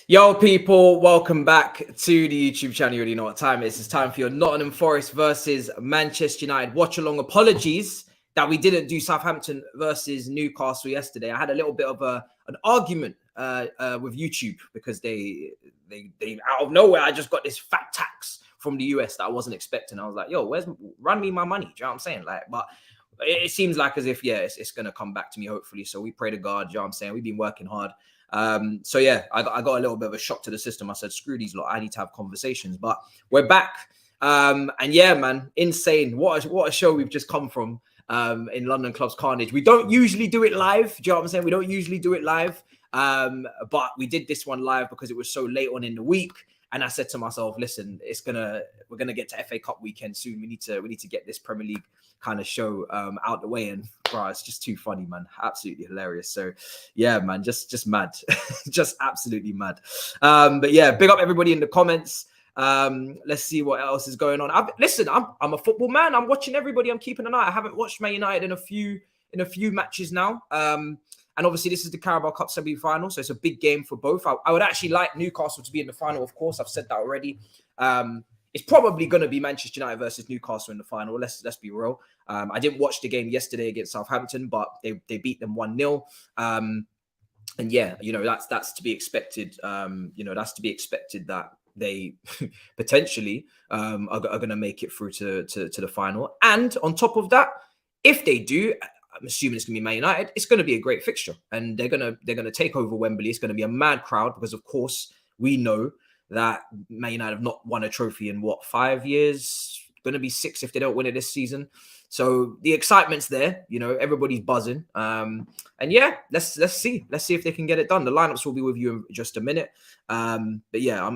Yo, people, welcome back to the YouTube channel. You already know what time it is. It's time for your Nottingham Forest versus Manchester United watch-along. Apologies that we didn't do Southampton versus Newcastle yesterday. I had a little bit of an argument with YouTube because they out of nowhere, I just got this fat tax from the US that I wasn't expecting. I was like, yo, run me my money? Do you know what I'm saying? But it seems like as if, it's going to come back to me, hopefully. So we pray to God, you know what I'm saying? We've been working hard. So yeah, I got a little bit of a shock to the system. I said, screw these lot, I need to have conversations. But we're back. And yeah, man, insane. What a show we've just come from in London Clubs Carnage. We don't usually do it live. Do you know what I'm saying? We don't usually do it live. But we did this one live because it was so late on in the week. And I said to myself, listen, we're gonna get to FA Cup weekend soon. We need to get this Premier League kind of show out the way. And bro, it's just too funny, man. Absolutely hilarious. So yeah, man, just mad. Just absolutely mad. But yeah, big up everybody in the comments. Let's see what else is going on. I'm a football man. I'm watching everybody. I'm keeping an eye. I haven't watched Man United in a few matches now. And obviously, this is the Carabao Cup semi-final, so it's a big game for both. I would actually like Newcastle to be in the final, of course. I've said that already. It's probably going to be Manchester United versus Newcastle in the final. Let's be real. I didn't watch the game yesterday against Southampton, but they beat them 1-0. And yeah, that's to be expected. That's to be expected that they potentially are going to make it through to the final. And on top of that, if they do, I'm assuming it's going to be Man United. It's going to be a great fixture, and they're going to take over Wembley. It's going to be a mad crowd because, of course, we know that Man United have not won a trophy in 5 years. Going to be 6 if they don't win it this season. So the excitement's there. Everybody's buzzing. And yeah, let's see if they can get it done. The lineups will be with you in just a minute. But yeah,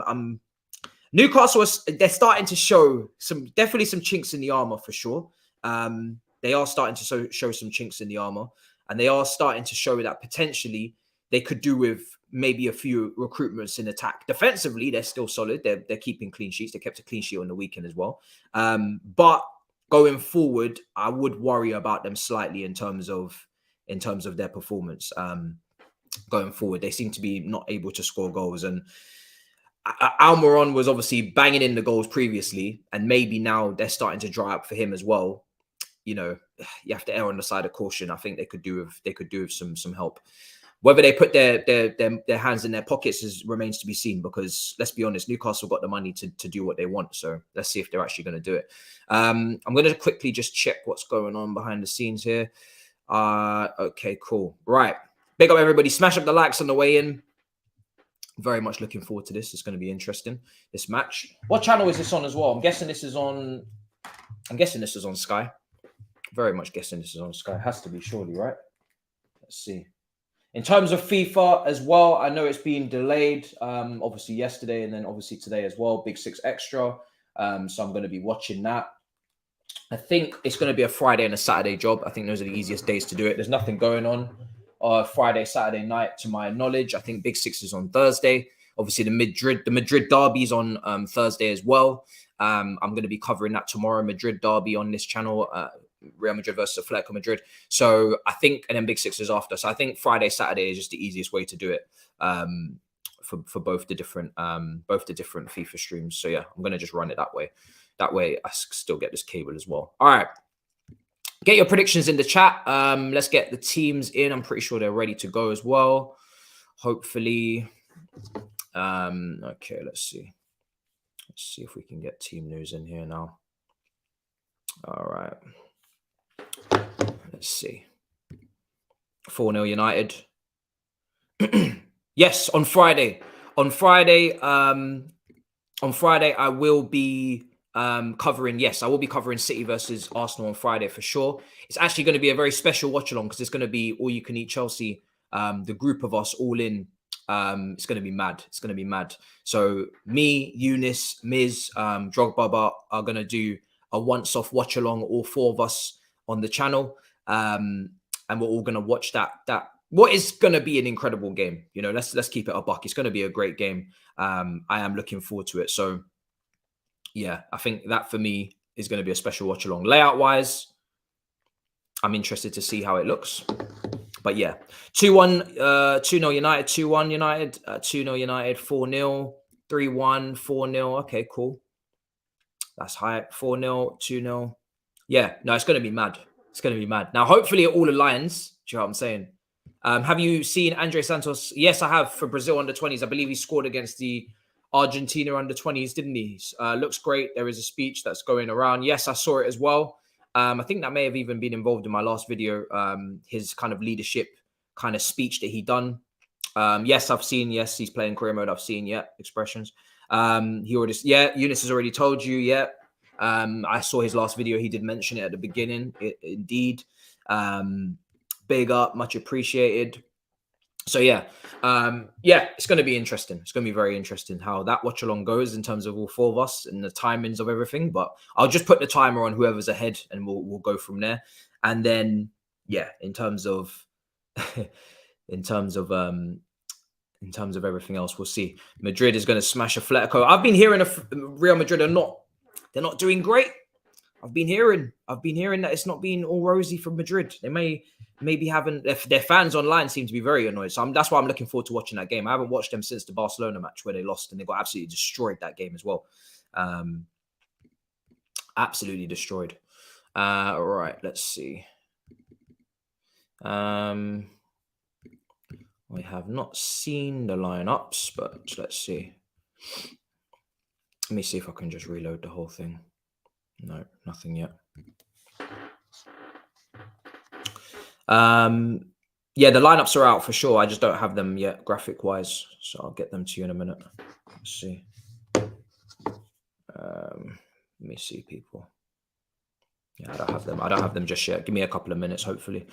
Newcastle. They're starting to show definitely some chinks in the armor for sure. They are starting to show some chinks in the armor, and they are starting to show that potentially they could do with maybe a few recruitments in attack. Defensively, they're still solid. They're keeping clean sheets. They kept a clean sheet on the weekend as well. But going forward, I would worry about them slightly in terms of their performance. Going forward, they seem to be not able to score goals, and Almiron was obviously banging in the goals previously, and maybe now they're starting to dry up for him as well. You have to err on the side of caution. I think they could do with some help. Whether they put their hands in their pockets remains to be seen, because let's be honest, Newcastle got the money to do what they want. So let's see if they're actually going to do it. I'm going to quickly just check what's going on behind the scenes here. Okay, cool. Right. Big up everybody. Smash up the likes on the way in. Very much looking forward to this. It's going to be interesting, this match. What channel is this on as well? I'm guessing this is on Sky. Very much guessing this is on Sky. Has to be, surely, right? Let's see. In terms of FIFA as well, I know it's been delayed, obviously yesterday and then obviously today as well, Big Six Extra. So I'm going to be watching that. I think it's going to be a Friday and a Saturday job. I think those are the easiest days to do it. There's nothing going on Friday, Saturday night, to my knowledge. I think Big Six is on Thursday. Obviously, the Madrid Derby is on Thursday as well. I'm going to be covering that tomorrow, Madrid Derby on this channel. Real Madrid versus Atletico Madrid. So I think, and then Big Six is after. So I think Friday, Saturday is just the easiest way to do it for both the different FIFA streams. So yeah, I'm gonna just run it that way. That way I still get this cable as well. All right, get your predictions in the chat. Let's get the teams in. I'm pretty sure they're ready to go as well. Hopefully. Okay, let's see. Let's see if we can get team news in here now. All right. Let's see. 4-0 United. Yes, on Friday. On Friday, I will be covering. Yes, I will be covering City versus Arsenal on Friday for sure. It's actually going to be a very special watch along because it's going to be all you can eat Chelsea. The group of us all in. It's going to be mad. It's going to be mad. So me, Eunice, Miz, Drogba are going to do a once-off watch along. All 4 of us on the channel. And we're all going to watch that what is going to be an incredible game. Let's keep it a buck. It's going to be a great game. I am looking forward to it. So yeah, I think that for me is going to be a special watch along. Layout wise, I'm interested to see how it looks. But yeah, 2-1, 2-0 United, 2-1 United, 2-0 United, 4-0, 3-1, 4-0. Okay, cool. That's high. 4-0, 2-0. Yeah, no, it's going to be mad. It's going to be mad. Now, hopefully it all aligns. Do you know what I'm saying? Have you seen Andre Santos? Yes, I have, for Brazil under-20s. I believe he scored against the Argentina under-20s, didn't he? Looks great. There is a speech that's going around. Yes, I saw it as well. I think that may have even been involved in my last video, his kind of leadership kind of speech that he done. Yes, I've seen. Yes, he's playing career mode. I've seen. Yeah, expressions. He already. Yeah, Eunice has already told you. Yeah. I saw his last video. He did mention it at the beginning. Indeed. Big up, much appreciated. So yeah, it's going to be interesting. It's going to be very interesting how that watch along goes in terms of all four of us and the timings of everything. But I'll just put the timer on whoever's ahead, and we'll go from there. And then in terms of in terms of everything else, we'll see. Madrid is going to smash Atletico. I've been hearing Real Madrid they're not doing great. I've been hearing that it's not been all rosy for Madrid. They maybe haven't. Their fans online seem to be very annoyed. So that's why I'm looking forward to watching that game. I haven't watched them since the Barcelona match where they lost and they got absolutely destroyed that game as well. Absolutely destroyed. All right, let's see. We have not seen the lineups, but let's see. Let me see if I can just reload the whole thing. No, nothing yet. The lineups are out for sure. I just don't have them yet graphic wise, so I'll get them to you in a minute. Let's see. Let me see, people. Yeah, I don't have them. I don't have them just yet. Give me a couple of minutes, hopefully.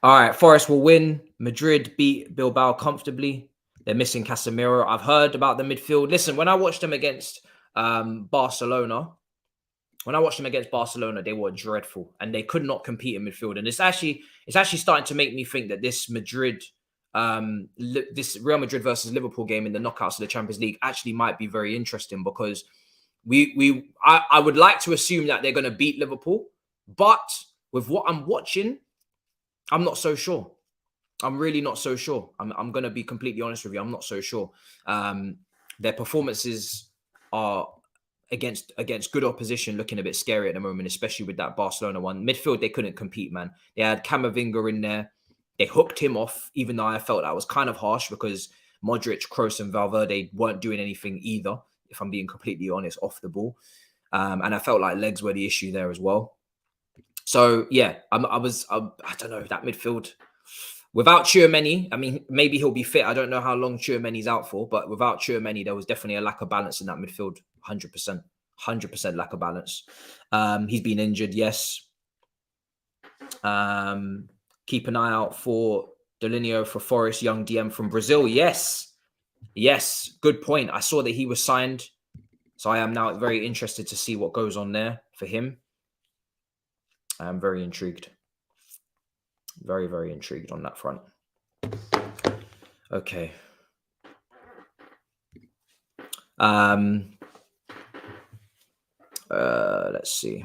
All right, Forest will win. Madrid beat Bilbao comfortably. They're missing Casemiro. I've heard about the midfield. Listen, when I watched them against Barcelona, they were dreadful and they could not compete in midfield. And it's actually starting to make me think that this this Real Madrid versus Liverpool game in the knockouts of the Champions League actually might be very interesting, because I would like to assume that they're going to beat Liverpool, but with what I'm watching, I'm not so sure. I'm really not so sure. I'm going to be completely honest with you. I'm not so sure. Their performances are against good opposition looking a bit scary at the moment, especially with that Barcelona one. Midfield, they couldn't compete, man. They had Camavinga in there. They hooked him off, even though I felt that was kind of harsh because Modric, Kroos and Valverde weren't doing anything either, if I'm being completely honest, off the ball. And I felt like legs were the issue there as well. So, yeah, I don't know, that midfield. Without Tchouaméni, I mean, maybe he'll be fit. I don't know how long Tchouaméni's out for, but without Tchouaméni, there was definitely a lack of balance in that midfield. 100% lack of balance. He's been injured, yes. Keep an eye out for Delineo for Forest, young DM from Brazil. Yes, good point. I saw that he was signed, so I am now very interested to see what goes on there for him. I am very intrigued. Very, very intrigued on that front. Okay. Let's see.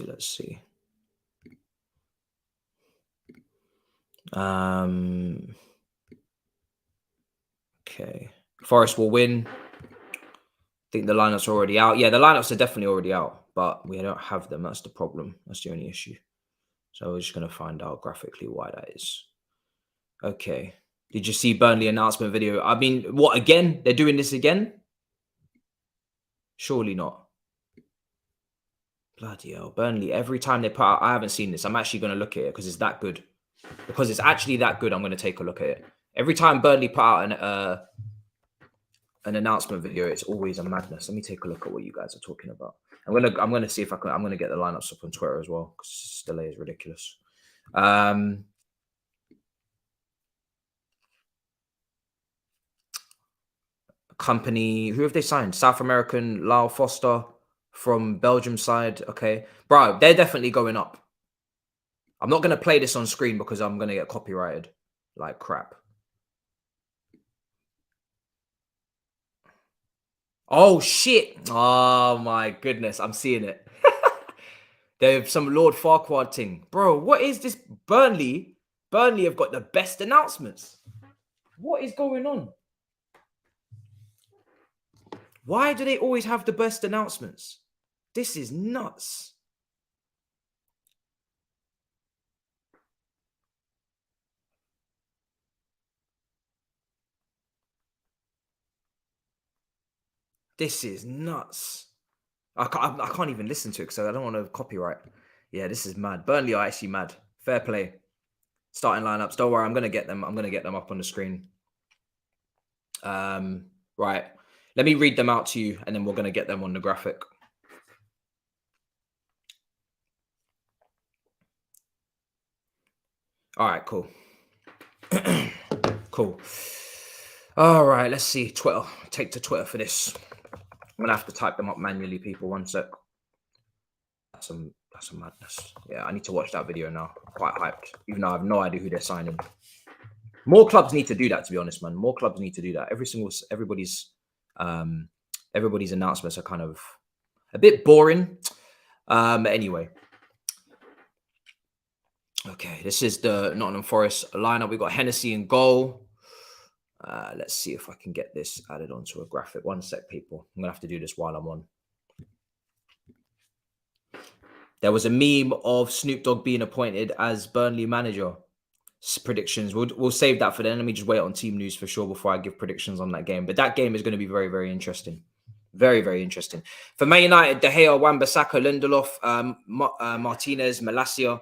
Let's see. Okay. Forest will win. I think the lineups are already out. Yeah, the lineups are definitely already out, but we don't have them. That's the problem. That's the only issue. So we're just going to find out graphically why that is. Okay. Did you see Burnley announcement video? I mean, what, again? They're doing this again? Surely not. Bloody hell. Burnley, every time they put out... I haven't seen this. I'm actually going to look at it because it's that good. Because it's actually that good, I'm going to take a look at it. Every time Burnley put out an announcement video, it's always a madness. Let me take a look at what you guys are talking about. I'm gonna see if I can. I'm gonna get the lineups up on Twitter as well because this delay is ridiculous. Company, who have they signed? South American Lyle Foster from Belgium side. Okay, bro, they're definitely going up. I'm not gonna play this on screen because I'm gonna get copyrighted like crap. Oh, shit. Oh, my goodness. I'm seeing it. They have some Lord Farquaad thing. Bro, what is this? Burnley have got the best announcements. What is going on? Why do they always have the best announcements? This is nuts. This is nuts. I can't even listen to it because I don't want to copyright. Yeah, this is mad. Burnley are actually mad. Fair play. Starting lineups. Don't worry, I'm gonna get them. I'm gonna get them up on the screen. Right. Let me read them out to you, and then we're gonna get them on the graphic. All right, cool. Cool. All right, let's see. Twitter. Take to Twitter for this. I'm gonna have to type them up manually, people. One sec. That's some madness. Yeah, I need to watch that video now. Quite hyped, even though I have no idea who they're signing. More clubs need to do that, to be honest, man. More clubs need to do that. Everybody's announcements are kind of a bit boring. Anyway. Okay, this is the Nottingham Forest lineup. We've got Hennessy in goal. Let's see if I can get this added onto a graphic. One sec, people. I'm going to have to do this while I'm on. There was a meme of Snoop Dogg being appointed as Burnley manager. Predictions. We'll save that for then. Let me just wait on team news for sure before I give predictions on that game. But that game is going to be very, very interesting. Very, very interesting. For Man United, De Gea, Wan-Bissaka, Lindelof, Martinez, Malacia,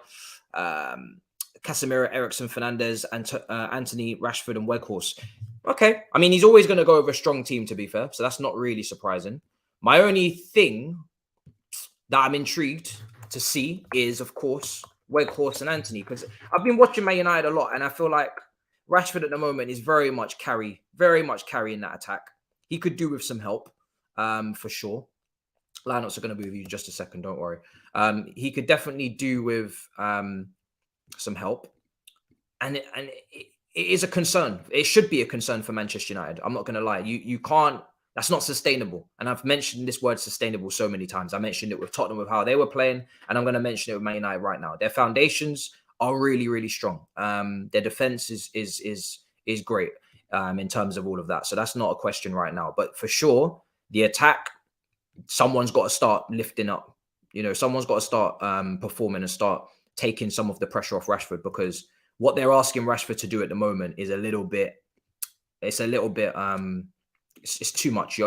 Casemiro, Ericsson, Fernandez, and Anthony, Rashford, and Weghorst. Okay. I mean, he's always going to go over a strong team, to be fair. So that's not really surprising. My only thing that I'm intrigued to see is, of course, Weghorst and Anthony, because I've been watching Man United a lot, and I feel like Rashford at the moment is very much carrying that attack. He could do with some help, for sure. Lineups are going to be with you in just a second, don't worry. He could definitely do with some help, and it is a concern. It should be a concern for Manchester United. I'm not going to lie. You can't. That's not sustainable. And I've mentioned this word sustainable so many times. I mentioned it with Tottenham, with how they were playing, and I'm going to mention it with Man United right now. Their foundations are really, really strong. Their defense is great in terms of all of that. So that's not a question right now. But for sure, the attack, someone's got to start lifting up. Someone's got to start performing and start taking some of the pressure off Rashford, because what they're asking Rashford to do at the moment is it's too much.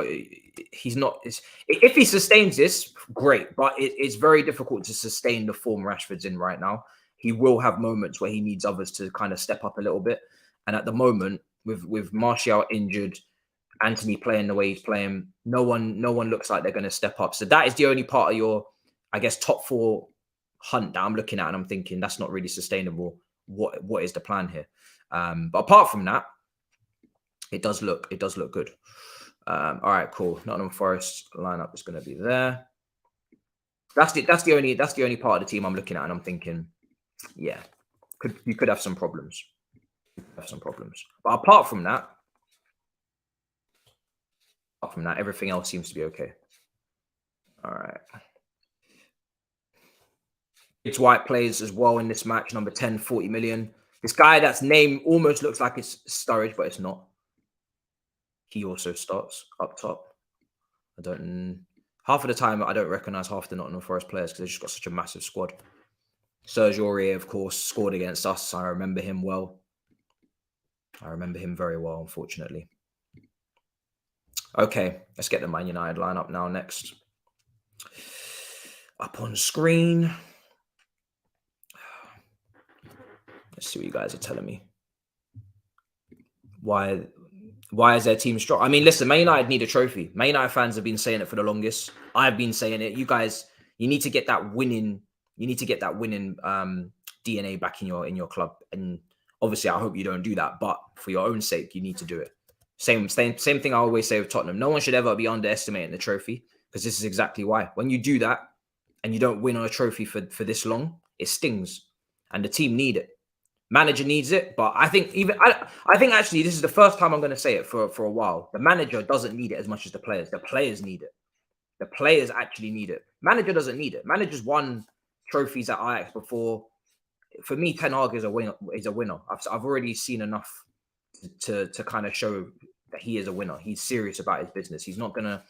He's not. If he sustains this, great. But it's very difficult to sustain the form Rashford's in right now. He will have moments where he needs others to kind of step up a little bit. And at the moment, with Martial injured, Anthony playing the way he's playing, no one looks like they're going to step up. So that is the only part of your, I guess, top four hunt that I'm looking at, and I'm thinking that's not really sustainable. What is the plan here? But apart from that, it does look good. All right, cool. Nottingham Forest lineup is going to be there. That's the only part of the team I'm looking at, and I'm thinking, yeah, you could have some problems. But apart from that, everything else seems to be okay. All right. It's White plays as well in this match, number 10, 40 million. This guy, that's name almost looks like it's Sturridge, but it's not. He also starts up top. Half of the time, I don't recognize half the Nottingham Forest players because they've just got such a massive squad. Serge Aurier, of course, scored against us. I remember him well. I remember him very well, unfortunately. Okay, let's get the Man United lineup now next. Up on screen. Let's see what you guys are telling me. Why is their team strong? I mean, listen, Man United need a trophy. Man United fans have been saying it for the longest. I've been saying it. You guys, you need to get that winning. You need to get that winning DNA back in your club. And obviously, I hope you don't do that. But for your own sake, you need to do it. Same thing I always say with Tottenham. No one should ever be underestimating the trophy, because this is exactly why. When you do that and you don't win on a trophy for this long, it stings, and the team need it. Manager needs it, but I think I think actually this is the first time I'm going to say it for a while. The manager doesn't need it as much as the players. The players need it. The players actually need it. Manager doesn't need it. Manager's won trophies at Ajax before. For me, Ten Hag is a winner. I've already seen enough to kind of show that he is a winner. He's serious about his business. He's not gonna.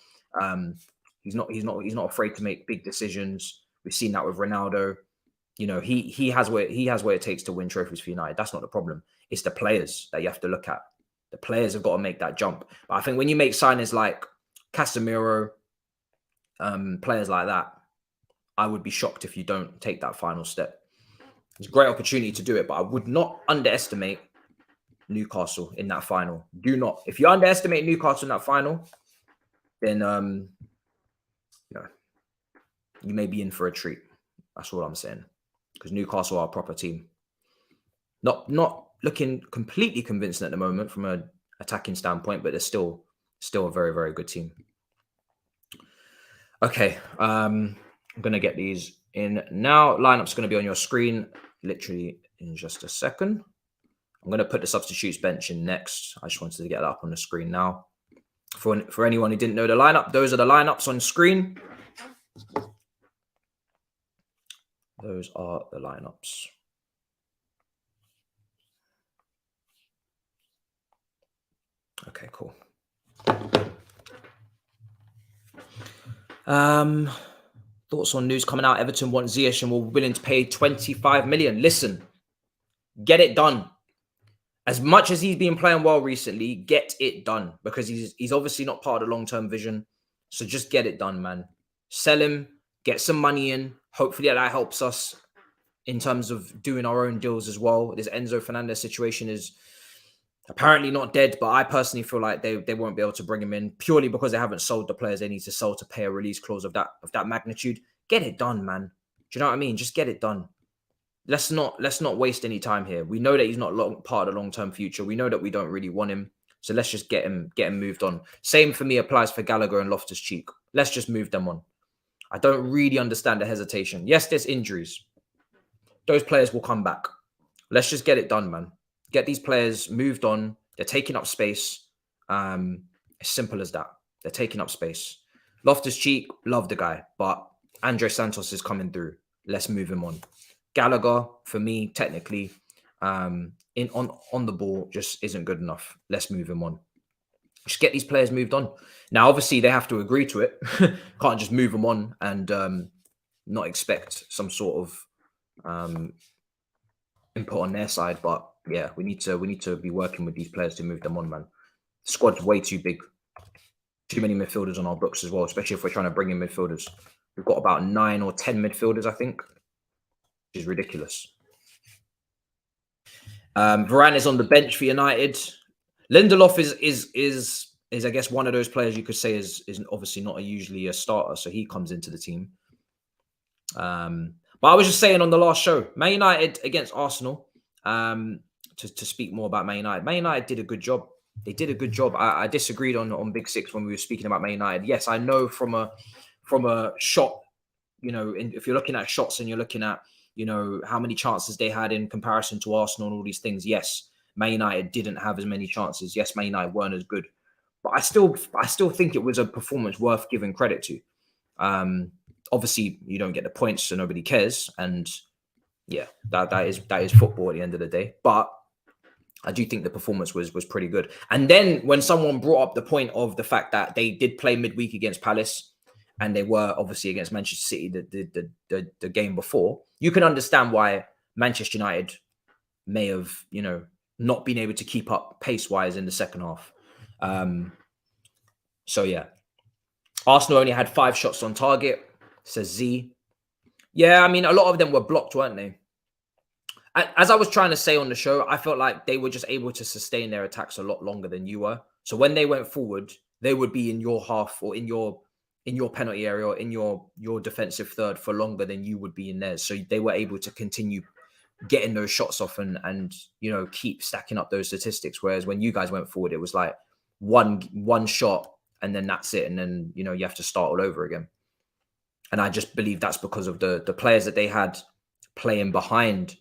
He's not afraid to make big decisions. We've seen that with Ronaldo. You know, he has what it takes to win trophies for United. That's not the problem. It's the players that you have to look at. The players have got to make that jump. But I think when you make signings like Casemiro, players like that, I would be shocked if you don't take that final step. It's a great opportunity to do it, but I would not underestimate Newcastle in that final. Do not. If you underestimate Newcastle in that final, then you may be in for a treat. That's all I'm saying. Because Newcastle are a proper team. Not looking completely convincing at the moment from an attacking standpoint, but they're still a very, very good team. Okay, I'm going to get these in now. Lineup's going to be on your screen literally in just a second. I'm going to put the substitutes bench in next. I just wanted to get that up on the screen now. For anyone who didn't know the lineup, those are the lineups on screen. Those are the lineups. Okay, cool. Thoughts on news coming out? Everton want Ziyech and were willing to pay 25 million. Listen, get it done. As much as he's been playing well recently, get it done because he's obviously not part of the long-term vision. So just get it done, man. Sell him, get some money in. Hopefully that helps us in terms of doing our own deals as well. This Enzo Fernandez situation is apparently not dead, but I personally feel like they won't be able to bring him in purely because they haven't sold the players they need to sell to pay a release clause of that magnitude. Get it done, man. Do you know what I mean? Just get it done. Let's not waste any time here. We know that he's not part of the long-term future. We know that we don't really want him. So let's just get him moved on. Same for me applies for Gallagher and Loftus-Cheek. Let's just move them on. I don't really understand the hesitation. Yes, there's injuries. Those players will come back. Let's just get it done, man. Get these players moved on. They're taking up space. As simple as that. They're taking up space. Loftus-Cheek, love the guy, but Andre Santos is coming through. Let's move him on. Gallagher, for me, technically, on the ball, just isn't good enough. Let's move him on. Just get these players moved on. Now, obviously, they have to agree to it. Can't just move them on and not expect some sort of input on their side. But yeah, we need to be working with these players to move them on, man. The squad's way too big. Too many midfielders on our books as well, especially if we're trying to bring in midfielders. We've got about 9 or 10 midfielders, I think. Which is ridiculous. Varane is on the bench for United. Lindelof is I guess one of those players you could say is obviously not usually a starter, so he comes into the team. But I was just saying on the last show, Man United against Arsenal. To speak more about Man United. Man United did a good job. They did a good job. I disagreed on Big Six when we were speaking about Man United. Yes, I know from a shot, if you're looking at shots and you're looking at, how many chances they had in comparison to Arsenal and all these things. Yes, Man United didn't have as many chances. Yes, Man United weren't as good. But I still think it was a performance worth giving credit to. Obviously, you don't get the points, so nobody cares. And yeah, that is football at the end of the day. But I do think the performance was pretty good. And then when someone brought up the point of the fact that they did play midweek against Palace and they were obviously against Manchester City the game before, you can understand why Manchester United may have, not been able to keep up pace-wise in the second half. So yeah. Arsenal only had 5 shots on target, says Z. Yeah, I mean, a lot of them were blocked, weren't they? As I was trying to say on the show, I felt like they were just able to sustain their attacks a lot longer than you were. So when they went forward, they would be in your half or in your penalty area or in your defensive third for longer than you would be in theirs. So they were able to continue getting those shots off and keep stacking up those statistics. Whereas when you guys went forward, it was like one shot and then that's it. And then, you have to start all over again. And I just believe that's because of the players that they had playing behind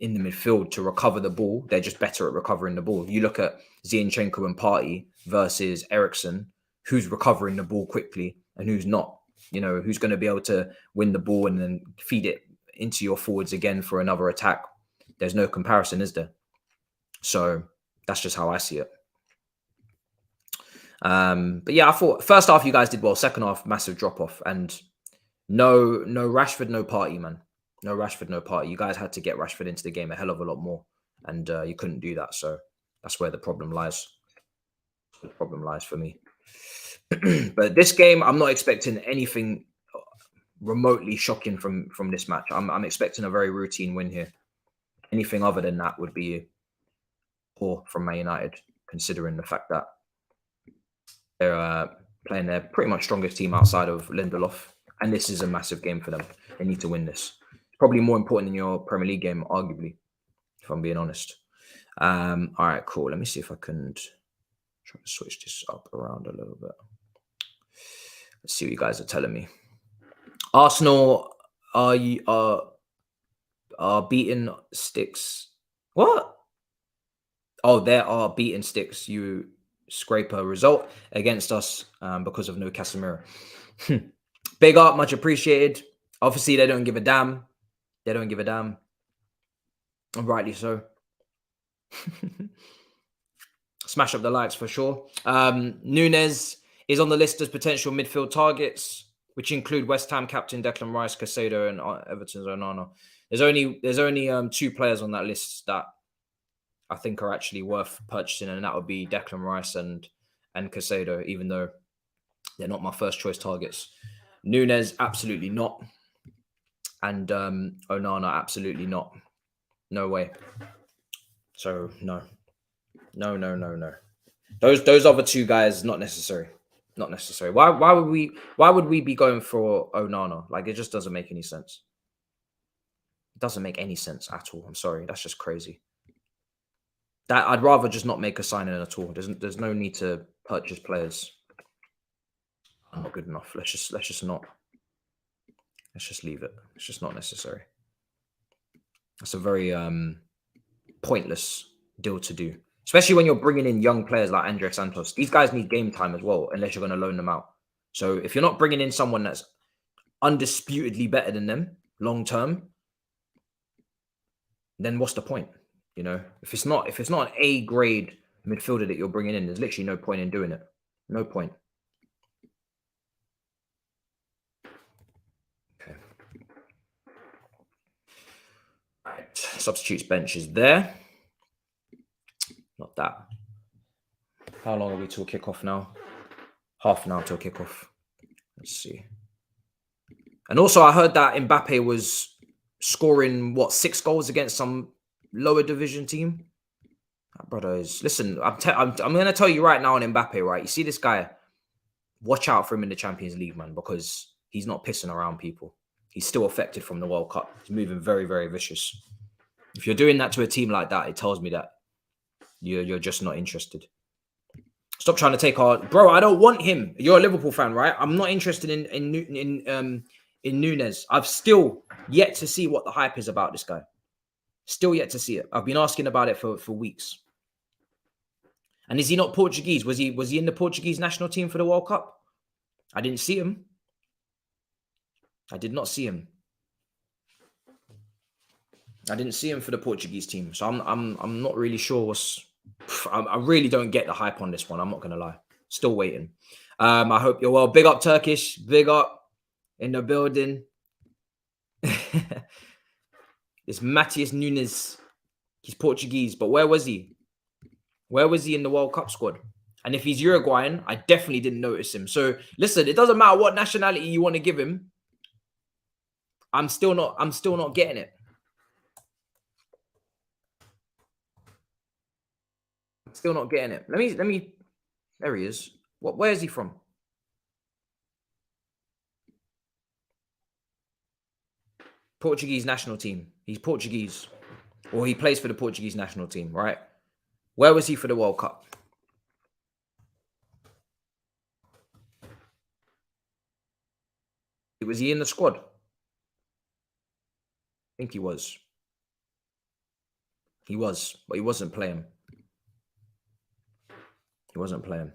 in the midfield to recover the ball. They're just better at recovering the ball. You look at Zinchenko and Partey versus Eriksen, who's recovering the ball quickly and who's not. You know, who's going to be able to win the ball and then feed it into your forwards again for another attack. There's no comparison, is there? So that's just how I see it. But yeah, I thought first half you guys did well. Second half, massive drop off, and no Rashford, no Partey, man. No Rashford, no Partey. You guys had to get Rashford into the game a hell of a lot more, and you couldn't do that. So that's where the problem lies. The problem lies for me. But this game, I'm not expecting anything remotely shocking from this match. I'm expecting a very routine win here. Anything other than that would be poor from Man United, considering the fact that they're playing their pretty much strongest team outside of Lindelof. And this is a massive game for them. They need to win this. It's probably more important than your Premier League game, arguably, if I'm being honest. All right, cool. Let me see if I can try to switch this up around a little bit. Let's see what you guys are telling me. Arsenal are beating sticks. What? Oh, there are beating sticks. You scrape a result against us because of no Casemiro. Big up, much appreciated. Obviously, they don't give a damn. They don't give a damn. And rightly so. Smash up the likes for sure. Nunes is on the list as potential midfield targets, which include West Ham captain Declan Rice, Caicedo, and Everton's Onana. There's only 2 players on that list that I think are actually worth purchasing, and that would be Declan Rice and Caicedo, even though they're not my first choice targets. Nunes, absolutely not. And Onana, absolutely not. No way. So, no. No. Those other 2 guys, not necessary. Not necessary. Why would we be going for Onana? Like, it just doesn't make any sense. It doesn't make any sense at all. I'm sorry. That's just crazy. That I'd rather just not make a signing at all. There's no need to purchase players. Not good enough. Let's just not. Let's just leave it. It's just not necessary. It's a very pointless deal to do, especially when you're bringing in young players like Andres Santos. These guys need game time as well, unless you're going to loan them out. So if you're not bringing in someone that's undisputedly better than them long term, then what's the point? You know, if it's not an A grade midfielder that you're bringing in, there's literally no point in doing it. No point. Okay. All right. Substitutes bench is there. Not that. How long are we till kickoff now? Half an hour till kickoff. Let's see. And also, I heard that Mbappe was scoring 6 goals against some lower division team. That brother is. Listen, I'm going to tell you right now on Mbappe, right? You see this guy. Watch out for him in the Champions League, man, because he's not pissing around people. He's still affected from the World Cup. He's moving very, very vicious. If you're doing that to a team like that, it tells me that you're just not interested. Stop trying to take our bro. I don't want him. You're a Liverpool fan, right? I'm not interested in Nunes. I've still yet to see what the hype is about this guy. Still yet to see it. I've been asking about it for weeks. And is he not Portuguese? Was he in the Portuguese national team for the World Cup? I didn't see him. I did not see him. I didn't see him for the Portuguese team. So I'm not really sure I really don't get the hype on this one. I'm not going to lie. Still waiting. I hope you're well. Big up Turkish. Big up in the building. It's Matisse Nunes. He's Portuguese. But where was he? Where was he in the World Cup squad? And if he's Uruguayan, I definitely didn't notice him. So listen, it doesn't matter what nationality you want to give him. I'm still not getting it. Still not getting it. Let me. There he is. Where is he from? Portuguese national team. He's Portuguese, or he plays for the Portuguese national team, right? Where was he for the World Cup? Was he in the squad? I think he was. He was, but he wasn't playing. He wasn't playing.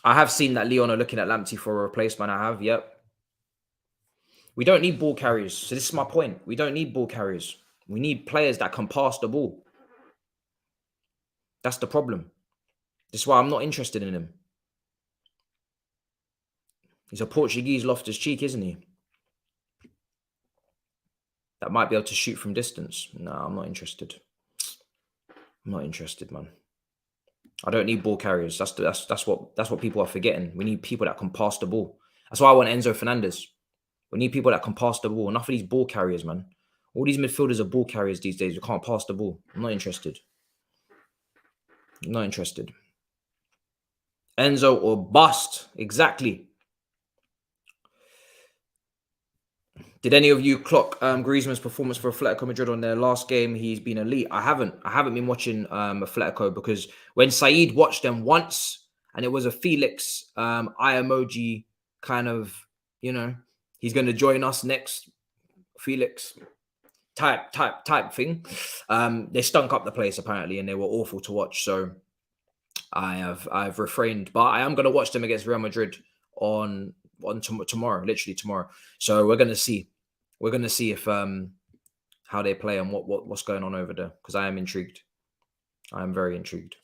I have seen that Lyon are looking at Lamptey for a replacement. I have, yep. We don't need ball carriers. So this is my point. We don't need ball carriers. We need players that can pass the ball. That's the problem. This is why I'm not interested in him. He's a Portuguese Loftus-Cheek, isn't he? That might be able to shoot from distance. No, I'm not interested. I'm not interested, man. I don't need ball carriers. That's what people are forgetting. We need people that can pass the ball. That's why I want Enzo Fernandez. We need people that can pass the ball. Enough of these ball carriers, man. All these midfielders are ball carriers these days. We can't pass the ball. I'm not interested. I'm not interested. Enzo or bust. Exactly. Did any of you clock Griezmann's performance for Atletico Madrid on their last game? He's been elite. I haven't been watching Atletico because when Saeed watched them once and it was a Felix eye emoji kind of, he's going to join us next, Felix type thing. They stunk up the place apparently and they were awful to watch. So I've refrained, but I am going to watch them against Real Madrid on tomorrow, literally tomorrow. So we're going to see. We're going to see if how they play and what's going on over there because I am intrigued. I am very intrigued.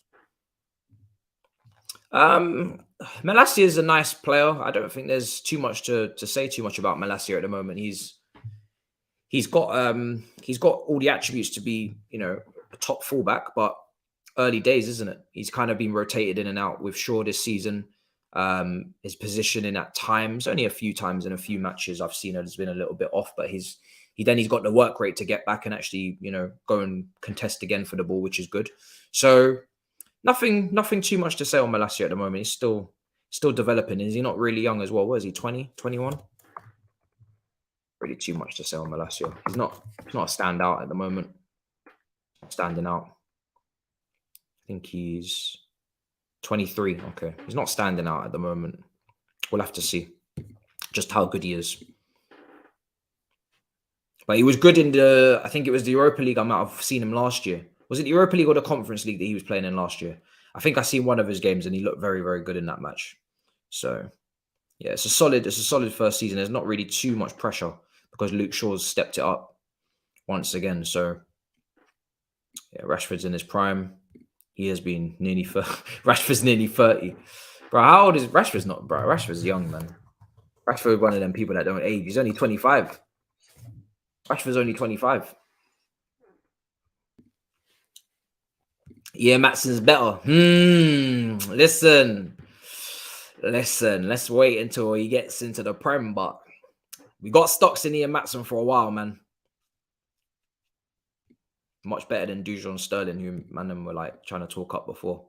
Malacia is a nice player. I don't think there's too much to say too much about Malacia at the moment. He's got all the attributes to be, a top fullback, but early days, isn't it? He's kind of been rotated in and out with Shaw this season. His positioning at times, only a few times in a few matches I've seen it has been a little bit off, but he's got the work rate to get back and actually, go and contest again for the ball, which is good. So nothing too much to say on Malacia at the moment. He's still developing. Is he not really young as well? What is he, 20, 21? Really too much to say on Malacia. He's not a standout at the moment. Standing out. I think he's 23. Okay. He's not standing out at the moment. We'll have to see just how good he is. But he was good in I think it was the Europa League. I might have seen him last year. Was it the Europa League or the Conference League that he was playing in last year? I think I seen one of his games and he looked very, very good in that match. So yeah, it's a solid first season. There's not really too much pressure because Luke Shaw's stepped it up once again. So yeah, Rashford's in his prime. He has been nearly Rashford's nearly 30. Bro, how old is Rashford's not, bro? Rashford's young, man. Rashford's one of them people that don't age. He's only 25. Rashford's only 25. Yeah, Matson's better. Listen. Let's wait until he gets into the Prem, but we got stocks in Ian Matson for a while, man. Much better than Dujon Sterling, who man were like trying to talk up before.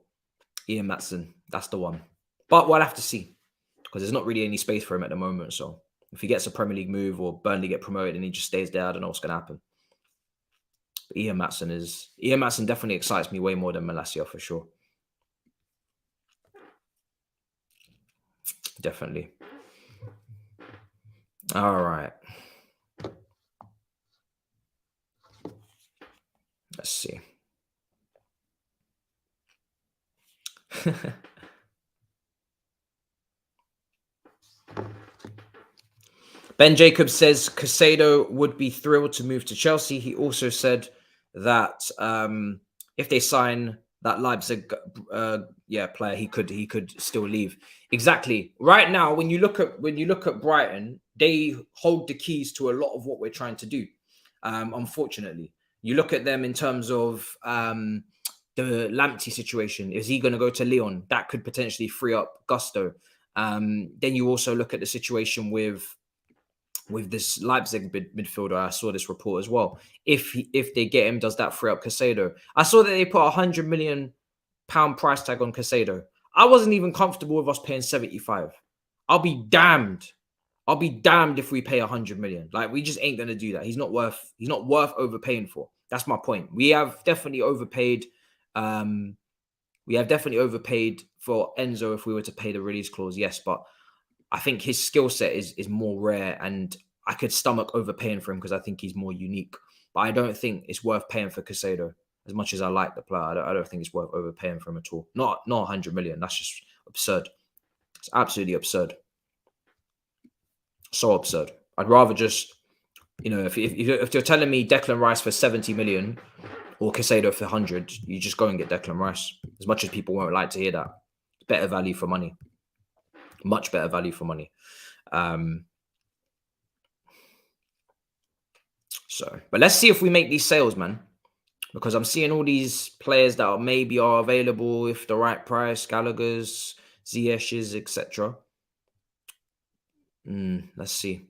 Ian Matson, that's the one. But we'll have to see because there's not really any space for him at the moment. So if he gets a Premier League move or Burnley get promoted and he just stays there, I don't know what's going to happen. But Ian Matson definitely excites me way more than Malacia for sure. Definitely. All right. Let's see. Ben Jacobs says Caicedo would be thrilled to move to Chelsea. He also said that if they sign that Leipzig player, he could still leave. Exactly. Right now, when you look at Brighton, they hold the keys to a lot of what we're trying to do. Unfortunately, you look at them in terms of the Lamptey situation. Is he going to go to Lyon? That could potentially free up Gusto. Then you also look at the situation with this Leipzig midfielder. I saw this report as well. If they get him, does that free up Caicedo? I saw that they put £100 million price tag on Caicedo. I wasn't even comfortable with us paying 75. I'll be damned if we pay 100 million. Like, we just ain't gonna do that. He's not worth overpaying for. That's my point. We have definitely overpaid. We have definitely overpaid for Enzo if we were to pay the release clause, yes, but I think his skill set is more rare, and I could stomach overpaying for him because I think he's more unique. But I don't think it's worth paying for Caicedo. As much as I like the player, I don't think it's worth overpaying for him at all. Not 100 million. That's just absurd. It's absolutely absurd. So absurd. I'd rather just, if you're telling me Declan Rice for 70 million or Caicedo for 100, you just go and get Declan Rice. As much as people won't like to hear that, better value for money. Much better value for money. But let's see if we make these sales, man. Because I'm seeing all these players that maybe are available if the right price, Gallagher's, Ziyech's, etc. Let's see.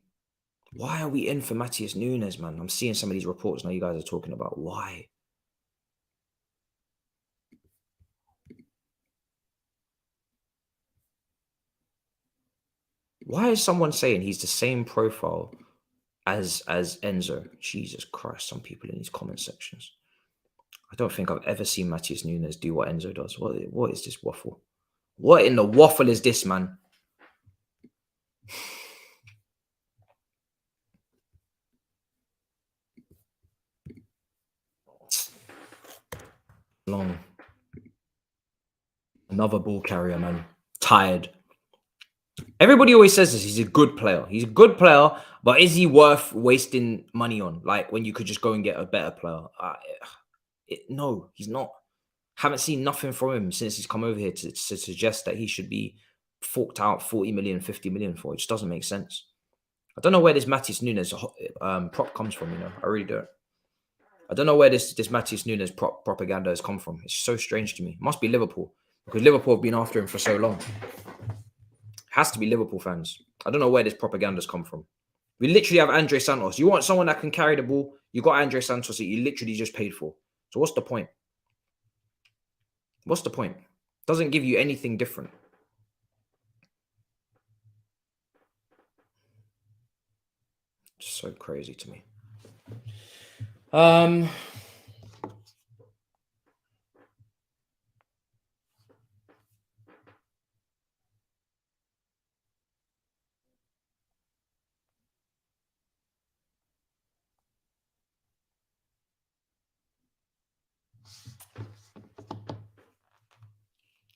Why are we in for Matisse Nunes, man? I'm seeing some of these reports now you guys are talking about. Why? Why is someone saying he's the same profile as Enzo? Jesus Christ, some people in these comment sections. I don't think I've ever seen Matisse Nunes do what Enzo does. What is this waffle? What in the waffle is this, man? Long. Another ball carrier, man. Tired. Everybody always says this. He's a good player. He's a good player, but is he worth wasting money on? Like when you could just go and get a better player? No, he's not. Haven't seen nothing from him since he's come over here to suggest that he should be forked out 40 million, 50 million for. It just doesn't make sense. I don't know where this Matisse Nunes prop comes from, I really don't. I don't know where this Matisse Nunes propaganda has come from. It's so strange to me. It must be Liverpool, because Liverpool have been after him for so long. Has to be Liverpool fans. I don't know where this propaganda's come from. We literally have Andre Santos. You want someone that can carry the ball, you got Andre Santos that you literally just paid for. So what's the point? What's the point? Doesn't give you anything different. Just so crazy to me.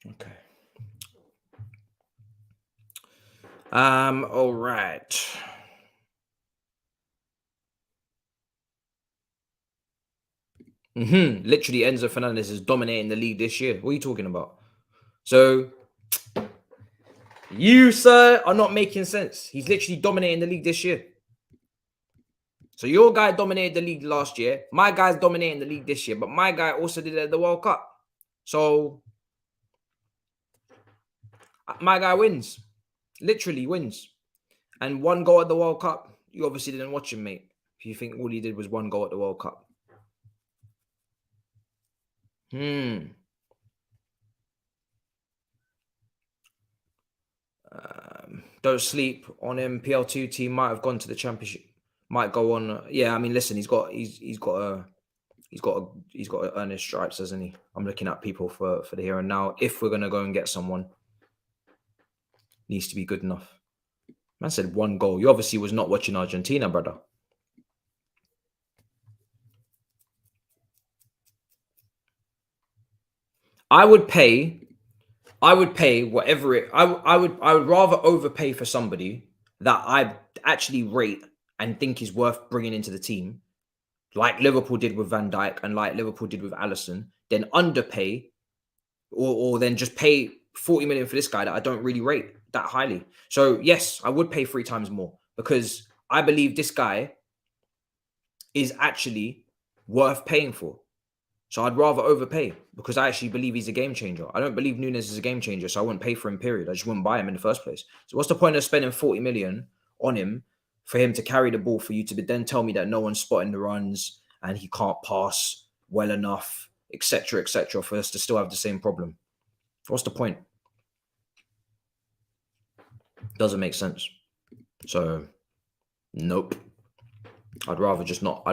Okay. All right. Literally, Enzo Fernandez is dominating the league this year. What are you talking about? So, you, sir, are not making sense. He's literally dominating the league this year. So, your guy dominated the league last year. My guy's dominating the league this year. But my guy also did it at the World Cup. So, my guy wins. Literally wins. And one goal at the World Cup. You obviously didn't watch him, mate. If you think all he did was one goal at the World Cup. Don't sleep on him. PL2 team might have gone to the championship. Might go on. Yeah, I mean, listen, he's got to earn his stripes, hasn't he? I'm looking at people for the here and now. If we're gonna go and get someone, needs to be good enough. Man said one goal. You obviously was not watching Argentina, brother. I would pay whatever it. I would rather overpay for somebody that I actually rate and think is worth bringing into the team, like Liverpool did with Van Dijk and like Liverpool did with Alisson, then underpay or then just pay 40 million for this guy that I don't really rate that highly. So yes, I would pay 3 times more because I believe this guy is actually worth paying for. So I'd rather overpay because I actually believe he's a game changer. I don't believe Nunes is a game changer, so I wouldn't pay for him, period. I just wouldn't buy him in the first place. So what's the point of spending 40 million on him for him to carry the ball for you to then tell me that no one's spotting the runs and he can't pass well enough, etc., for us to still have the same problem? What's the point? Doesn't make sense. So, nope. I'd rather just not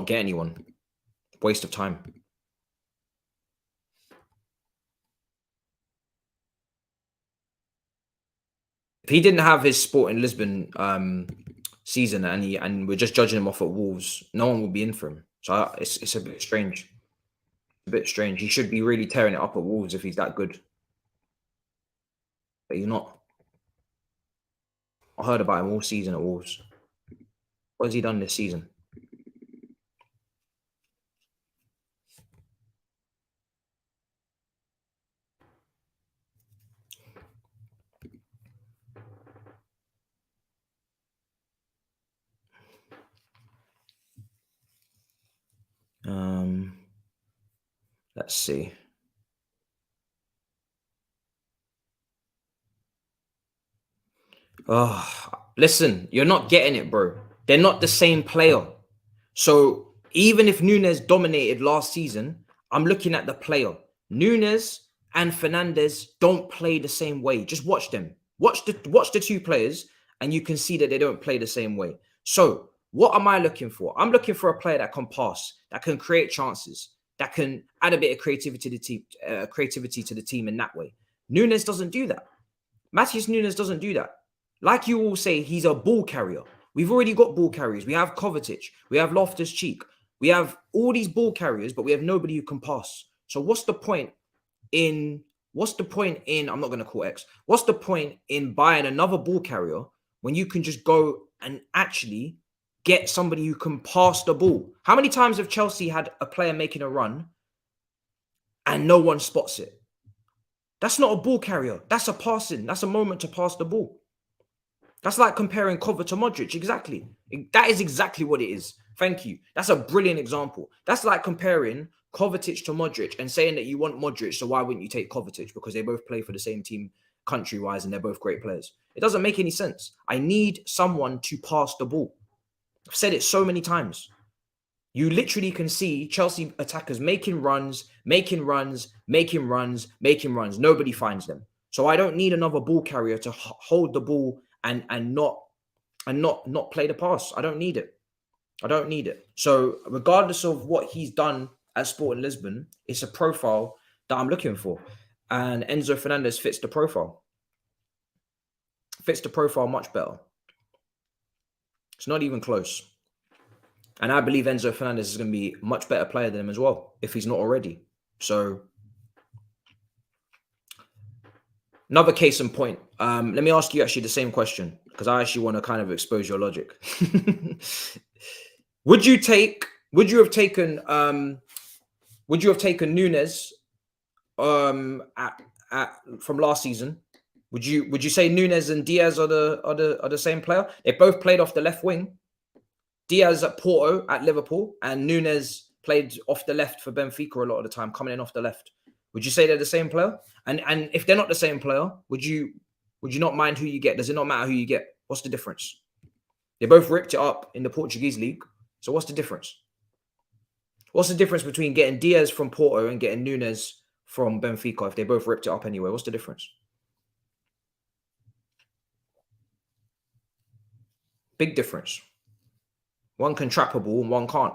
get anyone. Waste of time. If he didn't have his Sporting Lisbon season and we're just judging him off at Wolves, no one would be in for him. So it's a bit strange. A bit strange. He should be really tearing it up at Wolves if he's that good. But he's not. I heard about him all season at Wolves. What has he done this season? Let's see. Oh, listen, you're not getting it, bro. They're not the same player. So even if Nunes dominated last season, I'm looking at the player. Nunes and Fernandes don't play the same way. Just watch them. Watch the two players, and you can see that they don't play the same way. So what am I looking for? I'm looking for a player that can pass, that can create chances, that can add a bit of creativity to the team in that way. Nunes doesn't do that. Matisse Nunes doesn't do that. Like you all say, he's a ball carrier. We've already got ball carriers. We have Kovacic. We have Loftus-Cheek. We have all these ball carriers, but we have nobody who can pass. So what's the point in, I'm not going to call X. What's the point in buying another ball carrier when you can just go and actually get somebody who can pass the ball? How many times have Chelsea had a player making a run and no one spots it? That's not a ball carrier. That's a passing. That's a moment to pass the ball. That's like comparing Kovacic to Modric. Exactly. That is exactly what it is. Thank you. That's a brilliant example. That's like comparing Kovacic to Modric and saying that you want Modric, so why wouldn't you take Kovacic? Because they both play for the same team country-wise and they're both great players. It doesn't make any sense. I need someone to pass the ball. I've said it so many times. You literally can see Chelsea attackers making runs. Nobody finds them. So I don't need another ball carrier to hold the ball and not play the pass. I don't need it. So regardless of what he's done at Sporting Lisbon, it's a profile that I'm looking for. And Enzo Fernandez fits the profile. Fits the profile much better. It's not even close. And I believe Enzo Fernandez is going to be a much better player than him as well, if he's not already. So another case in point. Let me ask you actually the same question, because I actually want to kind of expose your logic. Would you have taken Nunes from last season? Would you say Nunes and Diaz are the same player? They both played off the left wing. Diaz at Porto at Liverpool, and Nunes played off the left for Benfica a lot of the time, coming in off the left. Would you say they're the same player? And if they're not the same player, would you not mind who you get? Does it not matter who you get? What's the difference? They both ripped it up in the Portuguese league. So what's the difference? What's the difference between getting Diaz from Porto and getting Nunes from Benfica if they both ripped it up anyway? What's the difference? Big difference. One can trap a ball and one can't.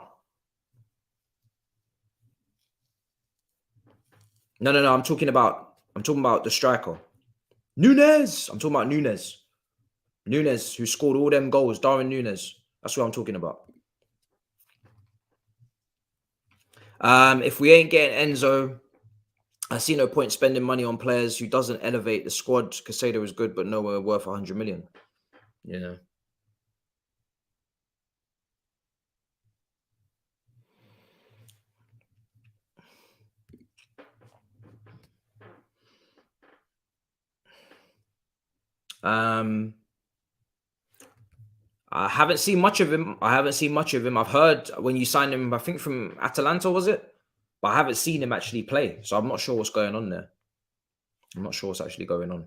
No. I'm talking about the striker. Nunes. I'm talking about Nunes. Nunes, who scored all them goals. Darwin Nunez. That's what I'm talking about. If we ain't getting Enzo, I see no point spending money on players who doesn't elevate the squad. Casado is good, but nowhere worth 100 million. Yeah. I haven't seen much of him. I've heard when you signed him, I think from Atalanta, was it? But I haven't seen him actually play. So I'm not sure what's going on there. I'm not sure what's actually going on.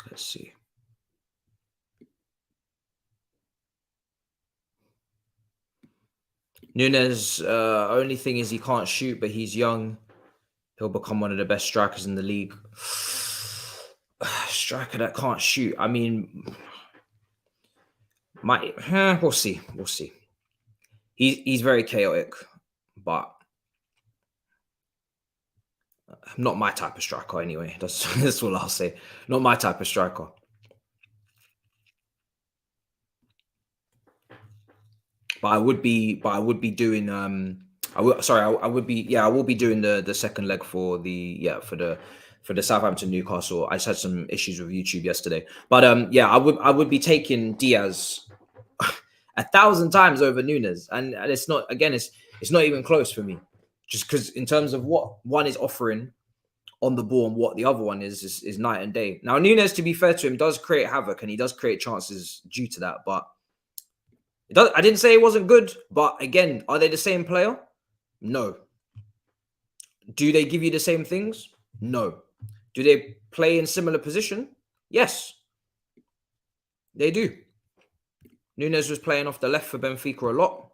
Let's see. Nunes, only thing is he can't shoot, but he's young. He'll become one of the best strikers in the league. Striker that can't shoot. I mean, we'll see. We'll see. He's very chaotic, but not my type of striker anyway. That's all I'll say. Not my type of striker. But I would be doing I will be doing the second leg for the Southampton Newcastle. I just had some issues with YouTube yesterday. But I would be taking Diaz 1,000 times over Nunes. And it's not even close for me. Just because in terms of what one is offering on the ball and what the other one is night and day. Now, Nunes, to be fair to him, does create havoc and he does create chances due to that. But I didn't say it wasn't good. But again, are they the same player? No. Do they give you the same things? No. Do they play in similar position? Yes. They do. Nunes was playing off the left for Benfica a lot.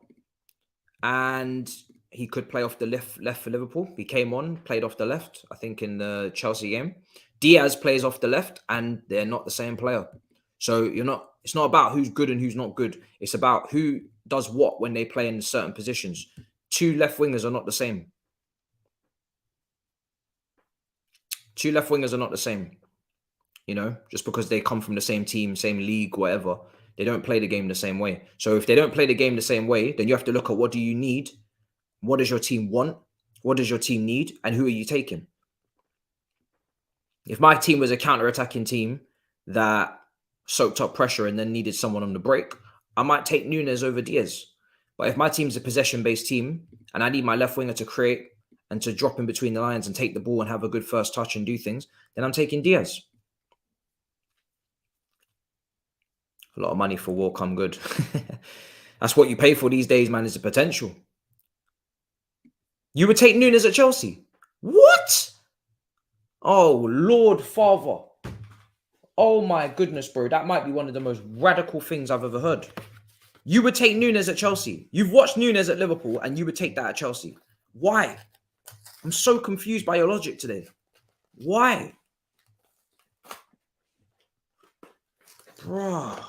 And he could play off the left for Liverpool. He came on, played off the left, I think, in the Chelsea game. Diaz plays off the left, and they're not the same player. So it's not about who's good and who's not good. It's about who does what when they play in certain positions. Two left wingers are not the same. Two left wingers are not the same. Just because they come from the same team, same league, whatever, they don't play the game the same way. So if they don't play the game the same way, then you have to look at what do you need? What does your team want? What does your team need? And who are you taking? If my team was a counter-attacking team that soaked up pressure and then needed someone on the break, I might take Nunes over Diaz. But if my team's a possession-based team and I need my left winger to create and to drop in between the lines and take the ball and have a good first touch and do things, then I'm taking Diaz. A lot of money for war come good. That's what you pay for these days, man, is the potential. You would take Nunes at Chelsea? What? Oh, Lord Father. Oh, my goodness, bro. That might be one of the most radical things I've ever heard. You would take Nunes at Chelsea. You've watched Nunes at Liverpool and you would take that at Chelsea. Why? I'm so confused by your logic today. Why? Bruh.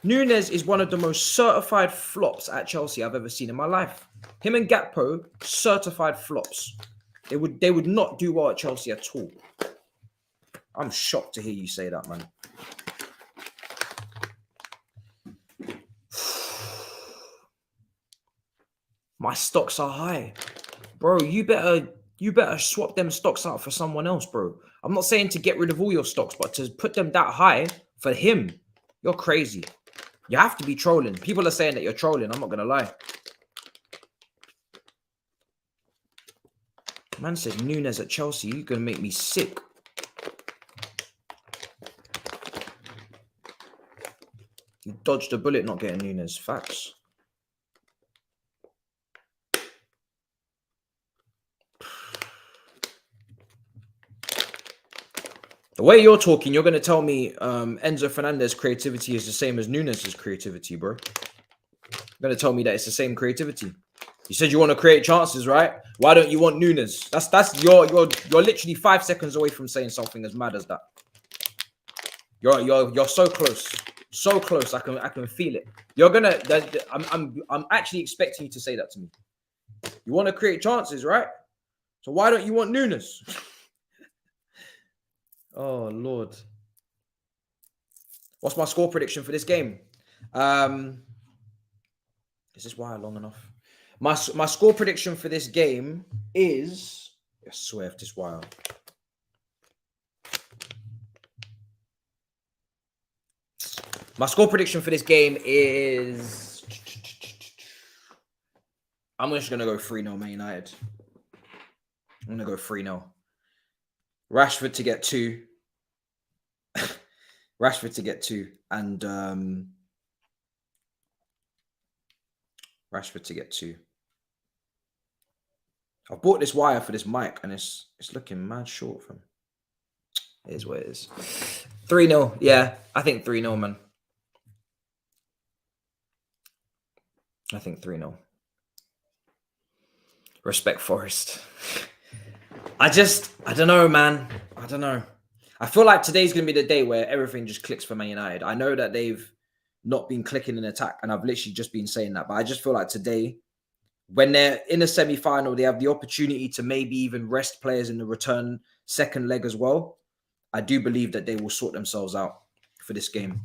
Nunes is one of the most certified flops at Chelsea I've ever seen in my life. Him and Gakpo, certified flops. They would not do well at Chelsea at all. I'm shocked to hear you say that, man. My stocks are high. Bro, you better swap them stocks out for someone else, bro. I'm not saying to get rid of all your stocks, but to put them that high for him, you're crazy. You have to be trolling. People are saying that you're trolling. I'm not going to lie. Man said Nunes at Chelsea. You're going to make me sick. You dodged a bullet not getting Nunes. Facts. The way you're talking, you're going to tell me Enzo Fernandez's creativity is the same as Nunes' creativity, bro. You're going to tell me that it's the same creativity. You said you want to create chances, right? Why don't you want Nunes? You're literally 5 seconds away from saying something as mad as that. You're so close. So close. I can feel it. I'm actually expecting you to say that to me. You want to create chances, right? So why don't you want Nunes? Oh, Lord. What's my score prediction for this game? Is this wire long enough? My score prediction for this game is... I swear if this wire... My score prediction for this game is... I'm just going to go 3-0 Man United. I'm going to go 3-0. Rashford to get 2. Rashford to get 2. And Rashford to get 2. I've bought this wire for this mic and it's looking mad short from. It is what it is. 3-0. Yeah, I think 3-0, man. I think 3-0. Respect Forest. I don't know, man. I don't know. I feel like today's going to be the day where everything just clicks for Man United. I know that they've not been clicking in attack, and I've literally just been saying that, but I just feel like today, when they're in a semi-final, they have the opportunity to maybe even rest players in the return second leg as well. I do believe that they will sort themselves out for this game.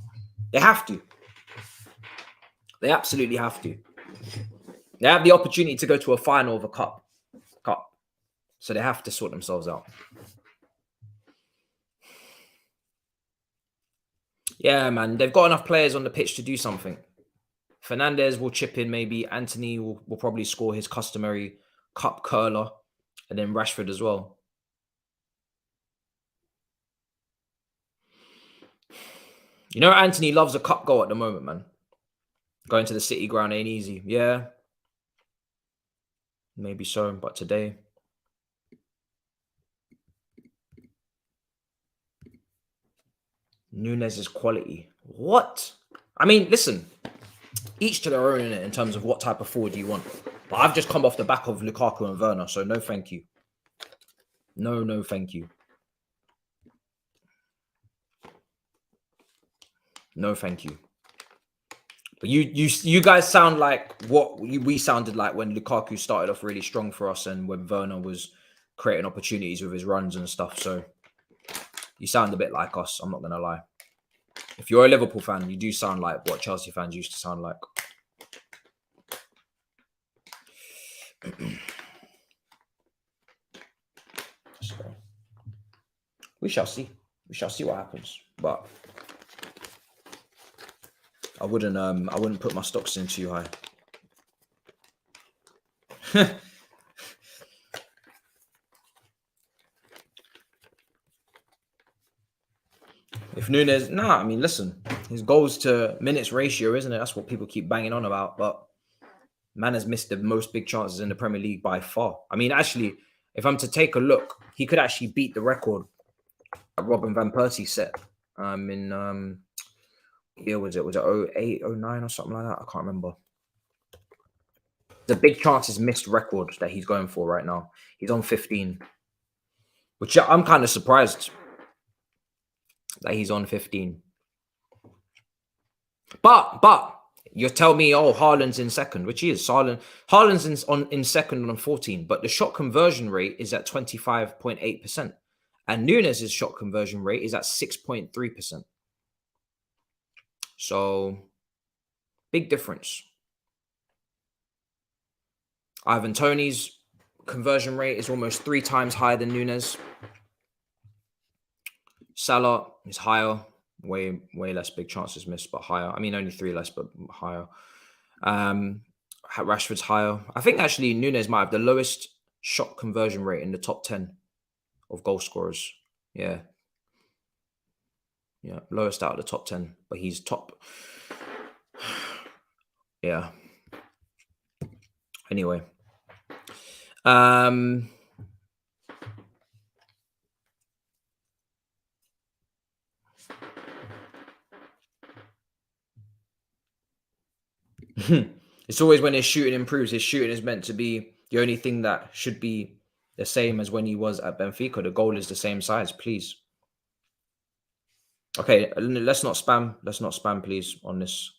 They have to. They absolutely have to. They have the opportunity to go to a final of a cup. So they have to sort themselves out. Yeah, man. They've got enough players on the pitch to do something. Fernandes will chip in maybe. Anthony will probably score his customary cup curler. And then Rashford as well. You know, Anthony loves a cup goal at the moment, man. Going to the City ground ain't easy. Yeah. Maybe so, but today... Nunes is quality. What? I mean, listen, each to their own in it in terms of what type of forward you want. But I've just come off the back of Lukaku and Werner, so no thank you. No thank you. No thank you. But you guys sound like what we sounded like when Lukaku started off really strong for us and when Werner was creating opportunities with his runs and stuff. So you sound a bit like us, I'm not going to lie. If you're a Liverpool fan, you do sound like what Chelsea fans used to sound like. So, we shall see. We shall see what happens. But I wouldn't put my stocks in too high. If Nunes, I mean, listen, his goals to minutes ratio, isn't it? That's what people keep banging on about. But man has missed the most big chances in the Premier League by far. I mean, actually, if I'm to take a look, he could actually beat the record that Robin Van Persie set in year was it 08, 09 or something like that? I can't remember. The big chances missed record that he's going for right now. He's on 15, which I'm kind of surprised that he's on 15. But you tell me, oh, Haaland's in second, which he is. Haaland's in second on 14, but the shot conversion rate is at 25.8%. And Nunes' shot conversion rate is at 6.3%. So, big difference. Ivan Toney's conversion rate is almost 3 times higher than Nunes. Salah is higher. Way less big chances missed, but higher. I mean, only 3 less, but higher. Rashford's higher. I think actually Nunes might have the lowest shot conversion rate in the top 10 of goal scorers. Yeah, lowest out of the top 10, but he's top. Yeah. Anyway, it's always when his shooting improves. His shooting is meant to be the only thing that should be the same as when he was at Benfica. The goal is the same size, please. Okay, let's not spam. Let's not spam, please, on this.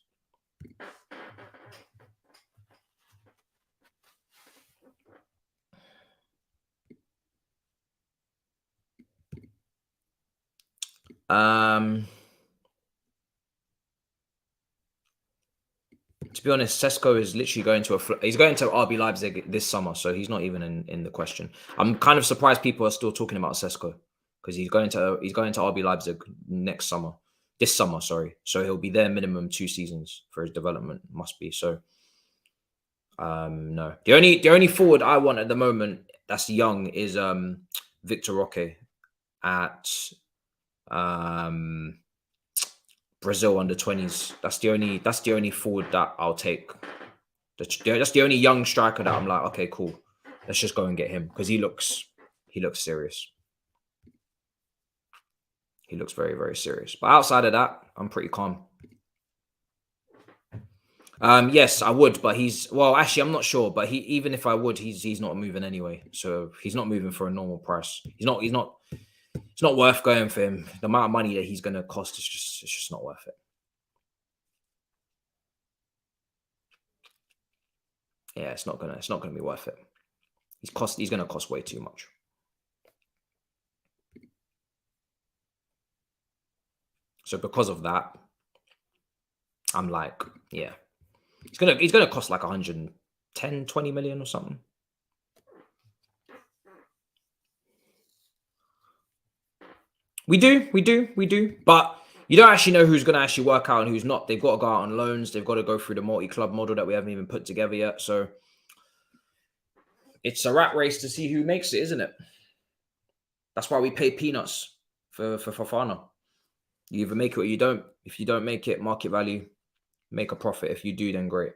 To be honest, Sesko is literally going to he's going to RB Leipzig this summer, so he's not even in the question. I'm kind of surprised people are still talking about Sesko because he's going to RB Leipzig this summer, sorry. So he'll be there minimum 2 seasons for his development, must be. So no. The only forward I want at the moment that's young is Victor Roque at Brazil under 20s. That's the only forward that I'll take. That's the only young striker that I'm like, okay, cool. Let's just go and get him because he looks serious. He looks very, very serious. But outside of that, I'm pretty calm. Yes, I would, but actually, I'm not sure. But even if I would, he's not moving anyway. So he's not moving for a normal price. He's not. It's not worth going for him. The amount of money that he's going to cost is just not worth it. Yeah, it's not gonna be worth it. He's gonna cost way too much. So because of that, I'm like, yeah, he's gonna cost like 110, 20 million or something. We do. But you don't actually know who's going to actually work out and who's not. They've got to go out on loans. They've got to go through the multi-club model that we haven't even put together yet. So it's a rat race to see who makes it, isn't it? That's why we pay peanuts for Fofana. You either make it or you don't. If you don't make it, market value, make a profit. If you do, then great.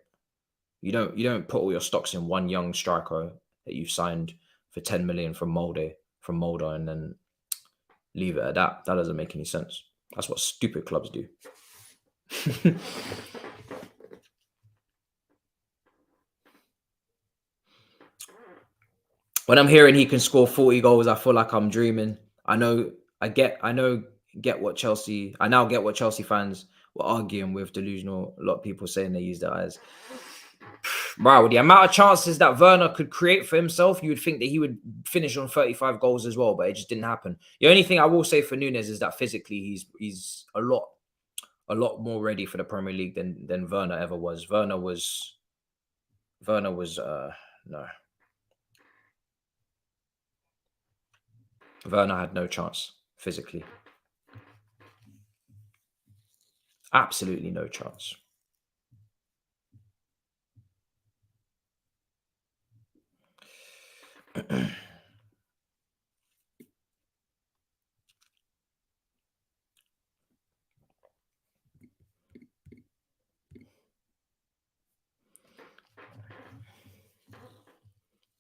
You don't put all your stocks in one young striker that you've signed for 10 million from Molde, and then leave it at that. That doesn't make any sense. That's what stupid clubs do. When I'm hearing he can score 40 goals, I feel like I'm dreaming. I now get what Chelsea fans were arguing with delusional. A lot of people saying they use their eyes. Wow, the amount of chances that Werner could create for himself, you would think that he would finish on 35 goals as well, but it just didn't happen. The only thing I will say for Nunes is that physically he's a lot more ready for the Premier League than Werner ever was. Werner was no. Werner had no chance physically. Absolutely no chance.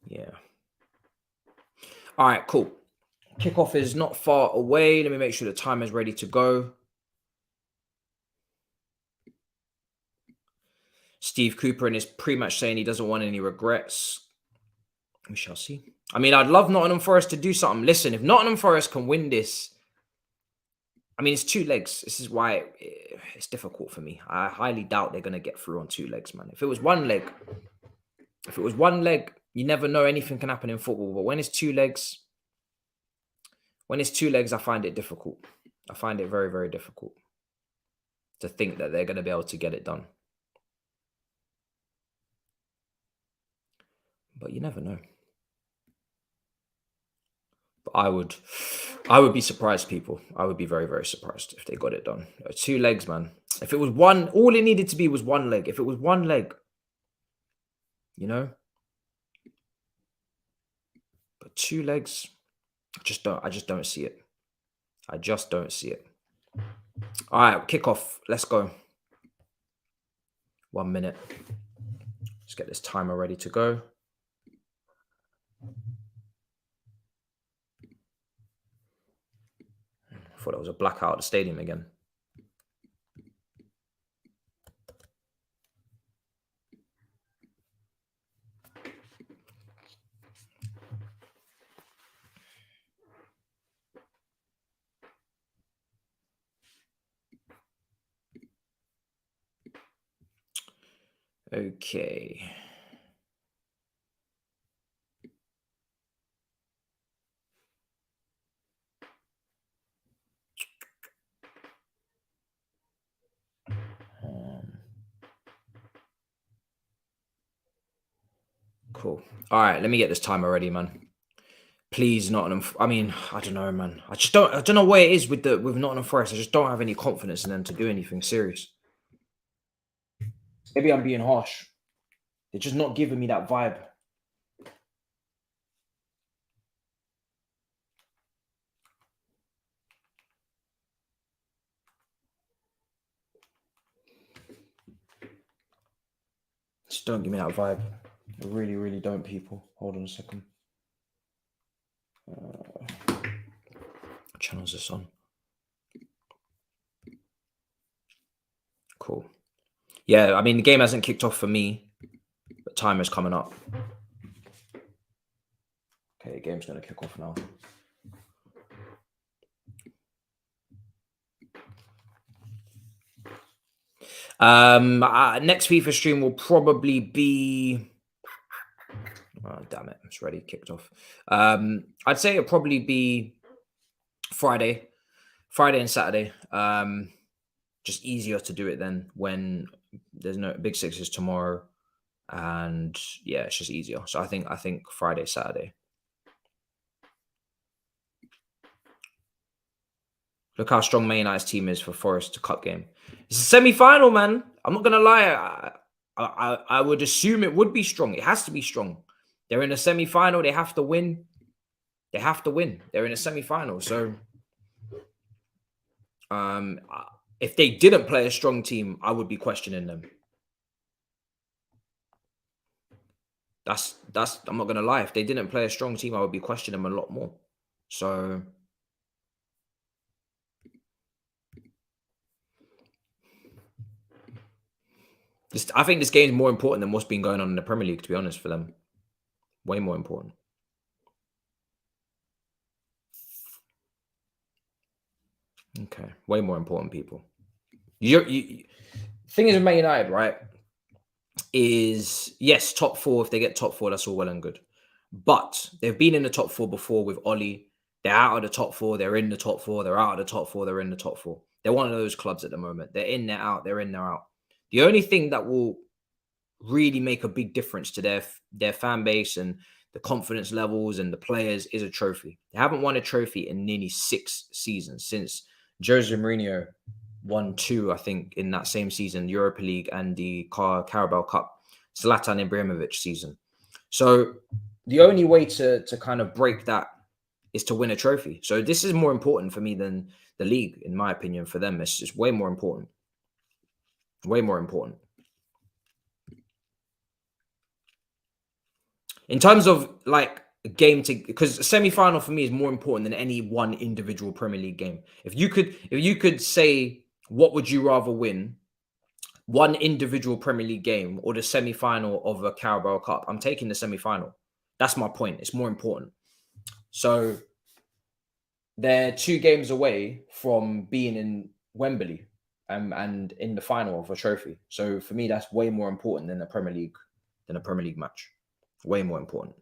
Yeah. All right, cool. Kickoff is not far away. Let me make sure the timer is ready to go. Steve Cooper in his pre-match saying he doesn't want any regrets. We shall see. I mean, I'd love Nottingham Forest to do something. Listen, if Nottingham Forest can win this, I mean, it's 2 legs. This is why it's difficult for me. I highly doubt they're going to get through on 2 legs, man. If it was one leg, you never know. Anything can happen in football. But when it's 2 legs, I find it difficult. I find it very, very difficult to think that they're going to be able to get it done. But you never know. But I would be surprised, people. I would be very, very surprised if they got it done. 2 legs, man. If it was one, all it needed to be was 1 leg. If it was 1 leg, you know. But 2 legs, I just don't see it. I just don't see it. All right, kickoff. Let's go. 1 minute. Let's get this timer ready to go. I thought it was a blackout at the stadium again. Okay. Cool. All right, let me get this timer ready, man. Please, Nottingham. I mean, I don't know, man. I don't know what it is with Nottingham Forest. I just don't have any confidence in them to do anything serious. Maybe I'm being harsh. They're just not giving me that vibe. Just don't give me that vibe. I really, really don't, people. Hold on a second. What channel is this on? Cool. Yeah, I mean, the game hasn't kicked off for me, but timer's coming up. Okay, the game's going to kick off now. Next FIFA stream will probably be. Oh, damn it! It's already kicked off. I'd say it'll probably be Friday and Saturday. Just easier to do it then when there's no big sixes tomorrow, and yeah, it's just easier. So I think Friday, Saturday. Look how strong Man United's team is for Forest Cup game. It's a semi-final, man. I'm not gonna lie. I would assume it would be strong. It has to be strong. They're in a semi-final. They have to win. They have to win. They're in a semi-final. So, if they didn't play a strong team, I would be questioning them. That's. I'm not gonna lie. If they didn't play a strong team, I would be questioning them a lot more. So, I think this game is more important than what's been going on in the Premier League. To be honest, for them, way more important. Okay, way more important, people. Thing is with Man United, right? Is yes, top four. If they get top four, that's all well and good. But they've been in the top four before with Oli. They're out of the top four. They're in the top four. They're out of the top four. They're in the top four. They're one of those clubs at the moment. They're in, they're out. They're in, they're out. The only thing that will really make a big difference to their fan base and the confidence levels and the players is a trophy. They haven't won a trophy in nearly 6 seasons since Jose Mourinho won 2, I think, in that same season, Europa League and the Carabao Cup, Zlatan Ibrahimovic season. So the only way to kind of break that is to win a trophy. So this is more important for me than the league, in my opinion. For them, it's just way more important. Way more important. In terms of like a game because a semi-final for me is more important than any one individual Premier League game. If you could say what would you rather win, one individual Premier League game or the semi-final of a Carabao Cup, I'm taking the semi-final. That's my point. It's more important. So they're 2 games away from being in Wembley and in the final of a trophy. So for me, that's way more important than a Premier League match. Way more important.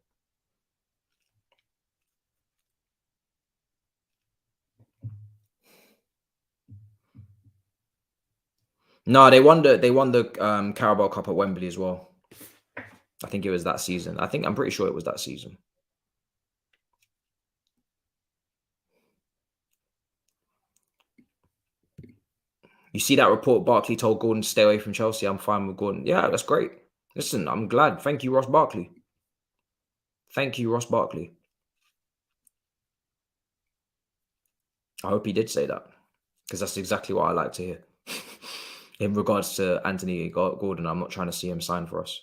No, they won the Carabao Cup at Wembley as well. I think it was that season. I'm pretty sure it was that season. You see that report? Barkley told Gordon to stay away from Chelsea. I'm fine with Gordon. Yeah, that's great. Listen, I'm glad. Thank you, Ross Barkley. Thank you, Ross Barkley. I hope he did say that because that's exactly what I like to hear. In regards to Anthony Gordon, I'm not trying to see him sign for us.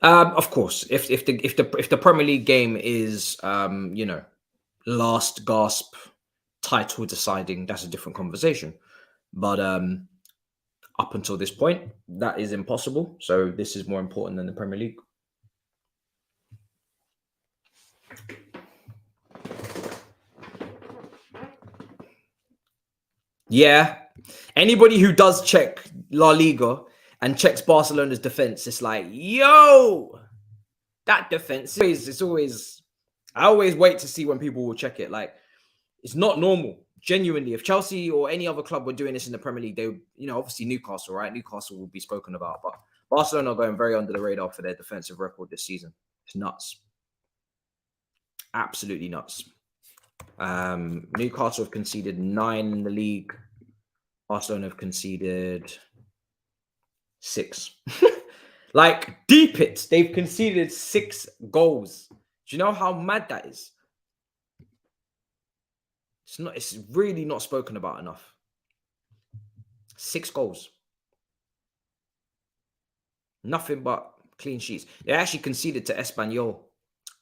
Of course, if the Premier League game is last gasp title deciding, that's a different conversation. But up until this point, that is impossible. So this is more important than the Premier League. Yeah. Anybody who does check La Liga and checks Barcelona's defense, it's like, yo, that defense it's always. I always wait to see when people will check it. Like, it's not normal. Genuinely, if Chelsea or any other club were doing this in the Premier League, they would, obviously Newcastle, right? Newcastle will be spoken about, but Barcelona are going very under the radar for their defensive record this season. It's nuts. Absolutely nuts. Newcastle have conceded 9 in the league. Barcelona have conceded 6. Like, deep it. They've conceded 6 goals. Do you know how mad that is? It's really not spoken about enough. 6 goals. Nothing but clean sheets. They actually conceded to Espanyol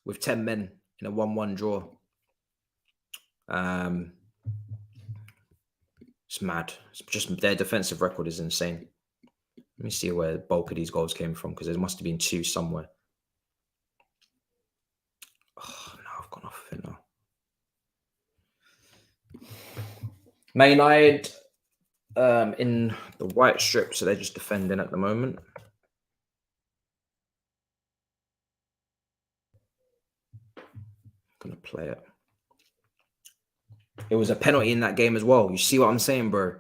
with 10 men in a 1-1 draw. It's mad. It's just their defensive record is insane. Let me see where the bulk of these goals came from, because there must have been 2 somewhere. Oh, no, I've gone off of it now. Man United in the white strip, so they're just defending at the moment. Gonna play it. It was a penalty in that game as well. You see what I'm saying, bro?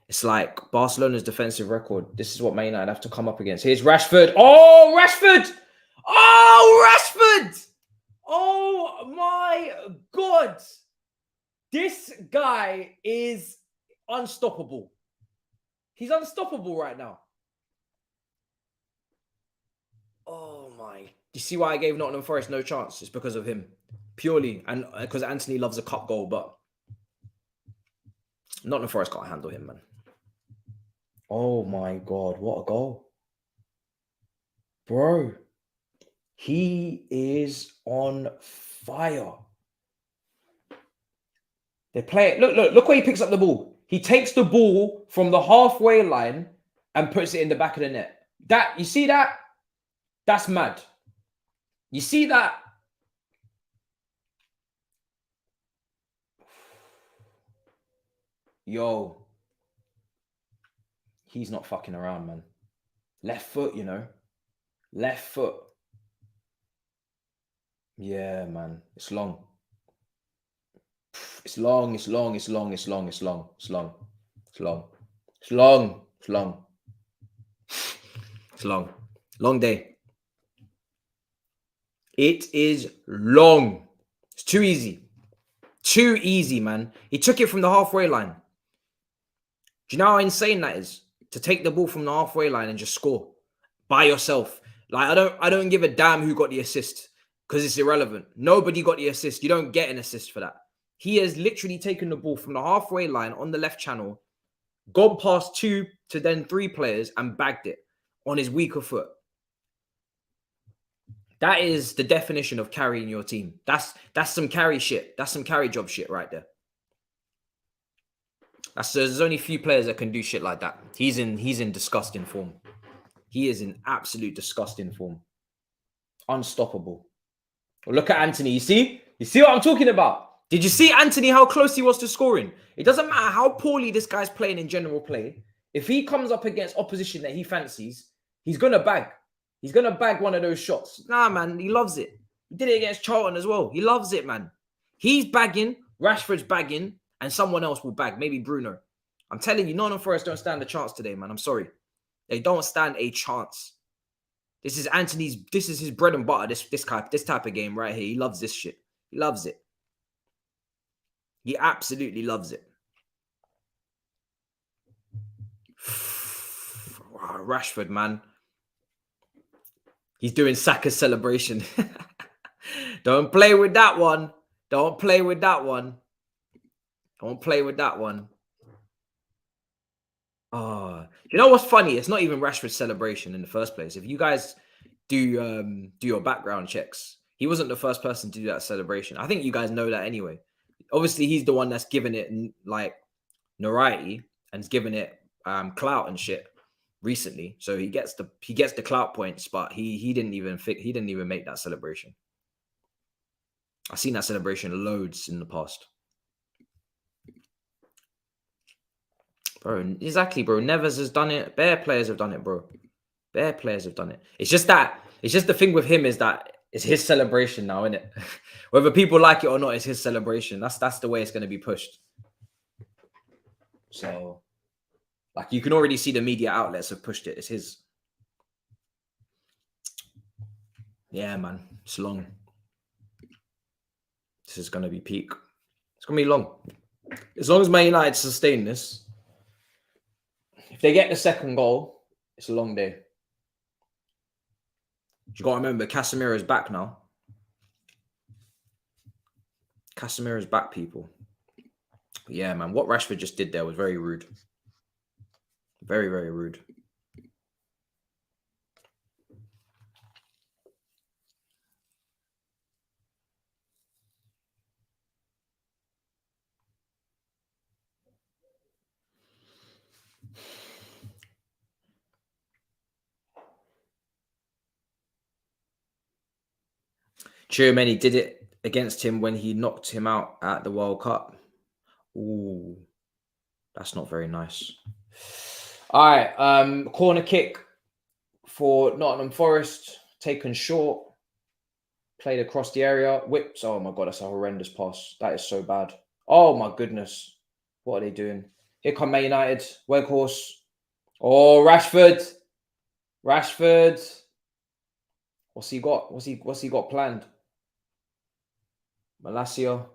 It's like Barcelona's defensive record. This is what Man United have to come up against. Here's Rashford. Oh, Rashford! Oh, Rashford! Oh my God! This guy is unstoppable. He's unstoppable right now. Oh my. You see why I gave Nottingham Forest no chance? It's because of him. Purely. And because Anthony loves a cup goal, but Nottingham Forest can't handle him, man. Oh my God. What a goal. Bro. He is on fire. They play it. Look where he picks up the ball. He takes the ball from the halfway line and puts it in the back of the net. You see that? That's mad. You see that? Yo. He's not fucking around, man. Left foot, you know. Left foot. Yeah, man. It's long. It's long. It's long. It's long. It's long. It's long. It's long. It's long. It's long. It's long. It's long. Long day. It is long. It's too easy. Too easy, man. He took it from the halfway line. Do you know how insane that is? To take the ball from the halfway line and just score by yourself. Like, I don't give a damn who got the assist because it's irrelevant. Nobody got the assist. You don't get an assist for that. He has literally taken the ball from the halfway line on the left channel, gone past 2 to then 3 players and bagged it on his weaker foot. That is the definition of carrying your team. That's some carry shit. That's some carry job shit right there. There's only a few players that can do shit like that. He's in disgusting form. He is in absolute disgusting form. Unstoppable. Well, look at Anthony. You see what I'm talking about? Did you see Anthony, how close he was to scoring? It doesn't matter how poorly this guy's playing in general play. If he comes up against opposition that he fancies, he's going to bag. He's going to bag one of those shots. Nah, man, he loves it. He did it against Charlton as well. He loves it, man. He's bagging, Rashford's bagging, and someone else will bag. Maybe Bruno. I'm telling you, Nottingham Forest don't stand a chance today, man. I'm sorry. They don't stand a chance. This is his bread and butter, this type of game right here. He loves this shit. He loves it. He absolutely loves it. Wow, Rashford, man. He's doing Saka's celebration. Don't play with that one. Don't play with that one. Don't play with that one. Oh, you know what's funny? It's not even Rashford's celebration in the first place. If you guys do your background checks, he wasn't the first person to do that celebration. I think you guys know that anyway. Obviously, he's the one that's given it like notoriety and has given it clout and shit recently. So he gets the clout points, but he didn't even make that celebration. I've seen that celebration loads in the past. Bro, exactly, bro. Neves has done it. Bare players have done it, bro. Bare players have done it. It's just the thing with him is that it's his celebration now, isn't it? Whether people like it or not, it's his celebration. That's the way it's going to be pushed. So, like, you can already see the media outlets have pushed it. It's his. Yeah, man. It's long. This is going to be peak. It's going to be long. As long as Man United sustain this, if they get the second goal, it's a long day. You got to remember, Casemiro's back now. Casemiro's back, people. But yeah, man, what Rashford just did there was very rude. Very, very rude. Tchouaméni did it against him when he knocked him out at the World Cup. Ooh. That's not very nice. All right, corner kick for Nottingham Forest, taken short, played across the area, whipped. Oh my God, that's a horrendous pass. That is so bad. Oh my goodness. What are they doing? Here come Man United, Weghorst. Oh, Rashford. What's he got? What's he got planned? Malacia.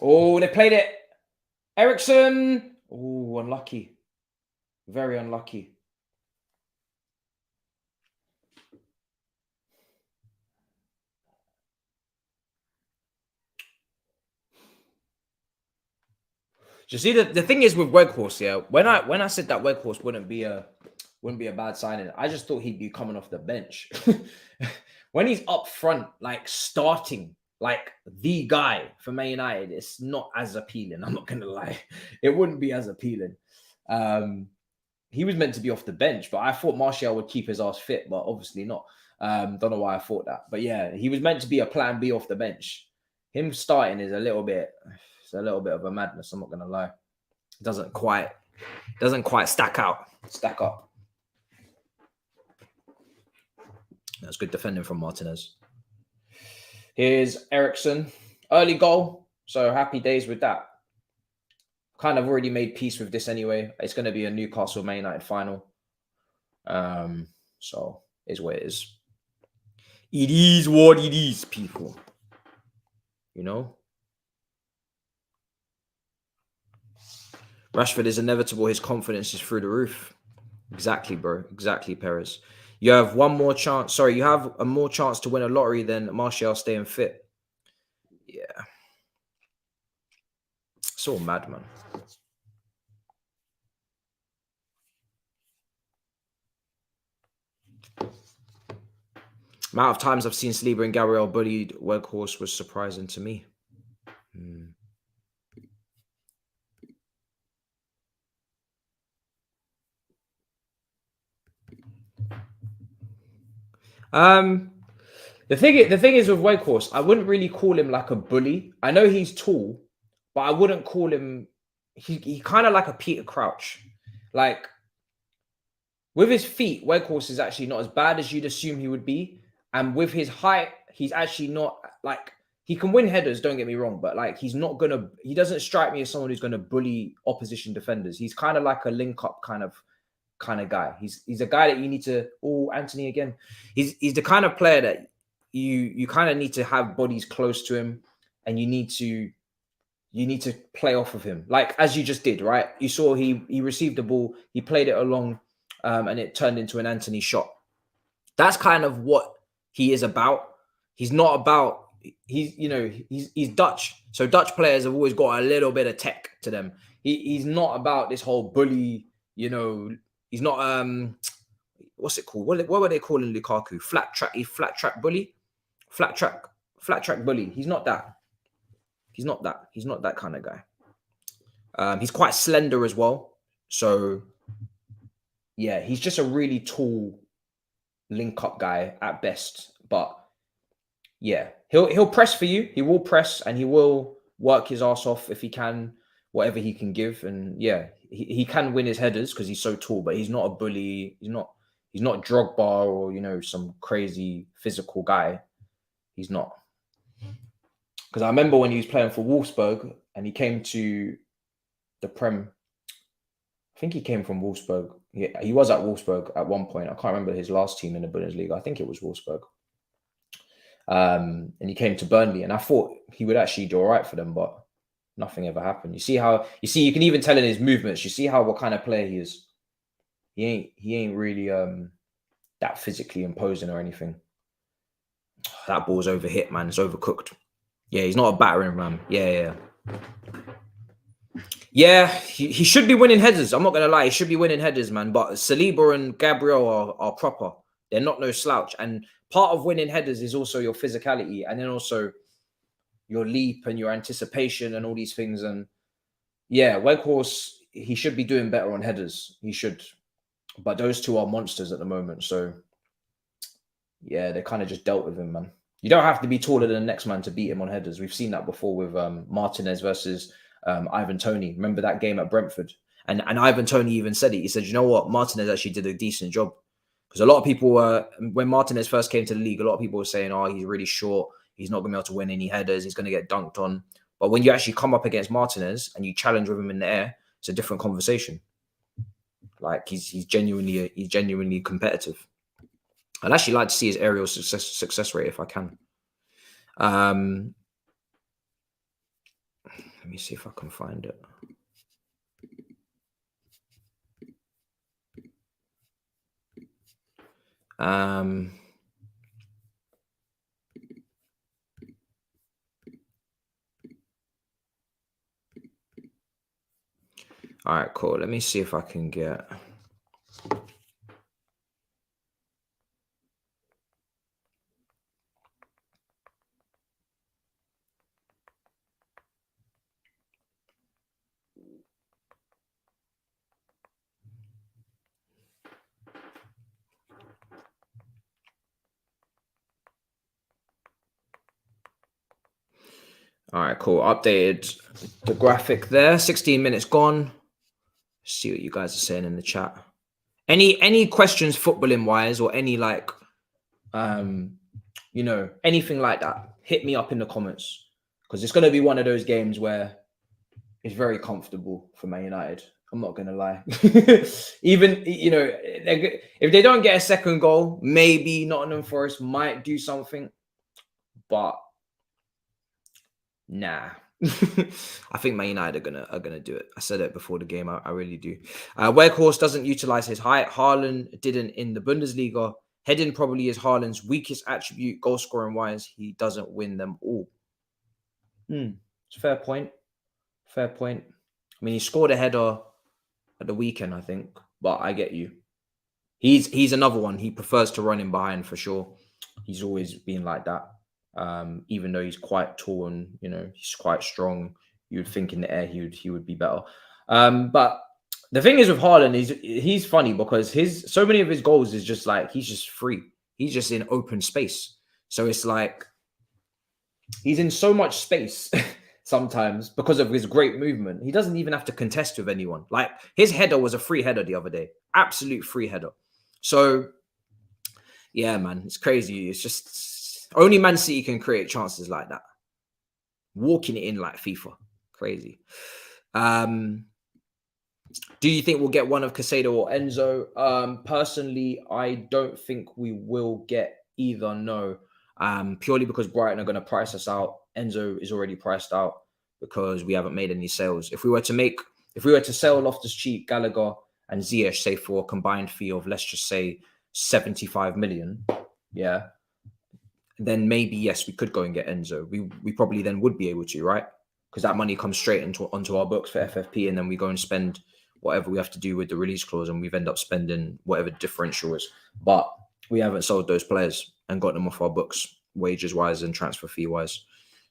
Oh, they played it. Ericsson. Oh, unlucky. Very unlucky. You see, the thing is with Weghorst, yeah. When I said that Weghorst wouldn't be a bad signing, I just thought he'd be coming off the bench. When he's up front, like starting, like the guy for Man United, it's not as appealing. I'm not gonna lie, it wouldn't be as appealing. He was meant to be off the bench, but I thought Martial would keep his ass fit, but obviously not. Don't know why I thought that, but yeah, he was meant to be a plan B off the bench. Him starting is a little bit of a madness. I'm not gonna lie. It doesn't quite stack up. That's good defending from Martinez. Here's Ericsson. Early goal. So happy days with that. Kind of already made peace with this anyway. It's going to be a Newcastle Man United final. So is what it is. It is what it is, people. You know? Rashford is inevitable. His confidence is through the roof. Exactly, bro. Exactly, Perez. You have one more chance. Sorry, you have a more chance to win a lottery than Martial staying fit. Yeah. It's all mad, man. Amount of times I've seen Saliba and Gabriel bullied Weghorst was surprising to me. The thing is with Weghorst, I wouldn't really call him like a bully. I know he's tall, but I wouldn't call him. He kind of like a Peter Crouch. Like with his feet, Weghorst is actually not as bad as you'd assume he would be, and with his height, he's actually not like he can win headers. Don't get me wrong, but like he doesn't strike me as someone who's gonna bully opposition defenders. He's kind of like a link up kind of guy. He's a guy that you need to. Oh, Anthony again. He's the kind of player that you kind of need to have bodies close to him, and you need to play off of him, like as you just did, right? You saw he received the ball, he played it along, and it turned into an Anthony shot. That's kind of what he is about. He's not about. He's Dutch, so Dutch players have always got a little bit of tech to them. He's not about this whole bully. He's not what's it called? What were they calling Lukaku? Flat track bully? Flat track bully. He's not that. He's not that kind of guy. He's quite slender as well. So yeah, he's just a really tall link-up guy at best. But yeah, he'll press for you. He will press and he will work his ass off if he can, whatever he can give. And yeah, he can win his headers because he's so tall, but he's not a bully. He's not Drogba or, some crazy physical guy. He's not. Because I remember when he was playing for Wolfsburg and he came to the Prem. I think he came from Wolfsburg. Yeah, he was at Wolfsburg at one point. I can't remember his last team in the Bundesliga. I think it was Wolfsburg. And he came to Burnley, and I thought he would actually do all right for them, but nothing ever happened. You can even tell in his movements. You see what kind of player he is. He ain't really that physically imposing or anything. That ball's overhit, man. It's overcooked. Yeah, he's not a battering ram. Yeah. Yeah, he should be winning headers. I'm not going to lie. He should be winning headers, man. But Saliba and Gabriel are proper. They're not no slouch. And part of winning headers is also your physicality. And then also your leap and your anticipation and all these things. And yeah, Weghorst, he should be doing better on headers. He should. But those two are monsters at the moment. So yeah, they kind of just dealt with him, man. You don't have to be taller than the next man to beat him on headers. We've seen that before with Martinez versus Ivan Toney. Remember that game at Brentford? And Ivan Toney even said it. He said, you know what? Martinez actually did a decent job. Because a lot of people were, when Martinez first came to the league, a lot of people were saying, oh, he's really short. He's not going to be able to win any headers. He's going to get dunked on. But when you actually come up against Martinez and you challenge with him in the air, it's a different conversation. Like he's genuinely competitive. I'd actually like to see his aerial success rate if I can. Let me see if I can find it. All right, cool. Let me see if I can get. All right, cool. Updated the graphic there. 16 minutes gone. Let's see what you guys are saying in the chat. Any questions footballing wise or any like, you know, anything like that, hit me up in the comments because it's going to be one of those games where it's very comfortable for Man United. I'm not going to lie. Even, you know, if they don't get a second goal, maybe Nottingham Forest might do something, but nah. I think Man United are gonna do it. I said it before the game. I really do. Weghorst doesn't utilize his height. Haaland didn't in the Bundesliga. Heading probably is Haaland's weakest attribute, goal scoring wise. He doesn't win them all. It's a fair point. Fair point. I mean, he scored a header at the weekend, I think, but I get you. He's another one. He prefers to run in behind for sure. He's always been like that. Even though he's quite tall and, you know, he's quite strong, you would think in the air he would be better. But the thing is with Haaland, he's funny because so many of his goals is just like he's just free. He's just in open space. So it's like he's in so much space sometimes because of his great movement. He doesn't even have to contest with anyone. Like his header was a free header the other day. Absolute free header. So yeah, man, it's crazy. It's just only Man City can create chances like that. Walking it in like FIFA. Crazy. Do you think we'll get one of Caicedo or Enzo? Personally, I don't think we will get either, no. Purely because Brighton are going to price us out. Enzo is already priced out because we haven't made any sales. If we were to sell Loftus-Cheek, Gallagher, and Ziyech, say for a combined fee of, let's just say, 75 million, yeah, then maybe, yes, we could go and get Enzo. We probably then would be able to, right? Because that money comes straight onto our books for FFP, and then we go and spend whatever we have to do with the release clause, and we've ended up spending whatever differential is. But we haven't sold those players and got them off our books, wages-wise and transfer fee-wise.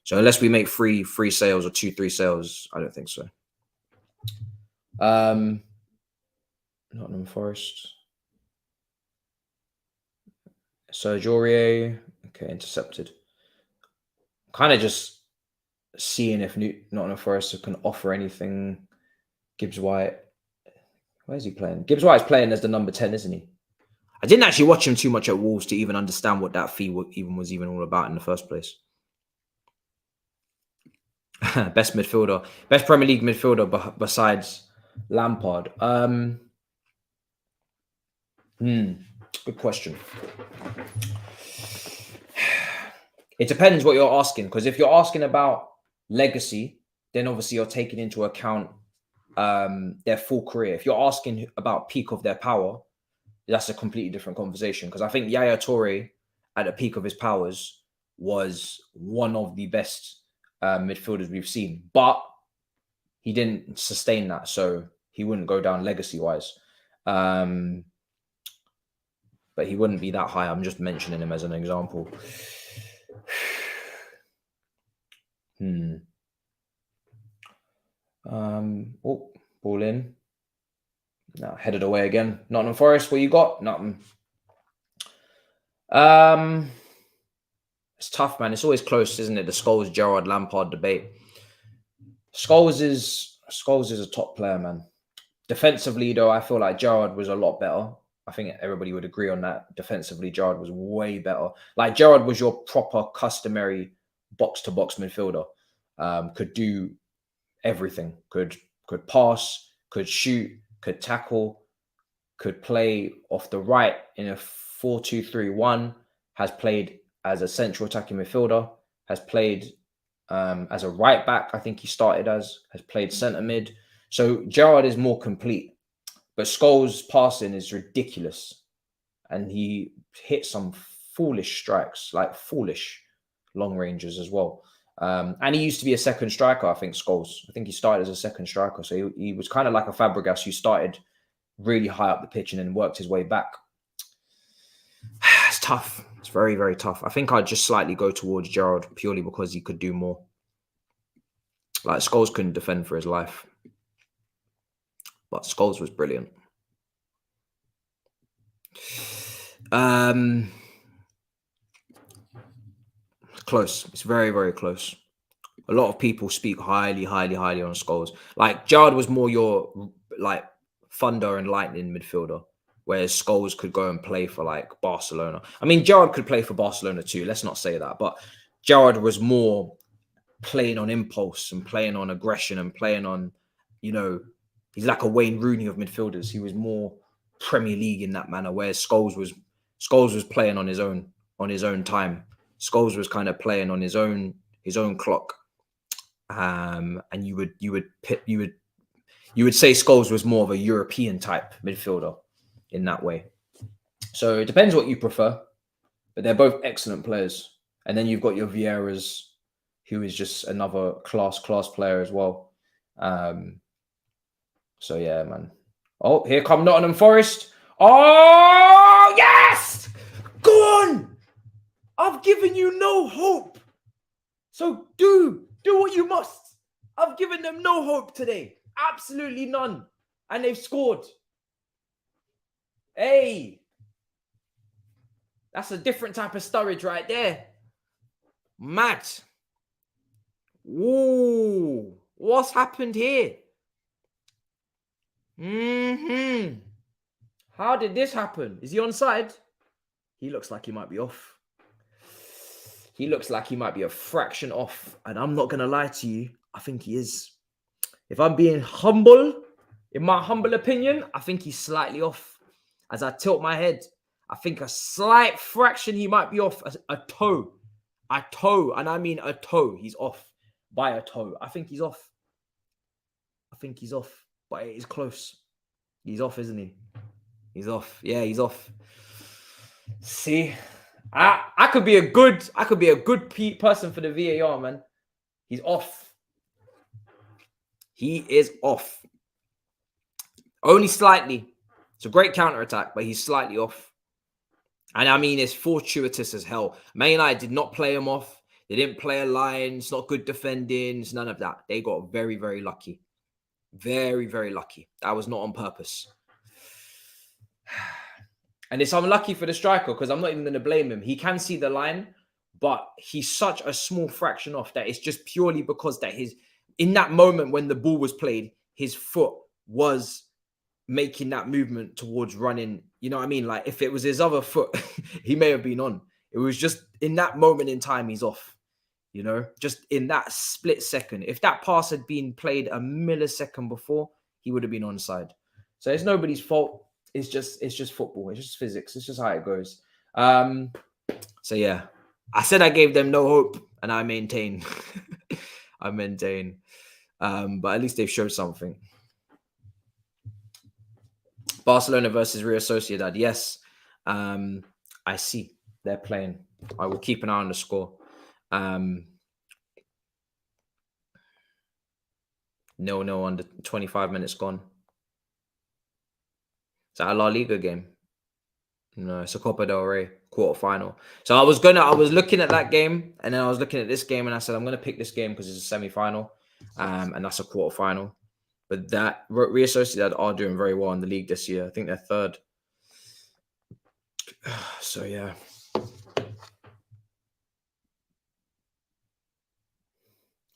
So unless we make three sales or 2-3 sales, I don't think so. Nottingham Forest. Serge Aurier. Okay, intercepted. Kind of just seeing if Nottingham Forest can offer anything. Gibbs White. Where's he playing? Gibbs White's playing as the number 10, isn't he? I didn't actually watch him too much at Wolves to even understand what that fee was even all about in the first place. Best midfielder. Best Premier League midfielder besides Lampard. Good question. It depends what you're asking, because if you're asking about legacy, then obviously you're taking into account their full career. If you're asking about peak of their power, that's a completely different conversation, because I think Yaya Toure at the peak of his powers was one of the best midfielders we've seen, but he didn't sustain that, so he wouldn't go down legacy-wise. But he wouldn't be that high. I'm just mentioning him as an example. Oh, ball in. No, headed away again. Nottingham Forest, what you got? Nothing. It's tough, man. It's always close, isn't it? The Scholes, Gerrard, Lampard debate. Scholes is a top player, man. Defensively, though, I feel like Gerrard was a lot better. I think everybody would agree on that. Defensively, Gerrard was way better. Like, Gerrard was your proper, customary box-to-box midfielder. Could do everything. Could pass, could shoot, could tackle, could play off the right in a 4-2-3-1, has played as a central attacking midfielder, has played as a right back, I think he started as, has played centre mid. So Gerrard is more complete. But Scholes' passing is ridiculous. And he hit some foolish strikes, like foolish long ranges as well. And he used to be a second striker, I think, Scholes. I think he started as a second striker. So he was kind of like a Fabregas who started really high up the pitch and then worked his way back. It's tough. It's very, very tough. I think I'd just slightly go towards Gerrard purely because he could do more. Like, Scholes couldn't defend for his life. But Scholes was brilliant. Close. It's very, very close. A lot of people speak highly, highly, highly on Scholes. Like, Gerrard was more your, like, thunder and lightning midfielder, whereas Scholes could go and play for, like, Barcelona. I mean, Gerrard could play for Barcelona too. Let's not say that. But Gerrard was more playing on impulse and playing on aggression and playing on, you know, he's like a Wayne Rooney of midfielders. He was more Premier League in that manner, whereas Scholes was playing on his own time. Scholes was kind of playing on his own clock. And you would say Scholes was more of a European type midfielder in that way. So it depends what you prefer, but they're both excellent players. And then you've got your Vieiras, who is just another class player as well. So yeah, man. Oh, here come Nottingham Forest. Oh, yes! Go on! I've given you no hope. So do what you must. I've given them no hope today. Absolutely none. And they've scored. Hey. That's a different type of Sturridge right there. Mad. Ooh. What's happened here? How did this happen? Is he onside? He looks like he might be off. He looks like he might be a fraction off. And I'm not going to lie to you. I think he is. If I'm being humble, in my humble opinion, I think he's slightly off. As I tilt my head, I think a slight fraction he might be off. A toe. A toe. And I mean a toe. He's off by a toe. I think he's off. I think he's off. But it is close. He's off, isn't he? He's off. Yeah, he's off. See? I could be a good person for the VAR, man. He's off. He is off. Only slightly. It's a great counter-attack, but he's slightly off. And I mean, it's fortuitous as hell. Man United did not play him off. They didn't play a line. It's not good defending. It's none of that. They got very, very lucky. Very, very lucky. That was not on purpose. And it's unlucky for the striker because I'm not even going to blame him. He can see the line, but he's such a small fraction off that it's just purely because that in that moment when the ball was played, his foot was making that movement towards running. You know what I mean? Like, if it was his other foot, he may have been on. It was just in that moment in time, he's off. You know, just in that split second. If that pass had been played a millisecond before, he would have been onside. So it's nobody's fault. It's just football. It's just physics. It's just how it goes. So yeah, I said I gave them no hope, and I maintain. I maintain. But at least they've showed something. Barcelona versus Real Sociedad. Yes, I see they're playing. I will keep an eye on the score. 0-0 under 25 minutes gone. Is that a La Liga game? No, it's a Copa del Rey quarterfinal. So I was looking at that game, and then I was looking at this game, and I said I'm gonna pick this game because it's a semi-final, and that's a quarterfinal. But that Real Sociedad are doing very well in the league this year. I think they're third. So yeah.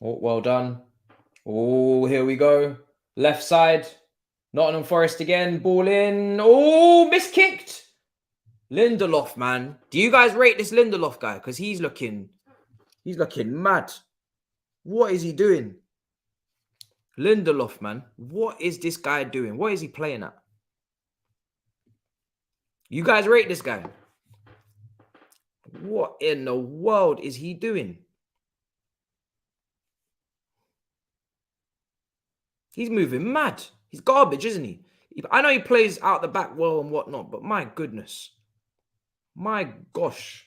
Oh, well done. Oh, here we go. Left side. Nottingham Forest again. Ball in. Oh, miskicked. Lindelof, man. Do you guys rate this Lindelof guy? Because he's looking mad. What is he doing? Lindelof, man. What is this guy doing? What is he playing at? You guys rate this guy? What in the world is he doing? He's moving mad. He's garbage, isn't he? I know he plays out the back well and whatnot, but my goodness. My gosh.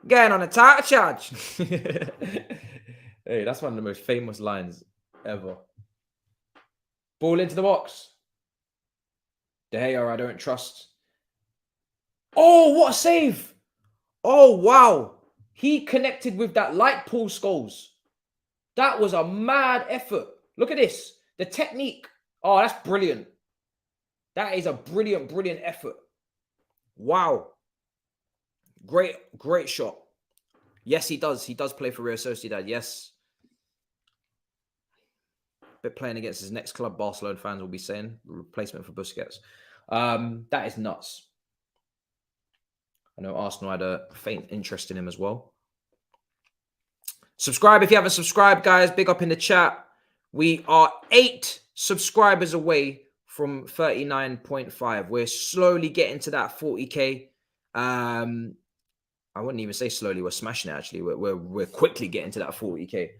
Getting on a title charge. Hey, that's one of the most famous lines ever. Ball into the box. De Gea, I don't trust. Oh, what a save. Oh, wow. He connected with that like Paul Scholes. That was a mad effort. Look at this. The technique. Oh, that's brilliant. That is a brilliant, brilliant effort. Wow. Great, great shot. Yes, he does. He does play for Real Sociedad. Yes. But playing against his next club, Barcelona fans will be saying. Replacement for Busquets. That is nuts. I know Arsenal had a faint interest in him as well. Subscribe if you haven't subscribed, guys. Big up in the chat. We are 8 subscribers away from 39.5. We're slowly getting to that 40k. I wouldn't even say slowly. We're smashing it, actually. We're quickly getting to that 40k.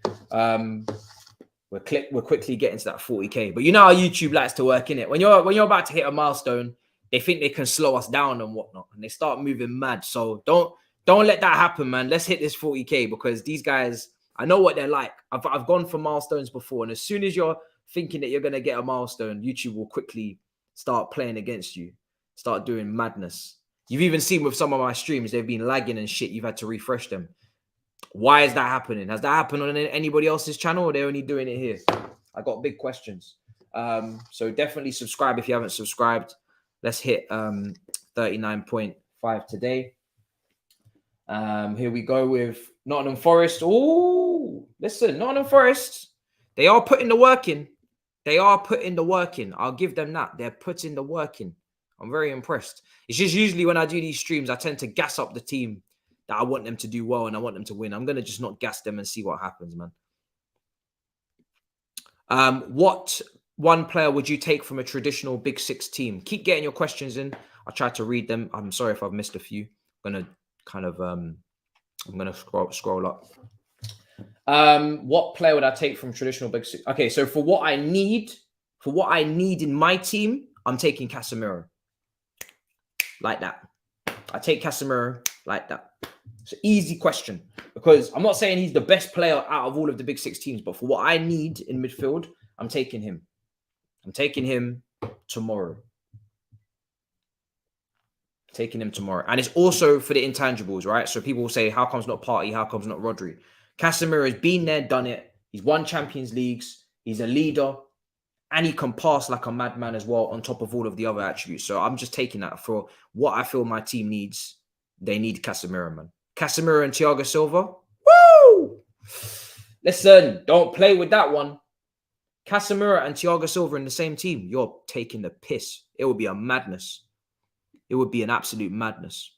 We're quickly getting to that 40k. But you know how YouTube likes to work, innit? When you're about to hit a milestone, they think they can slow us down and whatnot, and they start moving mad. So don't let that happen, man. Let's hit this 40k because these guys, I know what they're like. I've gone for milestones before, and as soon as you're thinking that you're gonna get a milestone, YouTube will quickly start playing against you, start doing madness. You've even seen with some of my streams, they've been lagging and shit. You've had to refresh them. Why is that happening? Has that happened on anybody else's channel, or they're only doing it here? I got big questions. So definitely subscribe if you haven't subscribed. Let's hit 39.5 today. Here we go with Nottingham Forest. Oh, listen, Nottingham Forest, they are putting the work in. They are putting the work in. I'll give them that. They're putting the work in. I'm very impressed. It's just usually when I do these streams, I tend to gas up the team that I want them to do well and I want them to win. I'm going to just not gas them and see what happens, man. What one player would you take from a traditional Big Six team? Keep getting your questions in. I'll try to read them. I'm sorry if I've missed a few. I'm going to kind of, I'm going to scroll up. What player would I take from traditional Big Six? Okay, so for what I need in my team, I'm taking Casemiro. Like that. I take Casemiro like that. It's an easy question because I'm not saying he's the best player out of all of the Big Six teams, but for what I need in midfield, I'm taking him. I'm taking him tomorrow. Taking him tomorrow. And it's also for the intangibles, right? So people will say, how come's not Partey? How come's not Rodri? Casemiro has been there, done it. He's won Champions Leagues. He's a leader. And he can pass like a madman as well on top of all of the other attributes. So I'm just taking that for what I feel my team needs. They need Casemiro, man. Casemiro and Thiago Silva. Woo! Listen, don't play with that one. Casemiro and Thiago Silva in the same team. You're taking the piss. It would be a madness. It would be an absolute madness.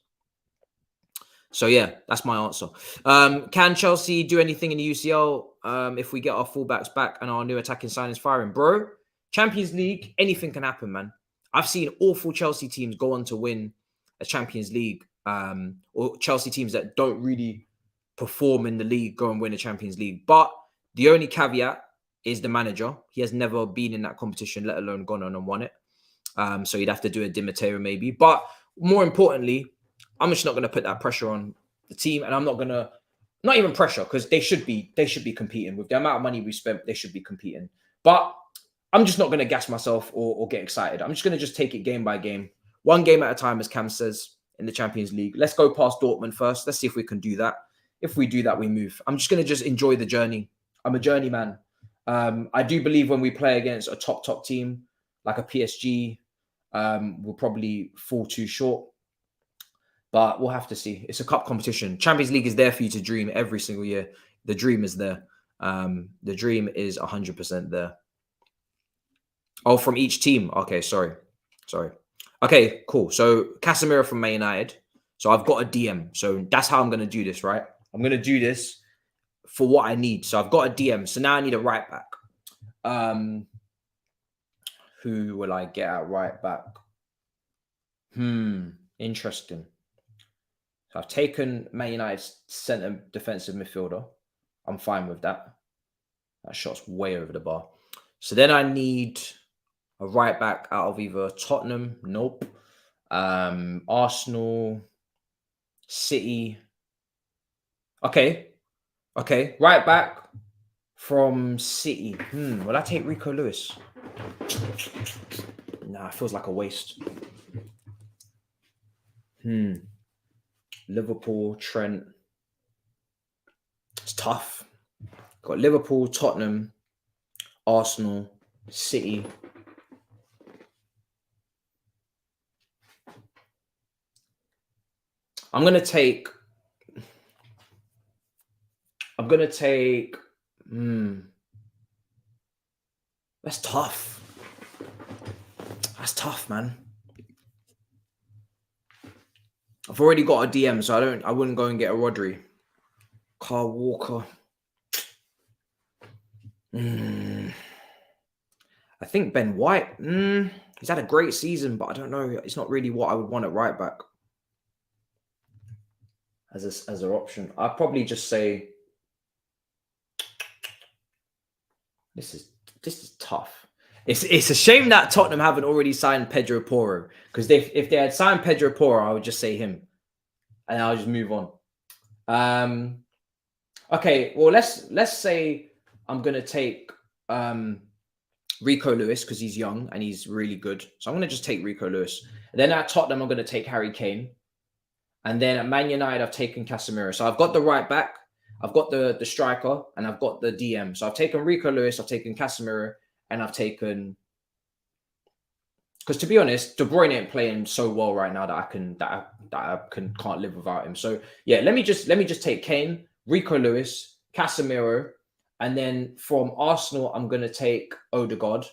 So, yeah, that's my answer. Can Chelsea do anything in the UCL if we get our fullbacks back and our new attacking signings firing? Bro, Champions League, anything can happen, man. I've seen awful Chelsea teams go on to win a Champions League, or Chelsea teams that don't really perform in the league go and win a Champions League. But the only caveat is the manager. He has never been in that competition, let alone gone on and won it. So you'd have to do a Di Matteo maybe. But more importantly, I'm just not going to put that pressure on the team, and I'm not going to, not even pressure, because they should be competing with the amount of money we spent. They should be competing, but I'm just not going to gas myself or get excited. I'm just going to just take it game by game, one game at a time, as Cam says in the Champions League. Let's go past Dortmund first. Let's see if we can do that. If we do that, we move. I'm just going to just enjoy the journey. I'm a journeyman. I do believe when we play against a top team like a PSG, we'll probably fall too short. But we'll have to see. It's a cup competition. Champions League is there for you to dream every single year. The dream is there. The dream is 100% there. Oh, from each team. Okay, sorry. Okay, cool. So Casemiro from Man United. So I've got a DM. So that's how I'm going to do this, right? I'm going to do this for what I need. So I've got a DM. So now I need a right back. Who will I get at right back? Interesting. So I've taken Man United's centre defensive midfielder. I'm fine with that. That shot's way over the bar. So then I need a right back out of either Tottenham, nope. Arsenal, City. Okay. Right back from City. Will I take Rico Lewis? Nah, it feels like a waste. Liverpool, Trent. It's tough. Got Liverpool, Tottenham, Arsenal, City. I'm gonna take. That's tough. That's tough, man. I've already got a DM, so I wouldn't go and get a Rodri. Carl Walker. I think Ben White. He's had a great season, but I don't know. It's not really what I would want at right back as an option. I'd probably just say this is tough. It's a shame that Tottenham haven't already signed Pedro Porro, because if they had signed Pedro Porro, I would just say him, and I'll just move on. Okay, well let's say I'm gonna take Rico Lewis because he's young and he's really good. So I'm gonna just take Rico Lewis. And then at Tottenham, I'm gonna take Harry Kane, and then at Man United, I've taken Casemiro. So I've got the right back, I've got the striker, and I've got the DM. So I've taken Rico Lewis, I've taken Casemiro. And I've taken, because to be honest, De Bruyne ain't playing so well right now that I can't live without him. So yeah, let me just take Kane, Rico Lewis, Casemiro, and then from Arsenal, I'm gonna take Odegaard.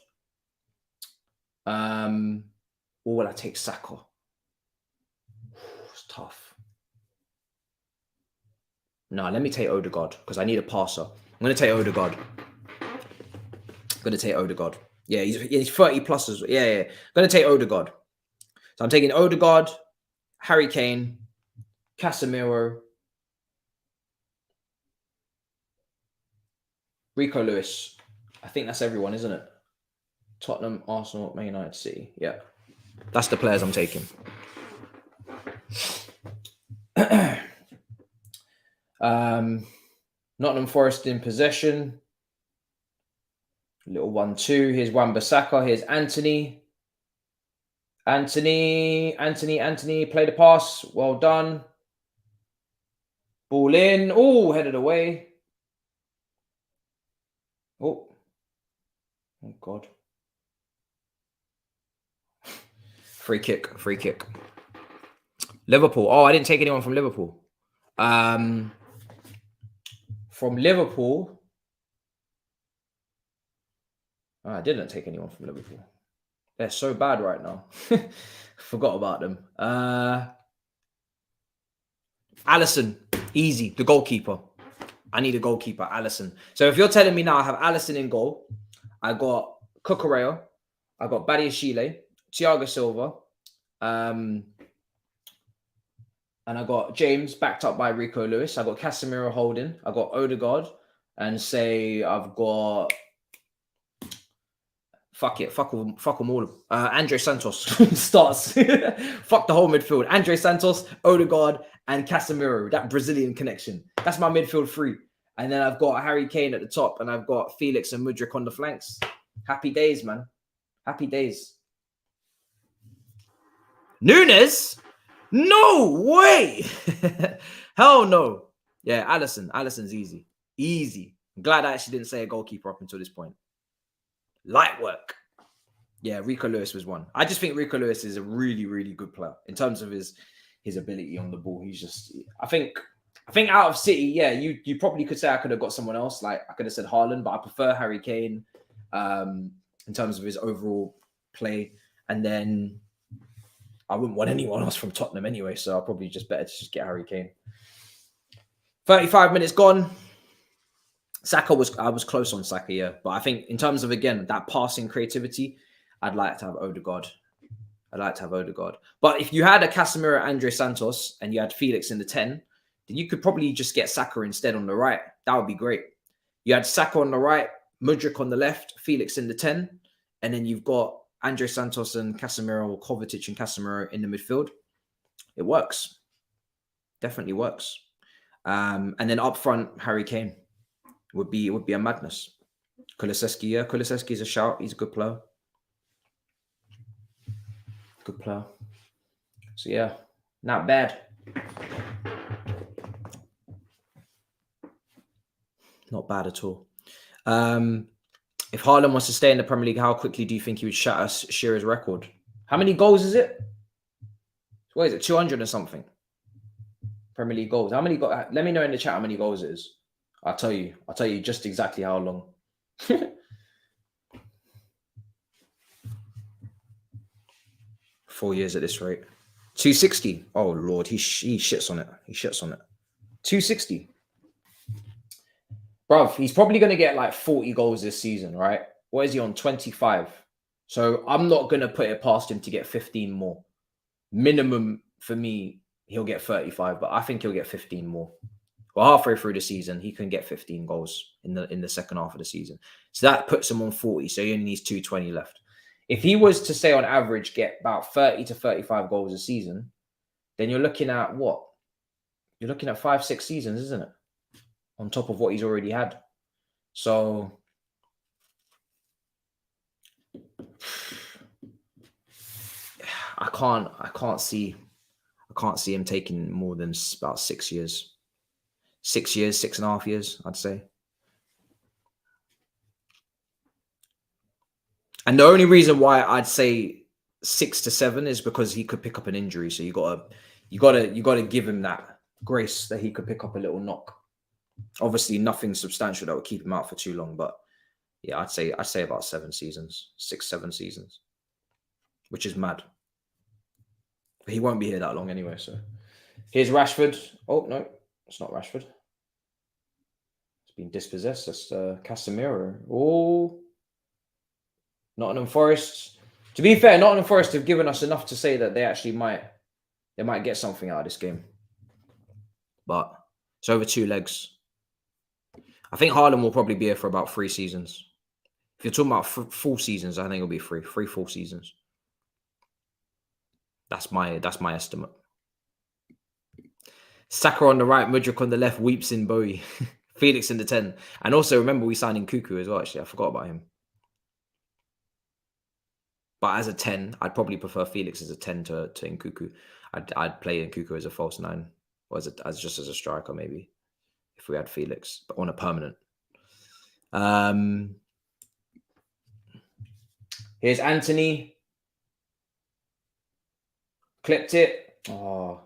Or will I take Saka? It's tough. No, let me take Odegaard because I need a passer. I'm gonna take Odegaard. Yeah, he's 30 plus as well. Yeah. Gonna take Odegaard. So I'm taking Odegaard, Harry Kane, Casemiro, Rico Lewis. I think that's everyone, isn't it? Tottenham, Arsenal, Man United, City. Yeah. That's the players I'm taking. Nottingham Forest in possession. Little 1-2. Here's Wan-Bissaka. Here's Anthony. Anthony. Play the pass. Well done. Ball in. Oh, headed away. Oh God. Free kick. Liverpool. Oh, I didn't take anyone from Liverpool. From Liverpool. Oh, I didn't take anyone from Liverpool. They're so bad right now. Forgot about them. Alisson. Easy. The goalkeeper. I need a goalkeeper. Alisson. So if you're telling me now I have Alisson in goal, I got Cucurella, I got Badiashile, Thiago Silva, and I got James backed up by Rico Lewis. I got Casemiro holding. I got Odegaard, and say I've got fuck them all. Andre Santos starts. Fuck the whole midfield. Andre Santos, Odegaard, and Casemiro. That Brazilian connection. That's my midfield three. And then I've got Harry Kane at the top, and I've got Felix and Mudryk on the flanks. Happy days, man. Happy days. Nunes? No way. Hell no. Yeah, Alisson's easy. Easy. I'm glad I actually didn't say a goalkeeper up until this point. Light work. Yeah, Rico Lewis was one. I just think Rico Lewis is a really, really good player in terms of his his ability on the ball. He's just, I think out of City, yeah, you probably could say I could have got someone else. Like I could have said Haaland, but I prefer Harry Kane in terms of his overall play. And then I wouldn't want anyone else from Tottenham anyway, so I'll probably just better to just get Harry Kane. 35 minutes gone. Saka I was close on Saka, yeah. But I think in terms of, again, that passing creativity, I'd like to have Odegaard. But if you had a Casemiro, Andre Santos, and you had Felix in the 10, then you could probably just get Saka instead on the right. That would be great. You had Saka on the right, Mudryk on the left, Felix in the 10, and then you've got Andre Santos and Casemiro, or Kovacic and Casemiro in the midfield. It works. Definitely works. And then up front, Harry Kane would be a madness. Kulusevski, yeah. Kulusevski's a shout. He's a good player. Good player. So, yeah, not bad. Not bad at all. If Haaland wants to stay in the Premier League, how quickly do you think he would shatter Shearer's record? How many goals is it? What is it? 200 or something? Premier League goals. How many goals? Let me know in the chat how many goals it is. I'll tell you just exactly how long. 4 years at this rate. 260. Oh, Lord. He shits on it. 260. Bruv, he's probably going to get like 40 goals this season, right? What is he on? 25. So I'm not going to put it past him to get 15 more. Minimum for me, he'll get 35, but I think he'll get 15 more. Well, halfway through the season, he can get 15 goals in the second half of the season. So that puts him on 40. So he only needs 220 left. If he was to, say, on average, get about 30 to 35 goals a season, then you're looking at what? You're looking at 5-6 seasons, isn't it? On top of what he's already had. So I can't see him taking more than about 6 years. 6 years, 6.5 years, I'd say. And the only reason why I'd say 6 to 7 is because he could pick up an injury. So you gotta give him that grace that he could pick up a little knock. Obviously, nothing substantial that would keep him out for too long, but yeah, I'd say about 7 seasons, 6-7 seasons, which is mad. But he won't be here that long anyway. So here's Rashford. Oh no, it's not Rashford. It's been dispossessed. That's Casemiro. Oh, Nottingham Forest. To be fair, Nottingham Forest have given us enough to say that they actually might get something out of this game. But it's over 2 legs. I think Haaland will probably be here for about 3 seasons. If you're talking about full seasons, I think it'll be 3 full seasons. That's my estimate. Saka on the right, Mudryk on the left, weeps in Bowie. Felix in the 10. And also, remember, we signed Nkunku as well, actually. I forgot about him. But as a 10, I'd probably prefer Felix as a 10 to Nkunku. I'd play Nkunku as a false 9. Or just as a striker, maybe. If we had Felix, but on a permanent. Here's Anthony. Clipped it. Oh,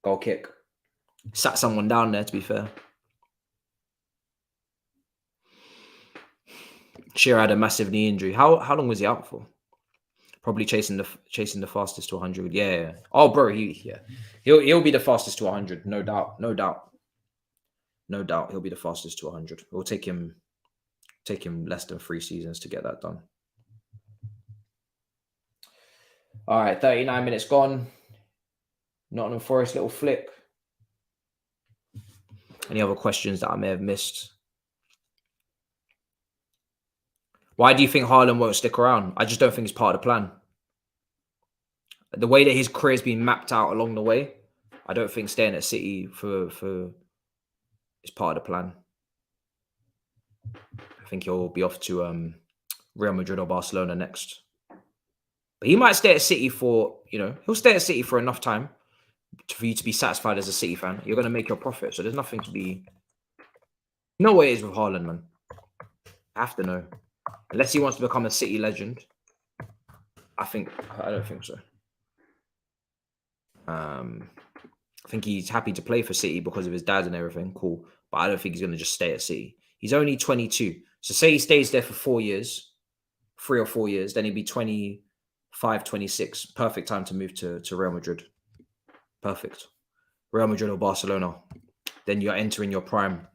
goal kick. Sat someone down there, to be fair. Shearer had a massive knee injury. How long was he out for? Probably chasing the fastest to 100. Yeah. Oh, bro, he'll be the fastest to 100. No doubt. He'll be the fastest to 100. It will take him less than 3 seasons to get that done. All right, 39 minutes gone. Nottingham Forest, little flick. Any other questions that I may have missed? Why do you think Haaland won't stick around? I just don't think it's part of the plan. The way that his career's been mapped out along the way, I don't think staying at City for is part of the plan. I think he'll be off to Real Madrid or Barcelona next. But he might stay at City for, he'll stay at City for enough time for you to be satisfied as a City fan. You're going to make your profit. So there's nothing to be... You know what it is with Haaland, man. I have to know. Unless he wants to become a City legend. I don't think so. I think he's happy to play for City because of his dad and everything. Cool. But I don't think he's going to just stay at City. He's only 22. So say he stays there for 4 years, 3 or 4 years, then he'd be 25, 26. Perfect time to move to Real Madrid. Perfect. Real Madrid or Barcelona. Then you're entering your prime.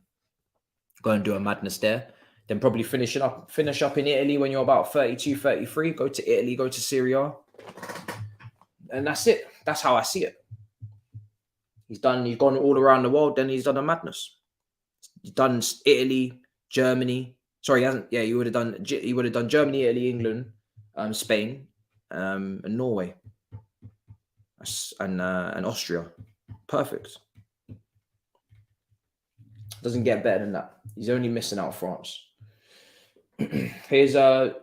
Go and do a madness there. Then probably finish up in Italy when you're about 32, 33. Go to Italy, go to Serie A. And that's it. That's how I see it. He's gone all around the world, then he's done a madness. He's done Italy, Germany. Sorry, he hasn't. Yeah, he would have done Germany, Italy, England, Spain, and Norway. And Austria. Perfect. Doesn't get better than that. He's only missing out France. Here's Man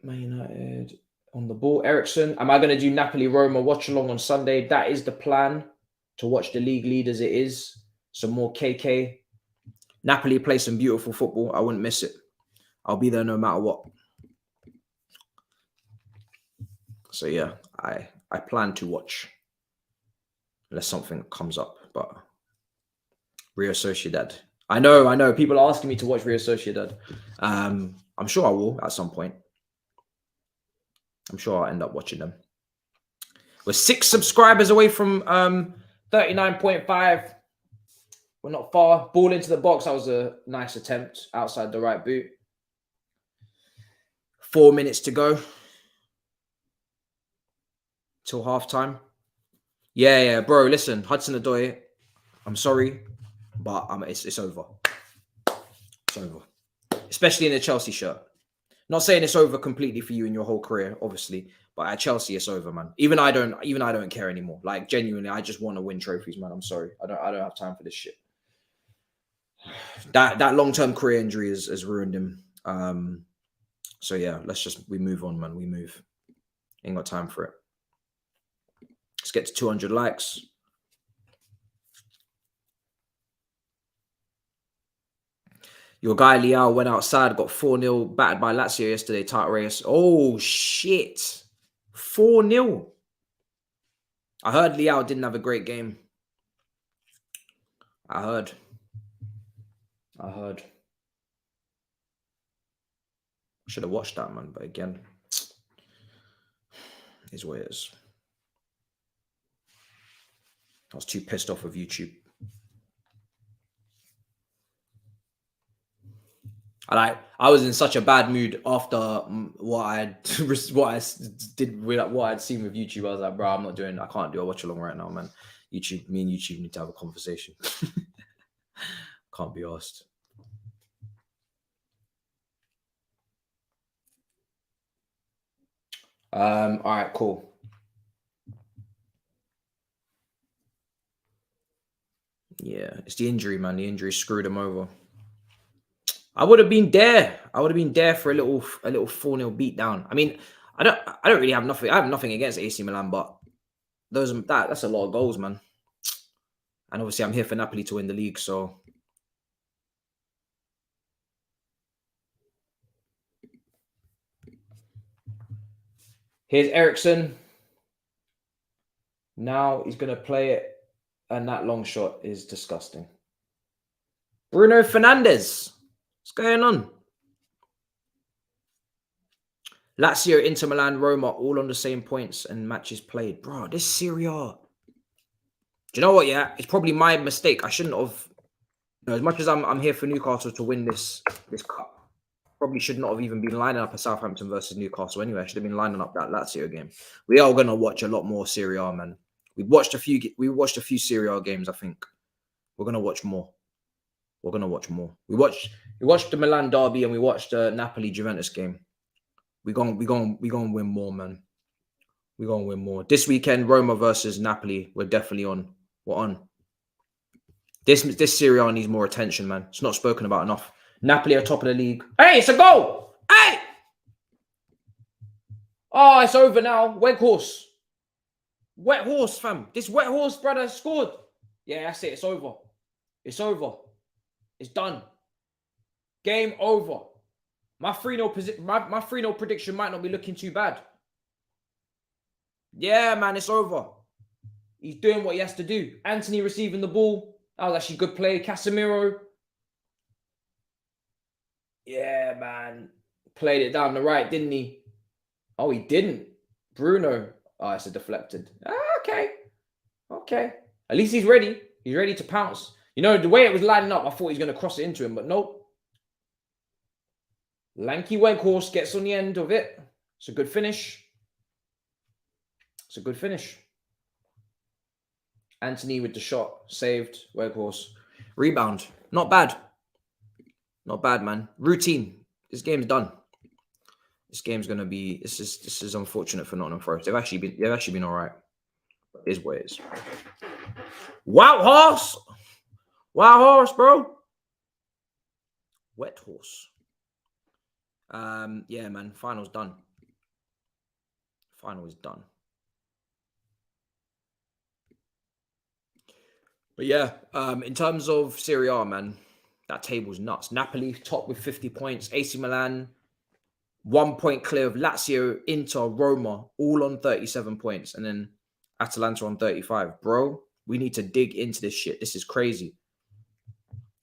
United on the ball. Ericsson. Am I going to do Napoli-Roma watch-along on Sunday? That is the plan. To watch the league lead as it is. Some more KK. Napoli play some beautiful football. I wouldn't miss it. I'll be there no matter what. So yeah, I plan to watch. Unless something comes up. But Real Sociedad. I know. People are asking me to watch Real Sociedad. I'm sure I will at some point. I'm sure I'll end up watching them. We're 6 subscribers away from 39.5. We're not far. Ball into the box. That was a nice attempt outside the right boot. 4 minutes to go till halftime. Yeah, bro. Listen, Hudson-Odoi. I'm sorry, but it's over. It's over, especially in a Chelsea shirt. Not saying it's over completely for you in your whole career, obviously. But at Chelsea, it's over, man. Even I don't care anymore. Like, genuinely, I just want to win trophies, man. I'm sorry. I don't have time for this shit. That long-term career injury has ruined him. So yeah, we move on, man. We move. Ain't got time for it. Let's get to 200 likes. Your guy Leao went outside, got 4-0 battered by Lazio yesterday. Tartareus. Oh shit. 4-0. I heard Leao didn't have a great game. I heard. Should have watched that, man. But again, is what it is. I was too pissed off with YouTube. I was in such a bad mood after what I'd seen with YouTube. I was like, bro, I can't do a watch along right now, man. Me and YouTube need to have a conversation. Can't be asked. All right, cool. Yeah, it's the injury, man. The injury screwed him over. I would have been there. For a little 4-0 beatdown. I mean, I don't really have nothing. I have nothing against AC Milan, but that's a lot of goals, man. And obviously, I'm here for Napoli to win the league, so. Here's Ericsson. Now he's going to play it, and that long shot is disgusting. Bruno Fernandes. What's going on? Lazio, Inter Milan, Roma, all on the same points and matches played. Bro, this Serie A. Do you know what, yeah? It's probably my mistake. I shouldn't have... as much as I'm here for Newcastle to win this cup, probably should not have even been lining up a Southampton versus Newcastle anyway. I should have been lining up that Lazio game. We are going to watch a lot more Serie A, man. We watched a few Serie A games, I think. We're going to watch more. We watched the Milan Derby and we watched the Napoli-Juventus game. We're going to win more, man. We're going to win more. This weekend, Roma versus Napoli, we're definitely on. We're on. This Serie A needs more attention, man. It's not spoken about enough. Napoli are top of the league. Hey, it's a goal! Hey! Oh, it's over now. Weghorst. Weghorst, fam. This Weghorst brother scored. Yeah, that's it. It's over. It's over. It's done. Game over. My 3-0 prediction might not be looking too bad. Yeah, man, it's over. He's doing what he has to do. Anthony receiving the ball. That was actually good play. Casemiro. Yeah, man. Played it down the right, didn't he? Oh, he didn't. Bruno. Oh, it's a deflected. Okay. Okay. At least he's ready. He's ready to pounce. You know, the way it was lining up, I thought he was going to cross it into him, but nope. Lanky Weghorst gets on the end of it. It's a good finish. It's a good finish. Anthony with the shot. Saved. Weghorst. Rebound. Not bad. Not bad, man. Routine. This game's done. This game's gonna be. This is unfortunate for Nottingham Forest. They've actually been all right. But it is what it is. Wow horse. Wow horse, bro. Wet horse. Yeah, man. Final's done. Final is done. But yeah, in terms of Serie A, man, that table's nuts. Napoli top with 50 points. AC Milan 1 point clear of Lazio, Inter, Roma, all on 37 points. And then Atalanta on 35. Bro, we need to dig into this shit. This is crazy.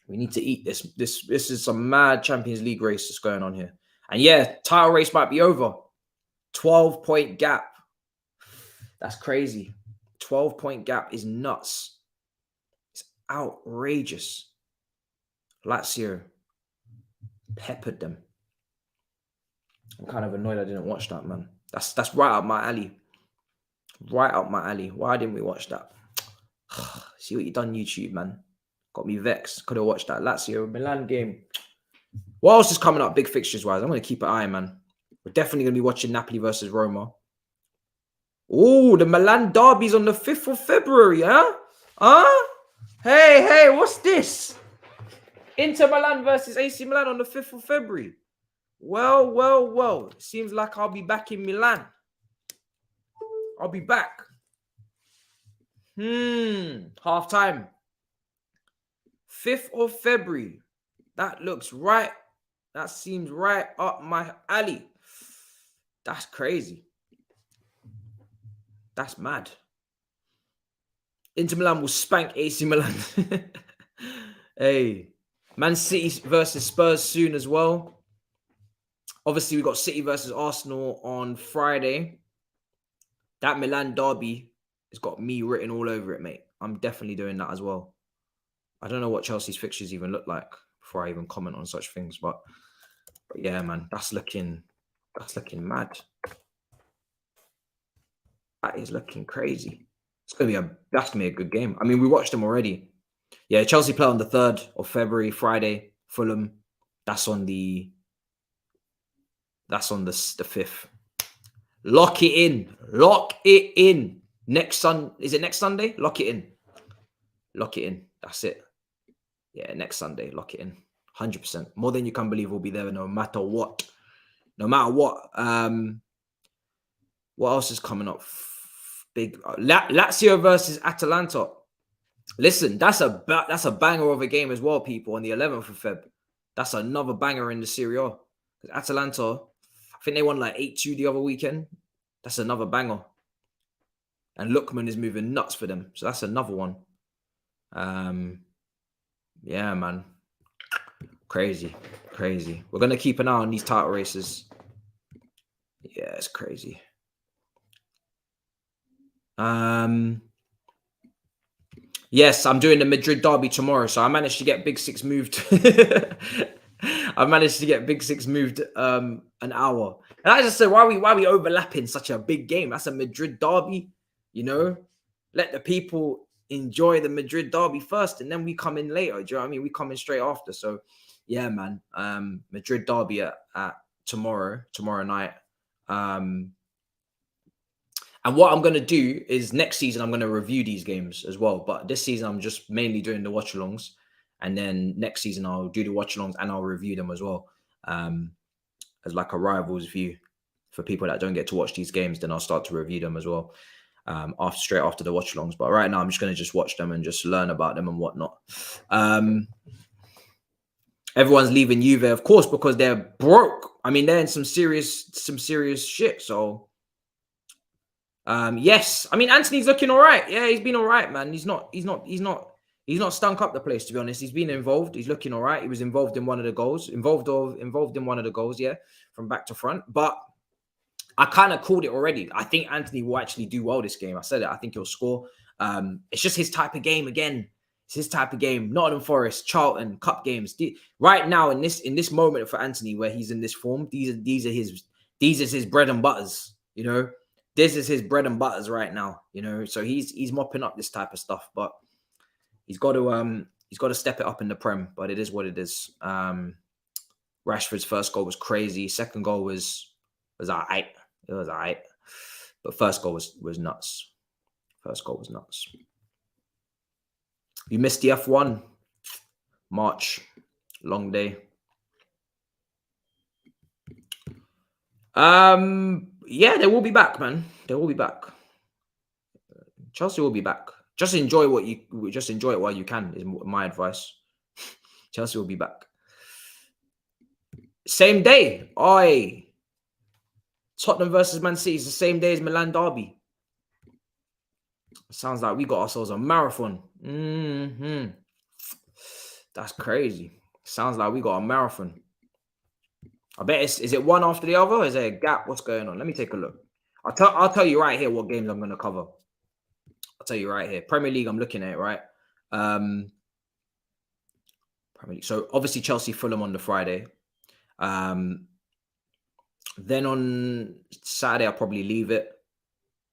We need to eat this. This is some mad Champions League race that's going on here. And yeah, title race might be over. 12-point gap. That's crazy. 12-point gap is nuts. It's outrageous. Lazio peppered them. I'm kind of annoyed I didn't watch that, man. That's right up my alley. Right up my alley. Why didn't we watch that? See what you done, YouTube, man. Got me vexed. Could have watched that Lazio Milan game. What else is coming up big fixtures wise? I'm going to keep an eye, man. We're definitely going to be watching Napoli versus Roma. Oh, the Milan Derby's on the 5th of February, huh? Huh? Hey, what's this? Inter Milan versus AC Milan on the 5th of February. Well. Seems like I'll be back in Milan. I'll be back. Half time. 5th of February. That looks right. That seems right up my alley. That's crazy. That's mad. Inter Milan will spank AC Milan. Hey. Man City versus Spurs soon as well. Obviously, we got City versus Arsenal on Friday. That Milan Derby has got me written all over it, mate. I'm definitely doing that as well. I don't know what Chelsea's fixtures even look like before I even comment on such things, but yeah, man, that's looking mad. That is looking crazy. That's gonna be a good game. I mean, we watched them already. Yeah, Chelsea play on the 3rd of February, Friday. Fulham. That's on the 5th. Lock it in. Lock it in. Is it next Sunday? Lock it in. Lock it in. That's it. Yeah, next Sunday. Lock it in. 100%. More than you can believe will be there no matter what. No matter what. What else is coming up? Big Lazio versus Atalanta. Listen, that's a banger of a game as well, people, on the 11th of Feb. That's another banger in the Serie A. Atalanta, I think they won like 8-2 the other weekend. That's another banger. And Lookman is moving nuts for them. So that's another one. Yeah, man. Crazy. We're going to keep an eye on these title races. Yeah, it's crazy. Yes, I'm doing the Madrid Derby tomorrow. So I managed to get Big Six moved. I managed to get Big Six moved an hour. And I just said, why are we overlapping such a big game? That's a Madrid Derby, you know? Let the people enjoy the Madrid Derby first, and then we come in later. Do you know what I mean? We come in straight after. So, yeah, man. Madrid Derby at tomorrow night. And what I'm going to do is next season, I'm going to review these games as well. But this season, I'm just mainly doing the watch-alongs. And then next season, I'll do the watch-alongs and I'll review them as well. As like a rival's view for people that don't get to watch these games, then I'll start to review them as well straight after the watch-alongs. But right now, I'm just going to just watch them and just learn about them and whatnot. Everyone's leaving Juve, of course, because they're broke. I mean, they're in some serious shit. So Yes, I mean Anthony's looking all right. Yeah, he's been all right, man. He's not stunk up the place, to be honest. He's been involved. He's looking all right. He was involved in one of the goals. Involved in one of the goals, yeah, from back to front. But I kind of called it already. I think Anthony will actually do well this game. I said it. I think he'll score. It's just his type of game again. It's his type of game. Nottingham Forest, Charlton, Cup games. Right now, in this moment for Anthony, where he's in this form, these are his bread and butters. You know, this is his bread and butters right now. You know, so he's mopping up this type of stuff, but he's got to step it up in the Prem. But it is what it is. Rashford's first goal was crazy. Second goal was alright. It was alright. But first goal was nuts. First goal was nuts. You missed the F1. March. Long day. Yeah, they will be back, man. They will be back. Chelsea will be back. Just enjoy it while you can, is my advice. Chelsea will be back. Same day. Oi. Tottenham versus Man City is the same day as Milan Derby. Sounds like we got ourselves a marathon. That's crazy. Sounds like we got a marathon. I bet is it one after the other? Or is there a gap? What's going on? Let me take a look. I'll tell you right here what games I'm going to cover. I'll tell you right here. Premier League, I'm looking at it, right? Premier League. So obviously Chelsea, Fulham on the Friday. Then on Saturday, I'll probably leave it.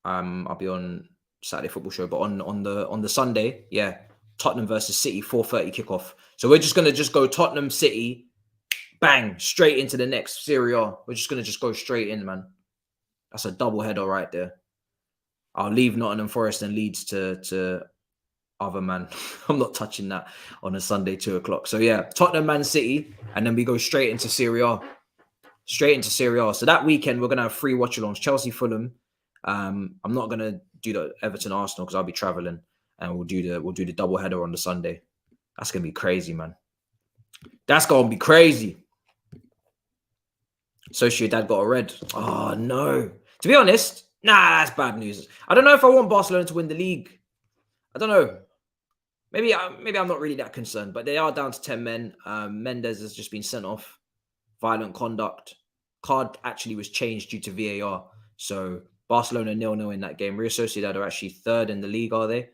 I'll be on Saturday Football Show, but on the Sunday, yeah, Tottenham versus City, 4:30 kickoff. So we're just gonna go Tottenham City, bang, straight into the next Serie A. We're just gonna go straight in, man. That's a double header right there. I'll leave Nottingham Forest and Leeds to other man. I'm not touching that on a Sunday 2:00. So yeah, Tottenham, Man City, and then we go straight into Serie A. Straight into Serie A. So that weekend we're gonna have 3 watch-alongs: Chelsea, Fulham. I'm not gonna do the Everton Arsenal because I'll be traveling, and we'll do the double header on the Sunday. That's gonna be crazy, man. That's gonna be crazy. Sociedad got a red. Oh no. To be honest, nah, that's bad news. I don't know if I want Barcelona to win the league. I don't know. Maybe I'm not really that concerned, but they are down to 10 men. Mendes has just been sent off. Violent conduct. Card actually was changed due to VAR. So Barcelona 0-0 in that game. Real Sociedad are actually third in the league, are they?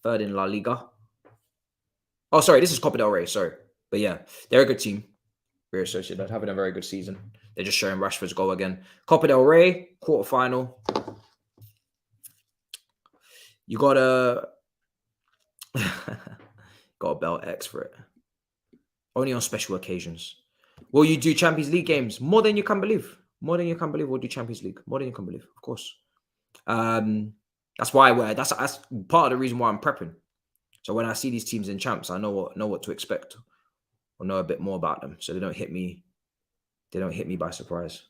Third in La Liga. Oh, sorry, this is Copa del Rey, sorry. But yeah, they're a good team. Real Sociedad having a very good season. They're just showing Rashford's goal again. Copa del Rey, quarterfinal. You got a belt X for it. Only on special occasions. Will you do Champions League games? More than you can believe. More than you can believe. We'll do Champions League. More than you can believe, of course. That's why that's part of the reason why I'm prepping. So when I see these teams in champs, I know what to expect, or know a bit more about them, so they don't hit me. They don't hit me by surprise.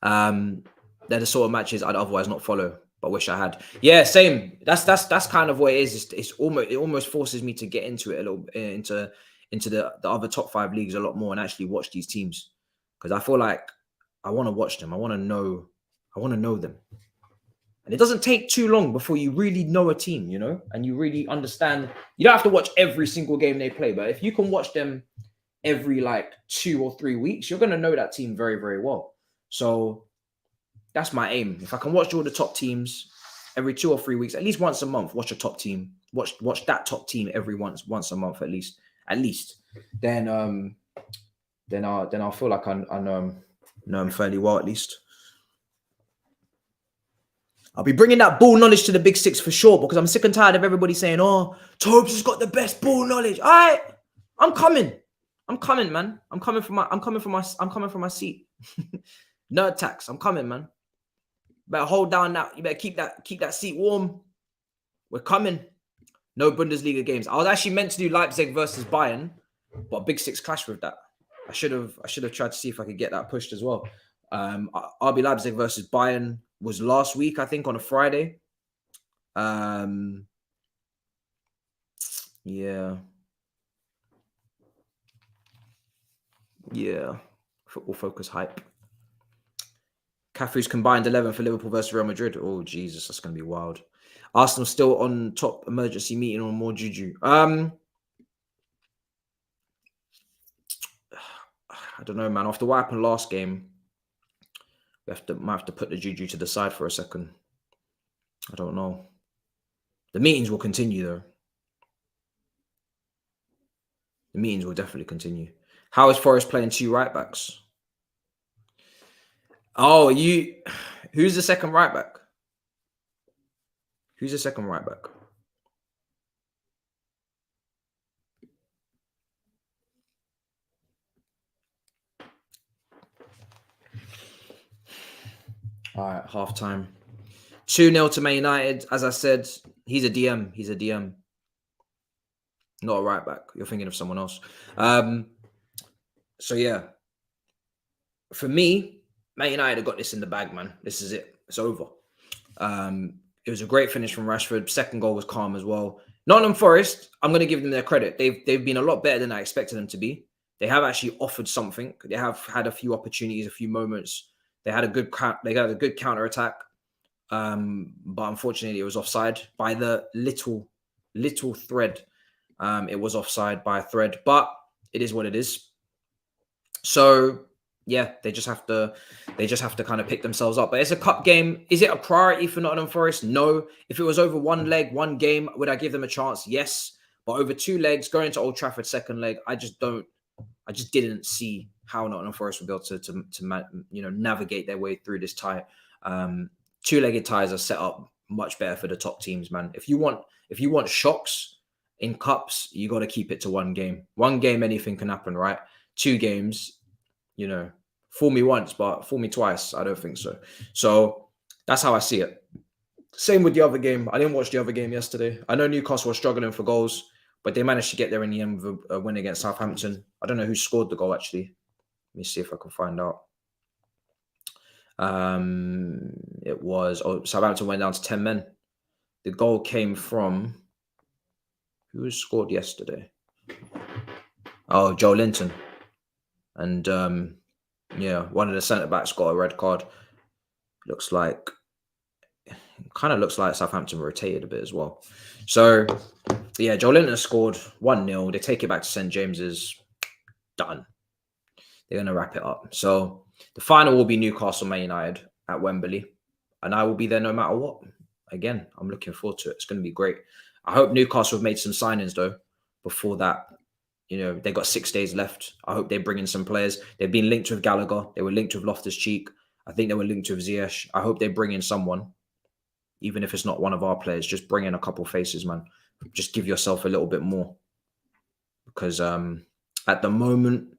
They're the sort of matches I'd otherwise not follow, but wish I had. Yeah, same. That's kind of what it is. It almost forces me to get into it a little, into the other top 5 leagues a lot more and actually watch these teams, because I feel like I want to watch them. I want to know them. And it doesn't take too long before you really know a team, you know, and you really understand. You don't have to watch every single game they play, but if you can watch them every 2 or 3 weeks, you're going to know that team very, very well. So that's my aim. If I can watch all the top teams every 2 or 3 weeks, at least once a month, watch a top team, watch that top team every once a month at least. Then I'll feel like I know them fairly well at least. I'll be bringing that ball knowledge to the Big Six for sure, because I'm sick and tired of everybody saying, "Oh, Thabz has got the best ball knowledge." All right, I'm coming, man. I'm coming from my seat. Nerd tax. I'm coming, man. Better hold down that. You better keep that seat warm. We're coming. No Bundesliga games. I was actually meant to do Leipzig versus Bayern, but Big Six clashed with that. I should have tried to see if I could get that pushed as well. RB Leipzig versus Bayern was last week, I think, on a Friday. Yeah. Football Focus hype. Cafu's combined 11 for Liverpool versus Real Madrid. Oh, Jesus, that's going to be wild. Arsenal still on top emergency meeting on more juju. I don't know, man. After what happened last game, we might have to put the juju to the side for a second. I don't know. The meetings will continue, though. The meetings will definitely continue. How is Forest playing 2 right backs? Oh, who's the second right back? Who's the second right back? All right, half time. 2-0 to Man United. As I said, he's a DM. He's a DM. Not a right back. You're thinking of someone else. So, yeah. For me, Man United have got this in the bag, man. This is it. It's over. It was a great finish from Rashford. Second goal was calm as well. Nottingham Forest, I'm going to give them their credit. They've been a lot better than I expected them to be. They have actually offered something. They have had a few opportunities, a few moments. They had a good counter attack, but unfortunately, it was offside by the little thread. It was offside by a thread, but it is what it is. So yeah, they just have to kind of pick themselves up. But it's a cup game. Is it a priority for Nottingham Forest? No. If it was over one leg, one game, would I give them a chance? Yes. But over 2 legs, going to Old Trafford second leg, I just didn't see how Nottingham Forest would be able to navigate their way through this tie. 2-legged ties are set up much better for the top teams, man. If you want shocks in cups, you got to keep it to 1 game. 1 game, anything can happen, right? 2 games, fool me once, but fool me twice. I don't think so. So that's how I see it. Same with the other game. I didn't watch the other game yesterday. I know Newcastle were struggling for goals, but they managed to get there in the end with a win against Southampton. I don't know who scored the goal, actually. Let me see if I can find out. It was Southampton went down to 10 men. The goal came from who scored yesterday? Oh, Joe Linton. And one of the centre backs got a red card. Kind of looks like Southampton rotated a bit as well. So yeah, Joe Linton scored 1-0. They take it back to St James's. Done. They're going to wrap it up. So the final will be Newcastle Man United at Wembley. And I will be there no matter what. Again, I'm looking forward to it. It's going to be great. I hope Newcastle have made some signings, though, before that. They got 6 days left. I hope they bring in some players. They've been linked with Gallagher. They were linked with Loftus-Cheek. I think they were linked with Ziyech. I hope they bring in someone, even if it's not one of our players. Just bring in a couple faces, man. Just give yourself a little bit more. Because at the moment,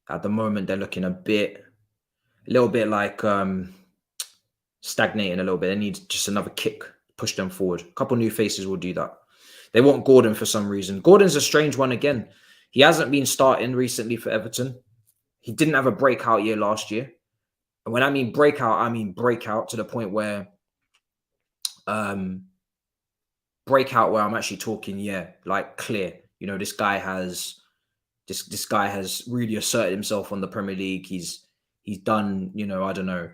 they're looking a little bit like stagnating a little bit. They need just another kick, push them forward. A couple new faces will do that. They want Gordon for some reason. Gordon's a strange one again. He hasn't been starting recently for Everton. He didn't have a breakout year last year. And when I mean breakout to the point where breakout where I'm actually talking, clear. This guy has really asserted himself on the Premier League. He's done, I don't know,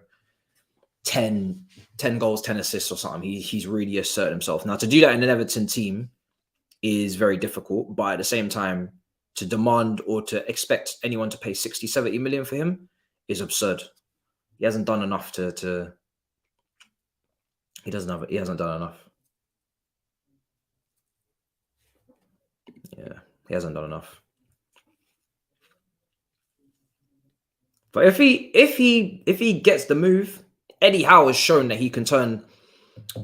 10 goals, 10 assists or something. He's really asserted himself. Now, to do that in an Everton team is very difficult, but at the same time, to demand or to expect anyone to pay 60, 70 million for him is absurd. He hasn't done enough he hasn't done enough. Yeah, he hasn't done enough. But if he gets the move, Eddie Howe has shown that he can turn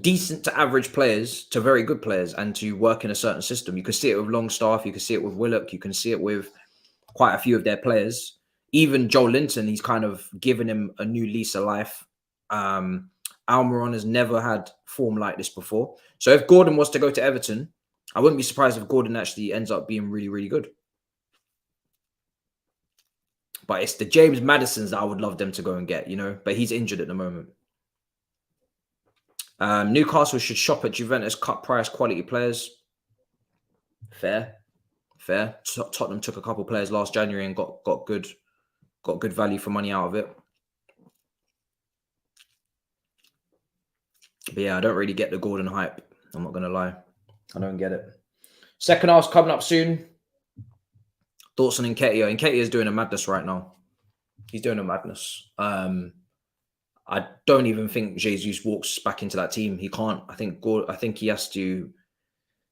decent to average players to very good players and to work in a certain system. You can see it with Longstaff, you can see it with Willock, you can see it with quite a few of their players. Even Joe Linton, he's kind of given him a new lease of life. Almiron has never had form like this before. So if Gordon was to go to Everton, I wouldn't be surprised if Gordon actually ends up being really, really good. But it's the James Maddisons that I would love them to go and get, but he's injured at the moment. Newcastle should shop at Juventus cut price quality players. Fair. Tottenham took a couple players last January and got good value for money out of it. But yeah, I don't really get the Gordon hype. I'm not going to lie. I don't get it. Second half's coming up soon. Thoughts on Nketiah? Nketiah is doing a madness right now. He's doing a madness. I don't even think Jesus walks back into that team. He can't. I think he has to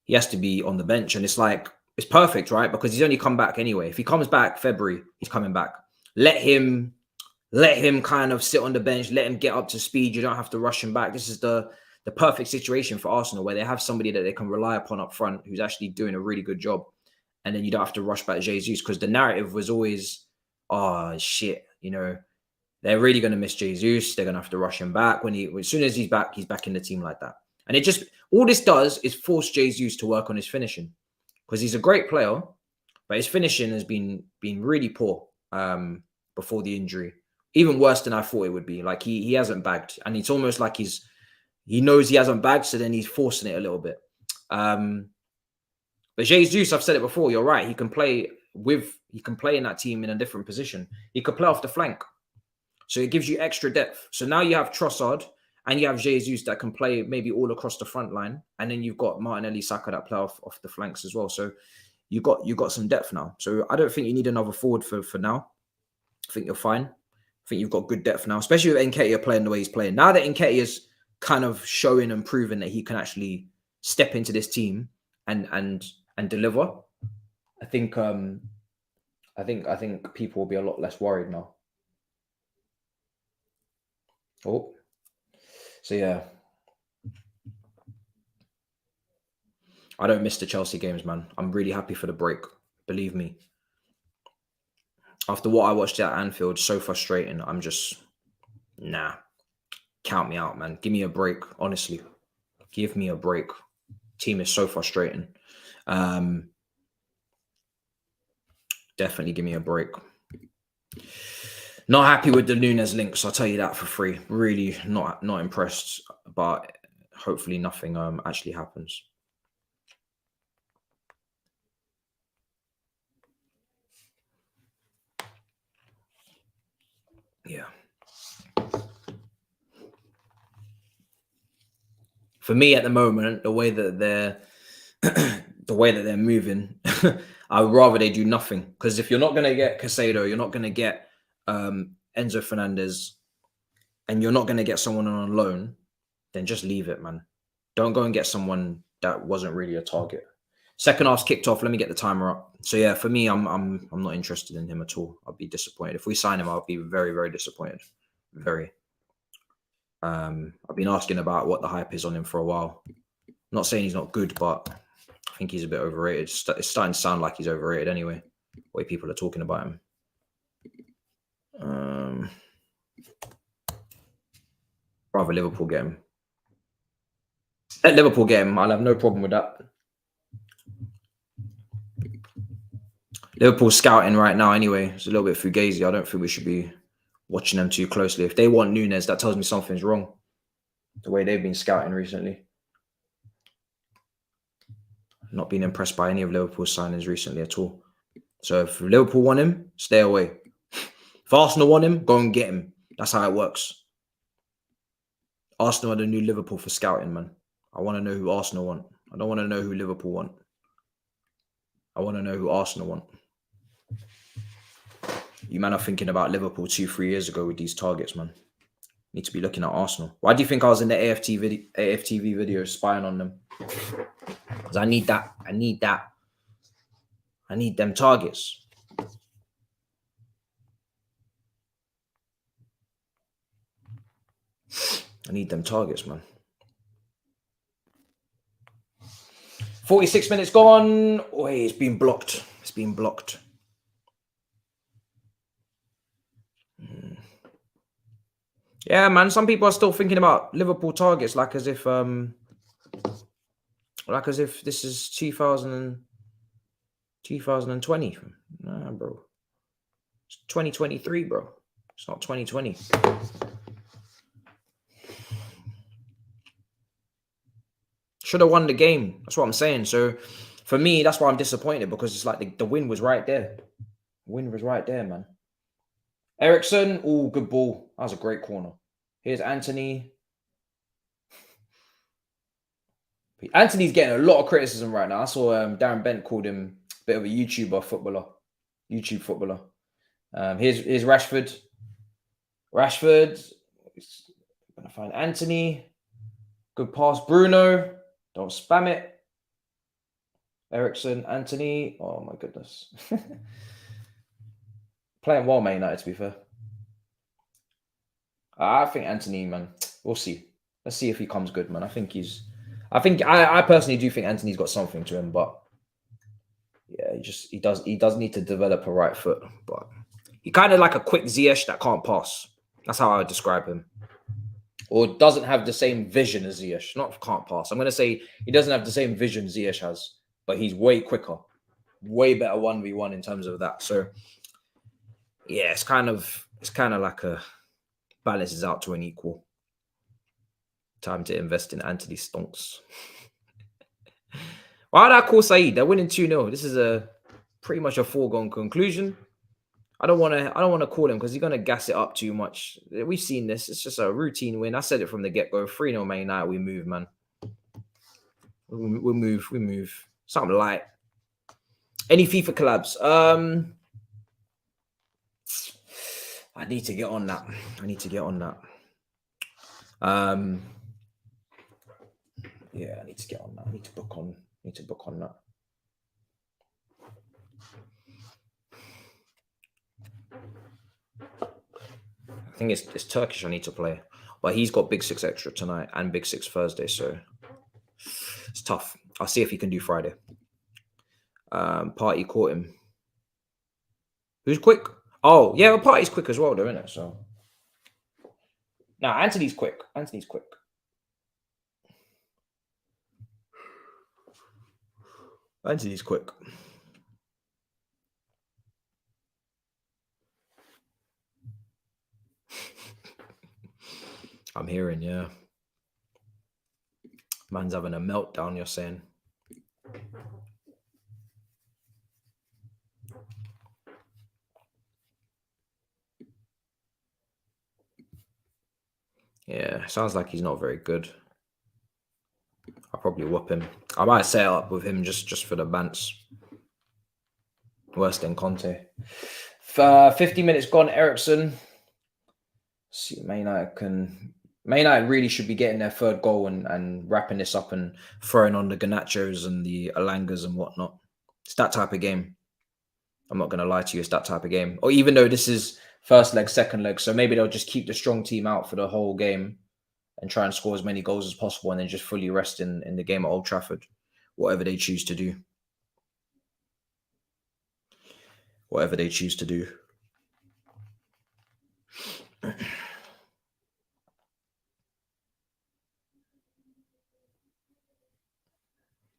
be on the bench, and it's like it's perfect, right? Because he's only come back anyway. If he comes back February, he's coming back. Let him kind of sit on the bench. Let him get up to speed. You don't have to rush him back. This is the perfect situation for Arsenal, where they have somebody that they can rely upon up front who's actually doing a really good job, and then you don't have to rush back Jesus, because the narrative was always, oh shit, you know, they're really going to miss Jesus. They're going to have to rush him back. As soon as he's back in the team like that. And it just, all this does is force Jesus to work on his finishing, because he's a great player, but his finishing has been really poor before the injury. Even worse than I thought it would be. Like he hasn't bagged, and it's almost like he knows he hasn't bagged, so then he's forcing it a little bit. But Jesus, I've said it before, you're right. He can play in that team in a different position. He could play off the flank. So it gives you extra depth. So now you have Trossard and you have Jesus that can play maybe all across the front line. And then you've got Martinelli, Saka that play off the flanks as well. So you got some depth now. So I don't think you need another forward for now. I think you're fine. I think you've got good depth now, especially with Nketiah playing the way he's playing. Now that Nketiah's kind of showing and proving that he can actually step into this team and deliver, I think people will be a lot less worried now. Oh, so yeah, I don't miss the Chelsea games, man. I'm really happy for the break. Believe me. After what I watched at Anfield, so frustrating. I'm just, nah. Count me out, man. Give me a break, honestly. Give me a break. Team is so frustrating. Definitely give me a break. Not happy with the Nunes links, I'll tell you that for free. Really not impressed, but hopefully nothing actually happens. Yeah. For me at the moment, the way that they're moving, I would rather they do nothing. Because if you're not going to get Caicedo, you're not going to get Enzo Fernandez, and you're not going to get someone on loan, then just leave it, man. Don't go and get someone that wasn't really a target. Second half's kicked off. Let me get the timer up. So yeah, for me, I'm not interested in him at all. I'll be disappointed. If we sign him, I'll be very, very disappointed. Very. I've been asking about what the hype is on him for a while. I'm not saying he's not good, but I think he's a bit overrated. It's starting to sound like he's overrated anyway, the way people are talking about him. Rather Liverpool get him. Let Liverpool get him. I'll have no problem with that. Liverpool scouting right now anyway. It's a little bit fugazi. I don't think we should be watching them too closely. If they want Nunes, that tells me something's wrong. The way they've been scouting recently. Not been impressed by any of Liverpool's signings recently at all. So if Liverpool want him, stay away. If Arsenal want him, go and get him. That's how it works. Arsenal are the new Liverpool for scouting, man. I want to know who Arsenal want. I don't want to know who Liverpool want. I want to know who Arsenal want. You man are thinking about Liverpool 2-3 years ago with these targets, man. Need to be looking at Arsenal. Why do you think I was in the AFTV video spying on them? Because I need that. I need them targets. I need them targets, man. 46 minutes gone. Oh, it's been blocked. It's been blocked. Yeah, man. Some people are still thinking about Liverpool targets like as if this is 2020. Nah, bro. It's 2023, bro. It's not 2020. Should have won the game. That's what I'm saying. So for me, that's why I'm disappointed, because it's like the win was right there. The win was right there, man. Ericsson, oh, good ball. That was a great corner. Here's Anthony. Anthony's getting a lot of criticism right now. I saw Darren Bent called him a bit of a YouTube footballer. Here's Rashford. Rashford. Gonna find Anthony. Good pass, Bruno. Don't spam it. Ericsson, Anthony. Oh my goodness. Playing well, Man United, to be fair. I think Anthony, man. We'll see. Let's see if he comes good, man. I personally do think Anthony's got something to him, but yeah, he does need to develop a right foot. But he kind of like a quick Ziyech that can't pass. That's how I would describe him. Or doesn't have the same vision as Ziyech. Not can't pass. I'm going to say he doesn't have the same vision Ziyech has, but he's way quicker, way better 1v1 in terms of that. So yeah, it's kind of like a balances out to an equal. Time to invest in Anthony Stonks. Why did I call Saeed? They're winning 2-0. This is a pretty much a foregone conclusion. I don't want to call him because he's going to gas it up too much. We've seen this. It's just a routine win. I said it from the get-go. 3-0 Man United. We move, man. We move. Something light. Any FIFA collabs? I need to get on that. Yeah, I need to get on that. I need to book on that. I think it's Turkish I need to play. But he's got Big Six Extra tonight and Big Six Thursday, so it's tough. I'll see if he can do Friday. Party caught him. Who's quick? Oh, yeah, well, Party's quick as well, though, isn't it? So Anthony's quick. Anthony's quick. I'm hearing, yeah. Man's having a meltdown, you're saying. Yeah, sounds like he's not very good. I'll probably whoop him. I might set up with him just for the bants. Worse than Conte. 50 minutes gone, Ericsson. See, Man United really should be getting their third goal and wrapping this up and throwing on the Garnachos and the Alangas and whatnot. It's that type of game. I'm not going to lie to you. It's that type of game. Or even though this is first leg, second leg, so maybe they'll just keep the strong team out for the whole game and try and score as many goals as possible and then just fully rest in the game at Old Trafford. Whatever they choose to do.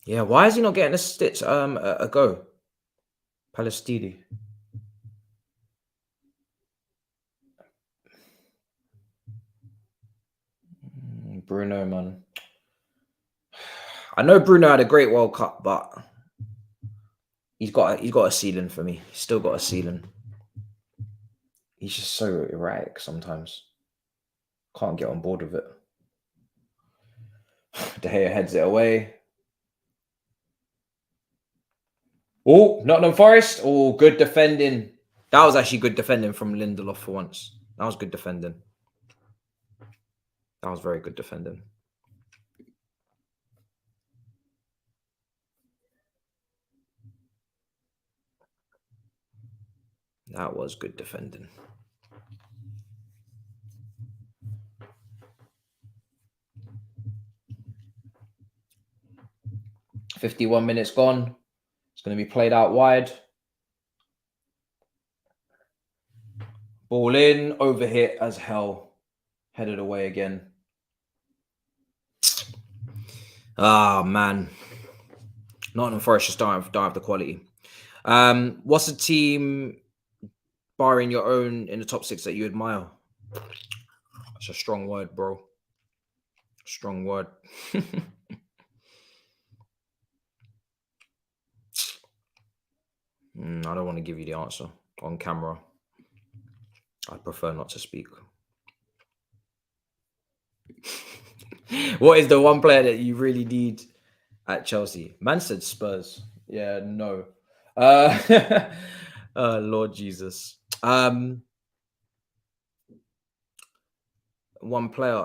Yeah, why is he not getting a go? Palestini. Bruno, man. I know Bruno had a great World Cup, but he's got a ceiling for me. He's still got a ceiling. He's just so erratic sometimes. Can't get on board with it. De Gea heads it away. Oh, Nottingham Forest. Oh, good defending. That was actually good defending from Lindelof for once. That was good defending. That was very good defending. That was good defending. .51 minutes gone. It's going to be played out wide. Ball in, overhit as hell. Headed away again. Ah, man. Nottingham Forest just don't have the quality. What's a team, barring your own, in the top six that you admire? That's a strong word, bro. Strong word. I don't want to give you the answer on camera. I'd prefer not to speak. What is the one player that you really need at Chelsea. Man said Spurs. Yeah, no. Lord Jesus. One player.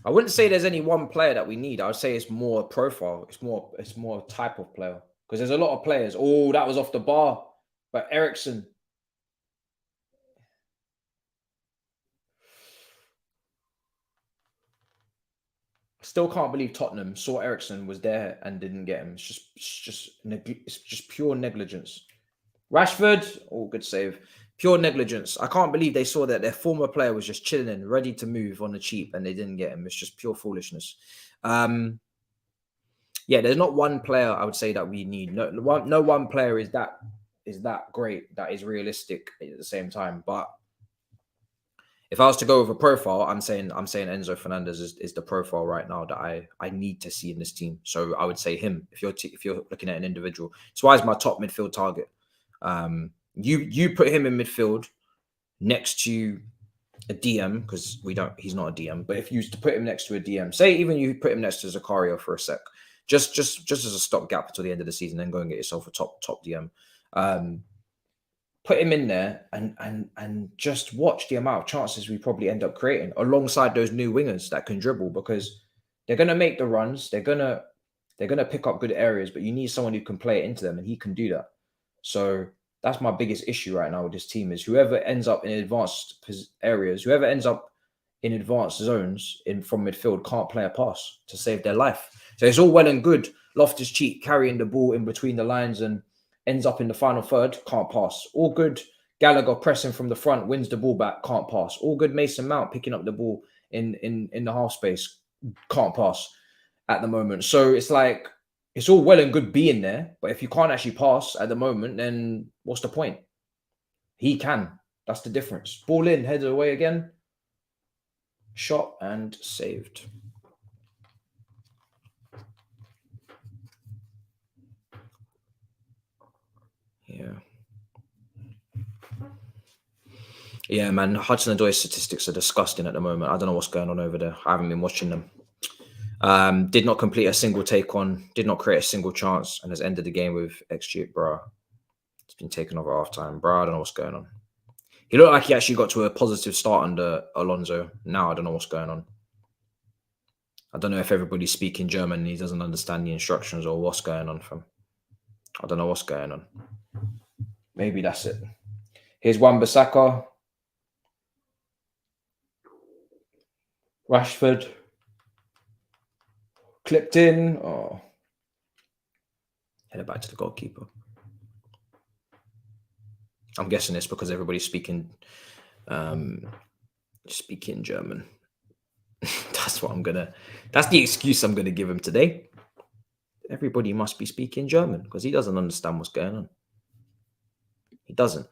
I wouldn't say there's any one player that we need. I would say it's more profile. It's more type of player. Because there's a lot of players. Oh, that was off the bar. But Eriksen. Still can't believe Tottenham saw Eriksen was there and didn't get him. It's just pure negligence. Rashford, oh, good save. Pure negligence. I can't believe they saw that their former player was just chilling in, ready to move on the cheap, and they didn't get him. It's just pure foolishness. Yeah, there's not one player I would say that we need. No one player is that great, that is realistic at the same time. But if I was to go with a profile, I'm saying Enzo Fernandez is the profile right now that I need to see in this team. So I would say him if you're looking at an individual. So why is my top midfield target? You put him in midfield next to a DM, because he's not a DM, but if you used to put him next to a DM, say even you put him next to Zakaria for a sec, just as a stopgap until the end of the season, then go and get yourself a top DM. Put him in there and just watch the amount of chances we probably end up creating alongside those new wingers that can dribble, because they're gonna make the runs, they're gonna pick up good areas, but you need someone who can play it into them, and he can do that. So that's my biggest issue right now with this team, is whoever ends up in advanced areas, whoever ends up in advanced zones from midfield can't play a pass to save their life. So it's all well and good Loftus-Cheek carrying the ball in between the lines and ends up in the final third, can't pass. All good Gallagher pressing from the front, wins the ball back, can't pass. All good Mason Mount picking up the ball in the half space, can't pass at the moment. So it's like, it's all well and good being there, but if you can't actually pass at the moment, then what's the point? He can. That's the difference. Ball in, heads away again. Shot and saved. Yeah, man. Hudson-Odoi's statistics are disgusting at the moment. I don't know what's going on over there. I haven't been watching them. Did not complete a single take on, did not create a single chance, and has ended the game with XG, bro. It's been taken over half time, bro. I don't know what's going on. He looked like he actually got to a positive start under Alonso. Now I don't know what's going on. I don't know if everybody's speaking German and he doesn't understand the instructions, or what's going on from. I don't know what's going on. Maybe that's it. Here's Wan-Bissaka. Rashford. Clipped in. Oh. Headed back to the goalkeeper. I'm guessing it's because everybody's speaking German. That's the excuse I'm gonna give him today. Everybody must be speaking German because he doesn't understand what's going on. He doesn't.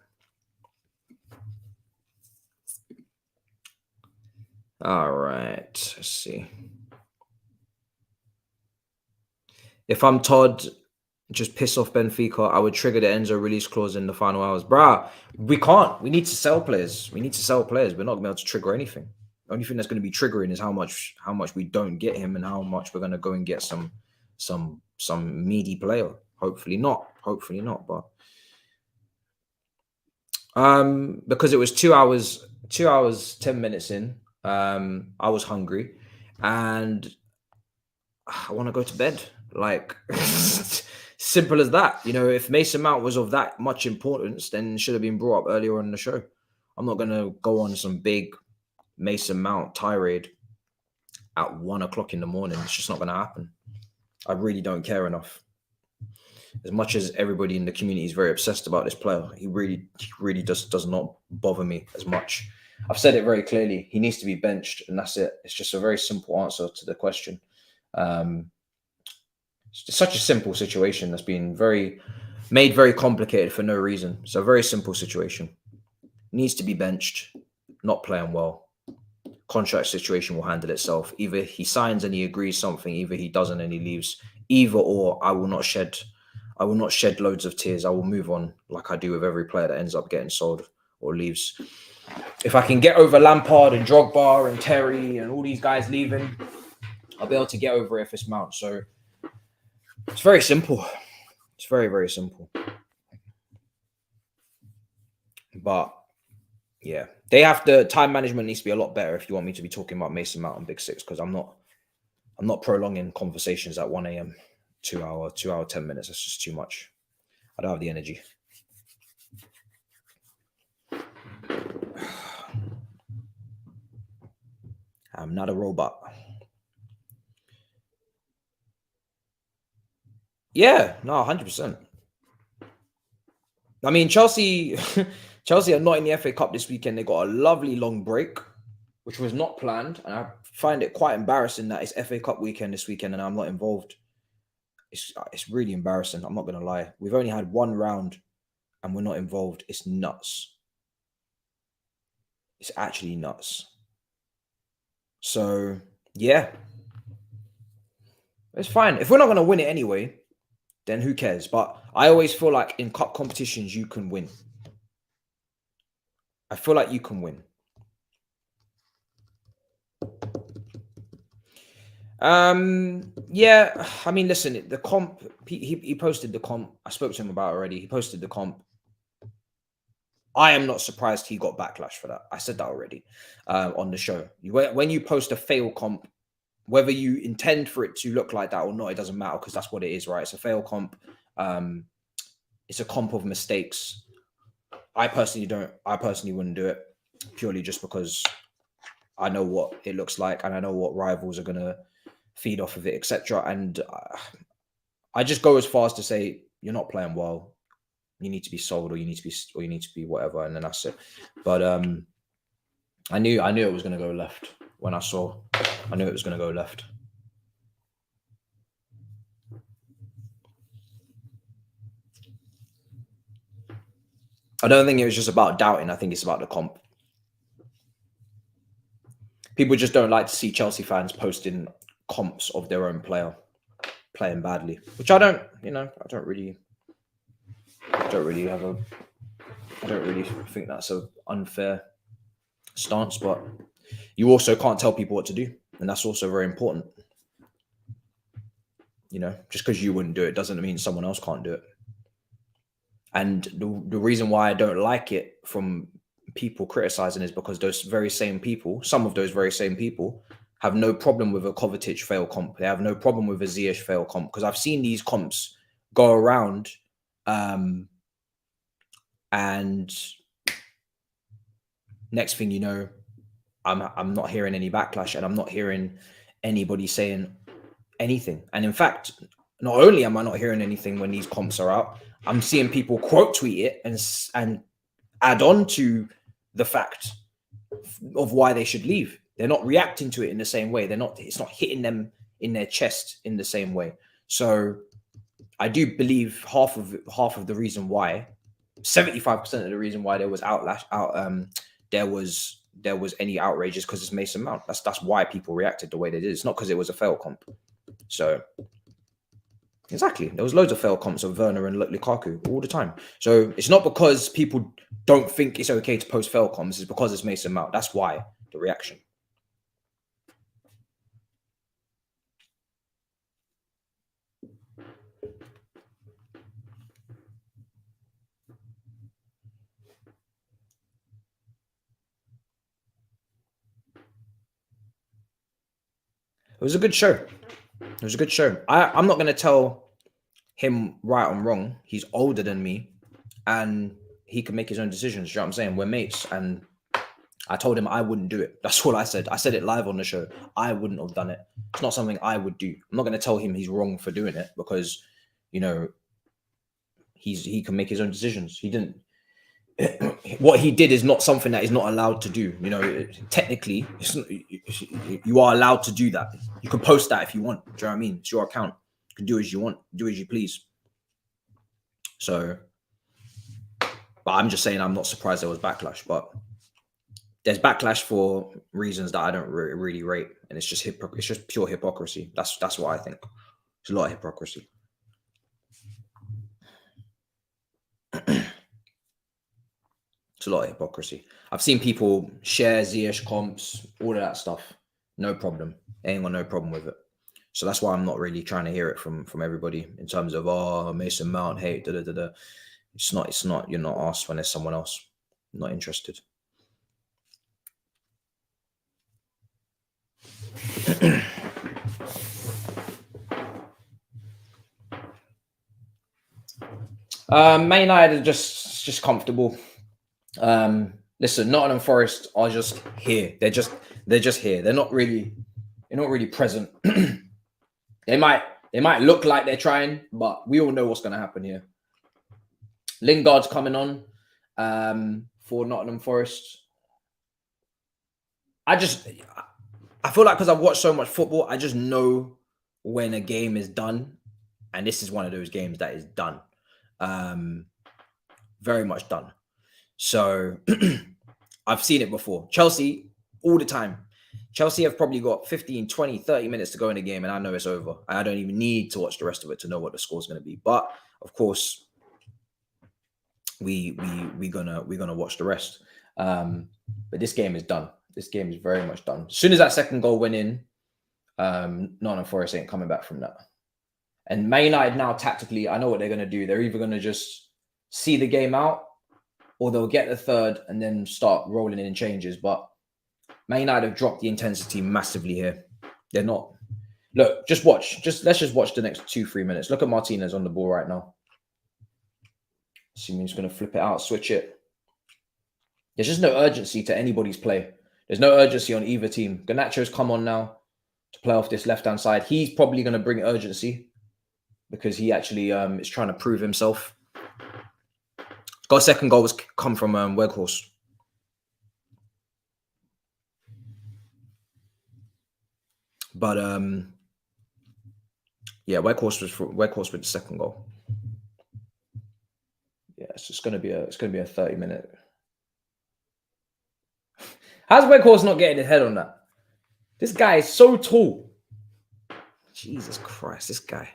All right, let's see. If I'm Todd, just piss off Benfica, I would trigger the Enzo release clause in the final hours. Bruh, we can't. We need to sell players. We're not going to be able to trigger anything. The only thing that's going to be triggering is how much we don't get him and how much we're going to go and get some meaty player. Hopefully not, but because it was 2 hours 10 minutes in, I was hungry and I want to go to bed. Like, simple as that. You know, if Mason Mount was of that much importance, then it should have been brought up earlier on in the show. I'm not going to go on some big Mason Mount tirade at 1 o'clock in the morning. It's just not going to happen. I really don't care enough. As much as everybody in the community is very obsessed about this player, he really just does not bother me as much. I've said it very clearly. He needs to be benched, and that's it. It's just a very simple answer to the question. It's such a simple situation that's been made very complicated for no reason. It's a very simple situation. Needs to be benched, not playing well. Contract situation will handle itself. Either he signs and he agrees something, either he doesn't and he leaves. Either or, I will not shed I will not shed loads of tears. I will move on like I do with every player that ends up getting sold or leaves. If I can get over Lampard and Drogba and Terry and all these guys leaving, I'll be able to get over it if it's Mount. So it's very simple. It's very, very simple. But yeah, time management needs to be a lot better if you want me to be talking about Mason Mount and Big Six, because I'm not prolonging conversations at 1 a.m. 2 hour, 10 minutes. That's just too much. I don't have the energy. I'm not a robot. Yeah, no, 100%. I mean, Chelsea are not in the FA Cup this weekend. They got a lovely long break, which was not planned. And I find it quite embarrassing that it's FA Cup weekend this weekend and I'm not involved. It's really embarrassing. I'm not going to lie. We've only had one round and we're not involved. It's nuts. It's actually nuts. So, yeah. It's fine. If we're not going to win it anyway, then who cares? But I always feel like in cup competitions, you can win. I feel like you can win. Yeah, I mean, listen, the comp, he posted the comp. I spoke to him about it already. He posted the comp. I am not surprised he got backlash for that. I said that already on the show. When you post a fail comp, whether you intend for it to look like that or not, it doesn't matter because that's what it is, right? It's a fail comp. It's a comp of mistakes. I personally wouldn't do it purely just because I know what it looks like and I know what rivals are going to feed off of it, etc. And I just go as far as to say, you're not playing well. You need to be sold, or you need to be whatever, and then that's it. But I knew it was going to go left when I knew it was going to go left. I don't think it was just about doubting. I think it's about the comp. People just don't like to see Chelsea fans posting comps of their own player playing badly, which I don't really think that's an unfair stance, but you also can't tell people what to do, and that's also very important. Just because you wouldn't do it doesn't mean someone else can't do it. And the reason why I don't like it from people criticizing is because some of those very same people have no problem with a Kovacic fail comp. They have no problem with a Ziyech fail comp, because I've seen these comps go around and next thing you know, I'm not hearing any backlash and I'm not hearing anybody saying anything. And in fact, not only am I not hearing anything when these comps are out, I'm seeing people quote tweet it and add on to the fact of why they should leave. They're not reacting to it in the same way. It's not hitting them in their chest in the same way. So I do believe half of the reason why, 75% of the reason why there was there was any outrage is because it's Mason Mount. That's why people reacted the way they did. It's not because it was a fail comp. So exactly, there was loads of fail comps of Werner and Lukaku all the time. So it's not because people don't think it's okay to post fail comps. It's because it's Mason Mount. That's why the reaction. It was a good show. I'm not going to tell him right and wrong. He's older than me and he can make his own decisions. You know what I'm saying? We're mates. And I told him I wouldn't do it. That's what I said. I said it live on the show. I wouldn't have done it. It's not something I would do. I'm not going to tell him he's wrong for doing it because, he can make his own decisions. He didn't. What he did is not something that is not allowed to do. Technically, you are allowed to do that. You can post that if you want. Do you know what I mean? It's your account. You can do as you want, do as you please. So, but I'm just saying I'm not surprised there was backlash. But there's backlash for reasons that I don't really rate, and it's just it's just pure hypocrisy. That's what I think. It's a lot of hypocrisy. It's a lot of hypocrisy. I've seen people share Ziyech comps, all of that stuff. No problem. Ain't got no problem with it. So that's why I'm not really trying to hear it from everybody in terms of, oh, Mason Mount hate, da da da da. It's not. You're not asked when there's someone else. I'm not interested. Man United are just comfortable. Listen, Nottingham Forest are just here. They're just here. They're not really present. They might look like they're trying, but we all know what's going to happen here. Lingard's coming on for Nottingham Forest. I feel like because I've watched so much football, I just know when a game is done, and this is one of those games that is done. Very much done. So I've seen it before. Chelsea, all the time. Chelsea have probably got 15, 20, 30 minutes to go in the game, and I know it's over. I don't even need to watch the rest of it to know what the score is going to be. But of course, we're gonna watch the rest. But this game is done. This game is very much done. As soon as that second goal went in, Nottingham Forest ain't coming back from that. And Man United now, tactically, I know what they're going to do. They're either going to just see the game out, or they'll get the third and then start rolling in changes. But Man United have dropped the intensity massively here. They're not. Look, just watch. Let's just watch the next 2-3 minutes. Look at Martinez on the ball right now. Assuming he's going to flip it out, switch it. There's just no urgency to anybody's play. There's no urgency on either team. Garnacho's come on now to play off this left-hand side. He's probably going to bring urgency because he actually is trying to prove himself. Got a second goal was come from Weghorst. But yeah, Weghorst with the second goal. Yeah, it's just gonna be a 30-minute. How's Weghorst not getting his head on that? This guy is so tall. Jesus Christ, this guy.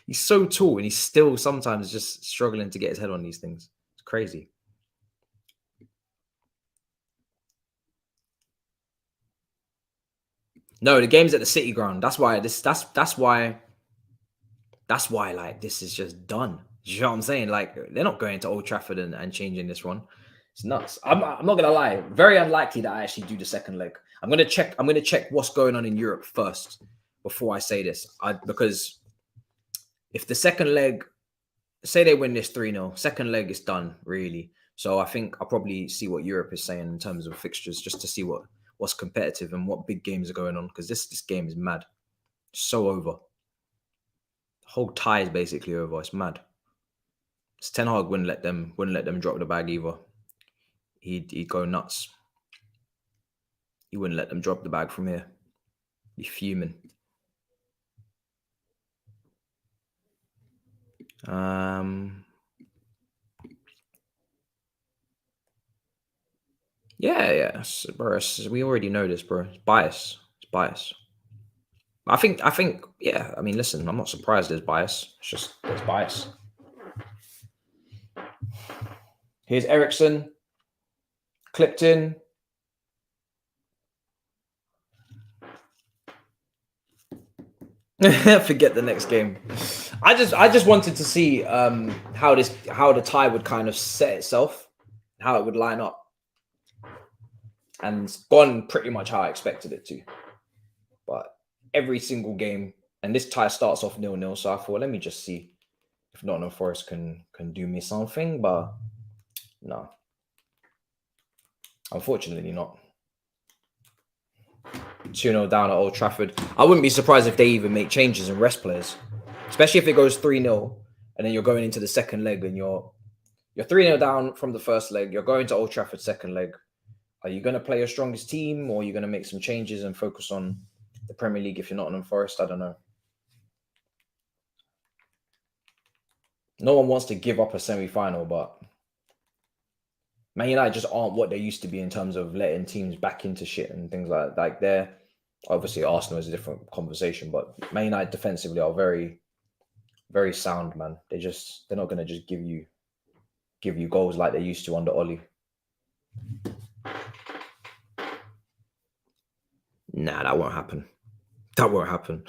He's so tall and he's still sometimes just struggling to get his head on these things. It's crazy. No, the game's at the City ground. That's why like this is just done. You know what I'm saying? Like they're not going to Old Trafford and changing this one. It's nuts. I'm not gonna lie. Very unlikely that I actually do the second leg. I'm gonna check what's going on in Europe first before I say this. Because if the second leg, say they win this 3-0, second leg is done, really. So I think I'll probably see what Europe is saying in terms of fixtures, just to see what's competitive and what big games are going on. Because this game is mad. So over. The whole tie is basically over. It's mad. Ten Hag wouldn't let them drop the bag either. He'd go nuts. He wouldn't let them drop the bag from here. He'd be fuming. Yeah, bro. We already know this, bro. It's bias. I think, yeah. I mean, listen, I'm not surprised there's bias. It's just there's bias. Here's Ericsson, clipped in. Forget the next game. I just wanted to see how the tie would kind of set itself, how it would line up, and it's gone pretty much how I expected it to. But every single game, and this tie starts off 0-0, so I thought, let me just see if Nottingham Forest can do me something, but no, unfortunately not. 2-0 down at Old Trafford. I wouldn't be surprised if they even make changes and rest players, especially if it goes 3-0 and then you're going into the second leg and you're 3-0 down from the first leg. You're going to Old Trafford second leg. Are you going to play your strongest team, or are you going to make some changes and focus on the Premier League if you're Nottingham Forest? I don't know. No one wants to give up a semi-final, but Man United just aren't what they used to be in terms of letting teams back into shit and things like that. Like they're obviously Arsenal is a different conversation, but Man United defensively are very, very sound, man. They're not going to just give you give you goals like they used to under Oli. Nah, that won't happen. That won't happen.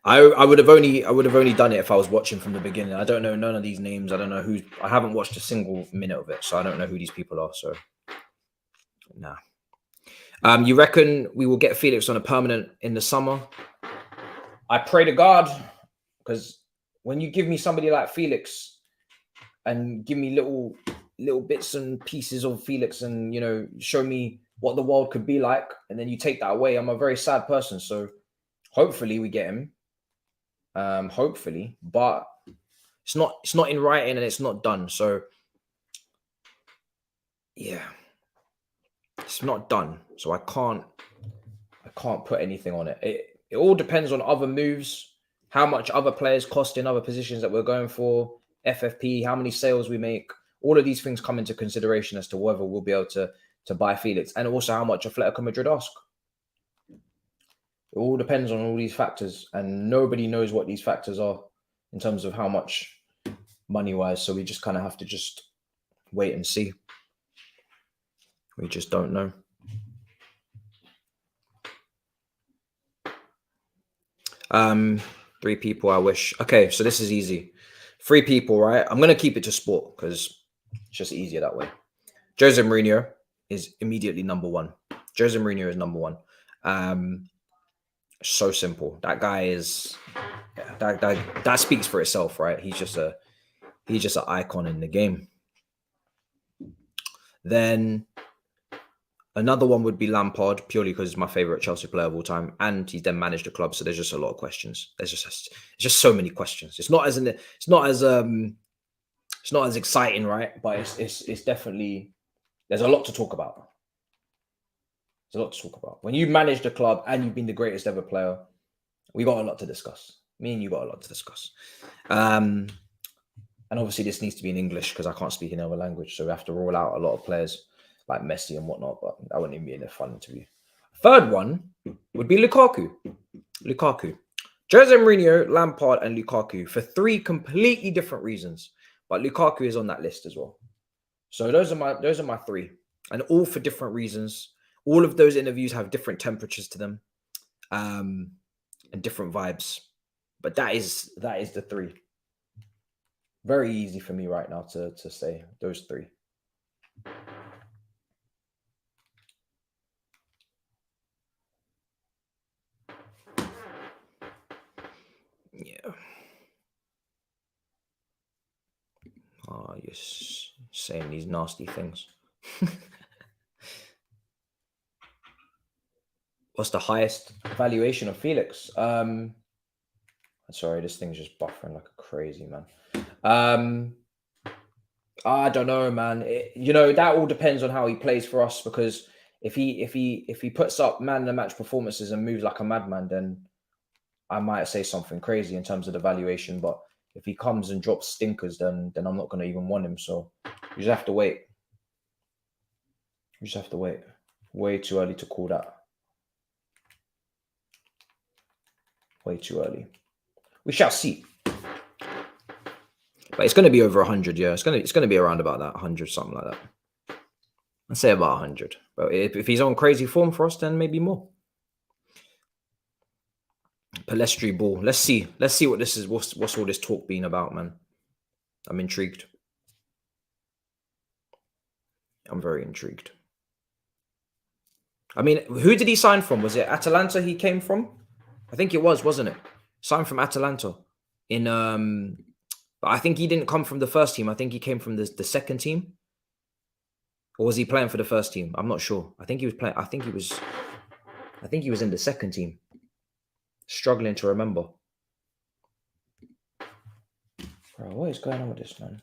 I would have only done it if I was watching from the beginning. I don't know none of these names. I don't know who. I haven't watched a single minute of it, so I don't know who these people are. So, nah. You reckon we will get Felix on a permanent in the summer? I pray to God, because when you give me somebody like Felix and give me little bits and pieces of Felix, and you know, show me what the world could be like, and then you take that away, I'm a very sad person. So hopefully we get him. Hopefully, but it's not in writing and it's not done. So yeah, it's not done. So I can't put anything on it. It all depends on other moves, how much other players cost in other positions that we're going for, FFP, how many sales we make. All of these things come into consideration as to whether we'll be able to buy Felix, and also how much Atletico Madrid ask. It all depends on all these factors, and nobody knows what these factors are in terms of how much money-wise. So we just kind of have to just wait and see. We just don't know. Three people I wish. Okay, so this is easy. 3 people, right? I'm going to keep it to sport because it's just easier that way. Jose Mourinho is immediately number 1. Jose Mourinho is number 1. So simple. That guy is that speaks for itself, right? He's just an icon in the game. Then another one would be Lampard, purely because he's my favorite Chelsea player of all time, and he's then managed the club. So there's just a lot of questions. There's just so many questions. It's not as exciting, right? But it's definitely, there's a lot to talk about. There's a lot to talk about. When you manage the club and you've been the greatest ever player, we got a lot to discuss. Me and you got a lot to discuss. And obviously this needs to be in English because I can't speak another language. So we have to roll out a lot of players like Messi and whatnot, but that wouldn't even be a fun interview. Third one would be Lukaku. Jose Mourinho, Lampard, and Lukaku for 3 completely different reasons. But Lukaku is on that list as well. So those are my 3. And all for different reasons. All of those interviews have different temperatures to them. And different vibes. But that is the 3. Very easy for me right now to say those 3. Yeah. Oh, you're saying these nasty things. What's the highest valuation of Felix? Sorry, this thing's just buffering like a crazy, man. I don't know, man. That all depends on how he plays for us, because if he puts up man of the match performances and moves like a madman, then I might say something crazy in terms of the valuation. But if he comes and drops stinkers, then I'm not going to even want him. So you just have to wait. Way too early to call that. Way too early. We shall see. But it's going to be over 100, yeah. It's going to be around about that 100, something like that. I'd say about 100. But if he's on crazy form for us, then maybe more. Palestri ball. Let's see what this is. What's all this talk been about, man? I'm intrigued. I'm very intrigued. I mean, who did he sign from? Was it Atalanta he came from? I think it was, wasn't it? Signed from Atalanta. But I think he didn't come from the first team. I think he came from the second team. Or was he playing for the first team? I'm not sure. I think he was playing. I think he was in the second team. Struggling to remember. Bro, what is going on with this, man?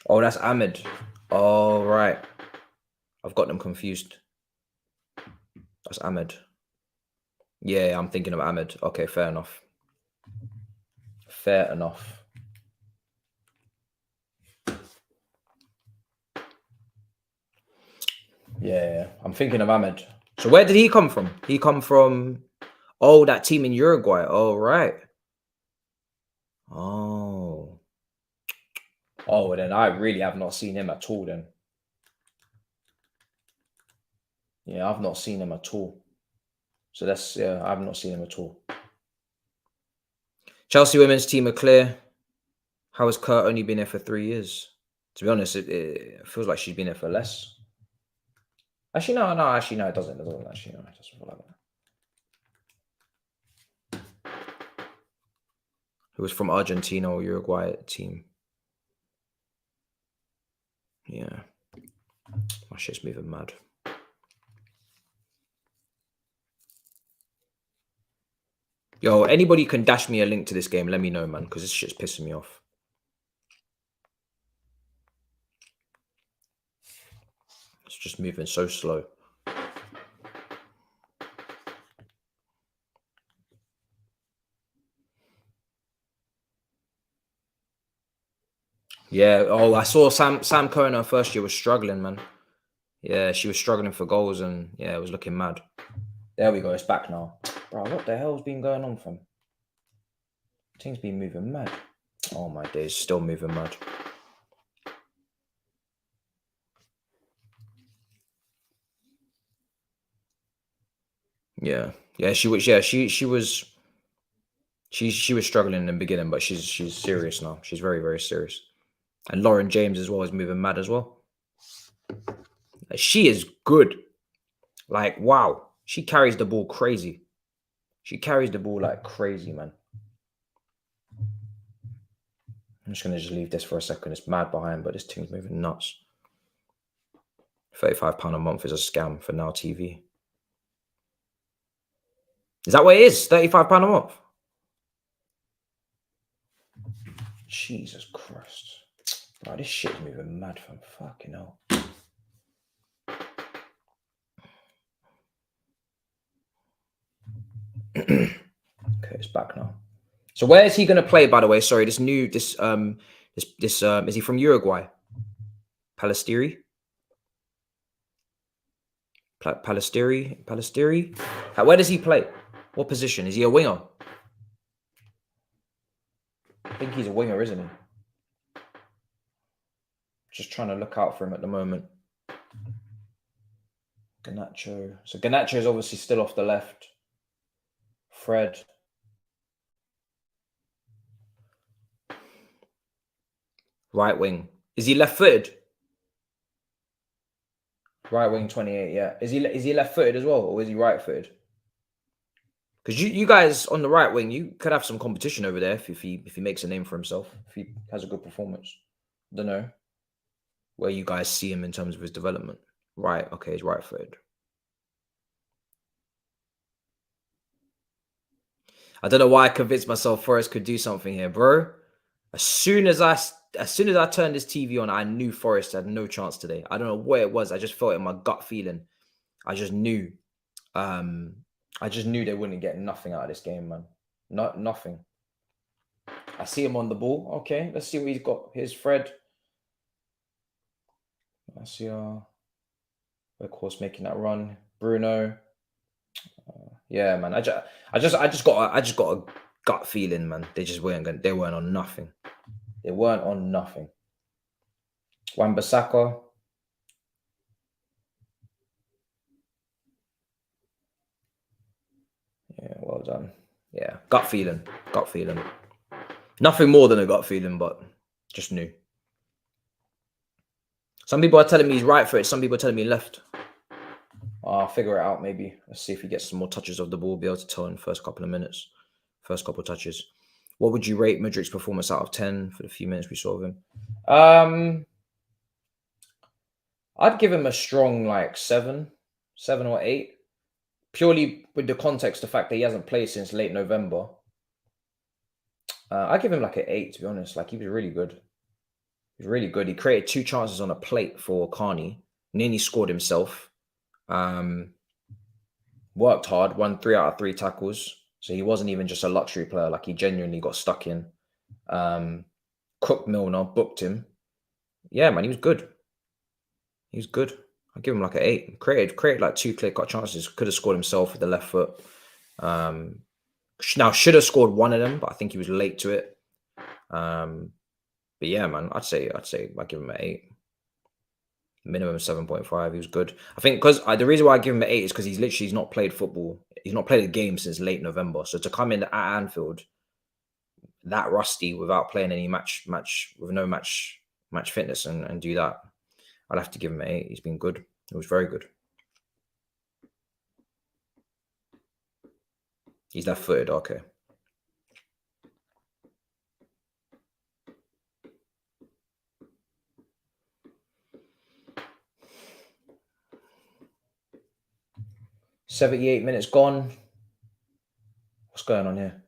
Oh, that's Ahmed. Oh, right. I've got them confused. That's Ahmed. Yeah, I'm thinking of Ahmed. Okay, fair enough. Fair enough. Yeah, I'm thinking of Ahmed. So where did he come from? He come from, that team in Uruguay. Oh, right. Oh. Oh, then I really have not seen him at all then. Yeah, I've not seen him at all. So that's, yeah, I've not seen him at all. Chelsea women's team are clear. How has Kurt only been here for 3 years? To be honest, it feels like she's been here for less. Actually, no, it doesn't. It doesn't actually, no, it doesn't feel like that. Who was from Argentina or Uruguay team? Yeah. My shit's moving mad. Yo, anybody can dash me a link to this game, let me know, man, because this shit's pissing me off. It's just moving so slow. Yeah. Oh, I saw Sam Cohen her first year was struggling, man. Yeah, she was struggling for goals and yeah, it was looking mad. There we go. It's back now. Bro, what the hell's been going on, fam? Things been moving mad. Oh my days, still moving mad. Yeah. Yeah, she was struggling in the beginning, but she's serious now. She's very, very serious. And Lauren James as well is moving mad as well. She is good. Like, wow. She carries the ball crazy. She carries the ball like crazy, man. I'm just going to just leave this for a second. It's mad behind, but this thing's moving nuts. £35 a month is a scam for Now TV. Is that what it is? £35 a month? Jesus Christ. Bro, this shit's moving mad, fam. Fucking hell. Okay, it's back now. So where is he going to play, by the way? Sorry, is he from Uruguay? Palestiri? Palestiri? Where does he play? What position? Is he a winger? I think he's a winger, isn't he? Just trying to look out for him at the moment. Garnacho. So Garnacho is obviously still off the left. Fred. Right wing. Is he left-footed? Right wing 28, yeah. Is he left-footed as well, or is he right-footed? Because you guys on the right wing, you could have some competition over there if he makes a name for himself, if he has a good performance. I don't know where you guys see him in terms of his development. Right, okay, he's right-footed. I don't know why I convinced myself Forest could do something here, bro. As soon as I turned this TV on, I knew Forest had no chance today. I don't know what it was. I just felt it in my gut feeling. I just knew. I just knew they wouldn't get nothing out of this game, man. Nothing. I see him on the ball. Okay, let's see what he's got. Here's Fred. I see Weghorst making that run. Bruno. Yeah, man. I just got a gut feeling, man. They just weren't on nothing. They weren't on nothing. Wan-Bissaka. Yeah, well done. Yeah, gut feeling. Nothing more than a gut feeling, but just knew. Some people are telling me he's right for it. Some people are telling me left. I'll figure it out maybe. Let's see if he gets some more touches of the ball. Be able to tell in the first couple of minutes. First couple of touches. What would you rate Mudrik's performance out of 10 for the few minutes we saw of him? I'd give him a strong like 7 or 8. Purely with the context, the fact that he hasn't played since late November. I'd give him like an 8, to be honest. Like, he was really good. He was really good. He created 2 chances on a plate for Carney. Nearly scored himself. Worked hard. Won 3 out of 3 tackles. So he wasn't even just a luxury player. Like, he genuinely got stuck in. Cooked Milner. Booked him. Yeah, man, he was good. He was good. I'd give him like an 8. Created like 2 clear-cut chances. Could have scored himself with the left foot. Now, should have scored one of them, but I think he was late to it. But yeah, man, I'd say I give him an 8. Minimum 7.5. He was good. I think because the reason why I give him an 8 is because he's not played football. He's not played a game since late November. So to come in at Anfield that rusty without playing any match with no match fitness and do that, I'd have to give him an 8. He's been good. It was very good. He's left-footed. Okay. $78 minutes gone. What's going on here?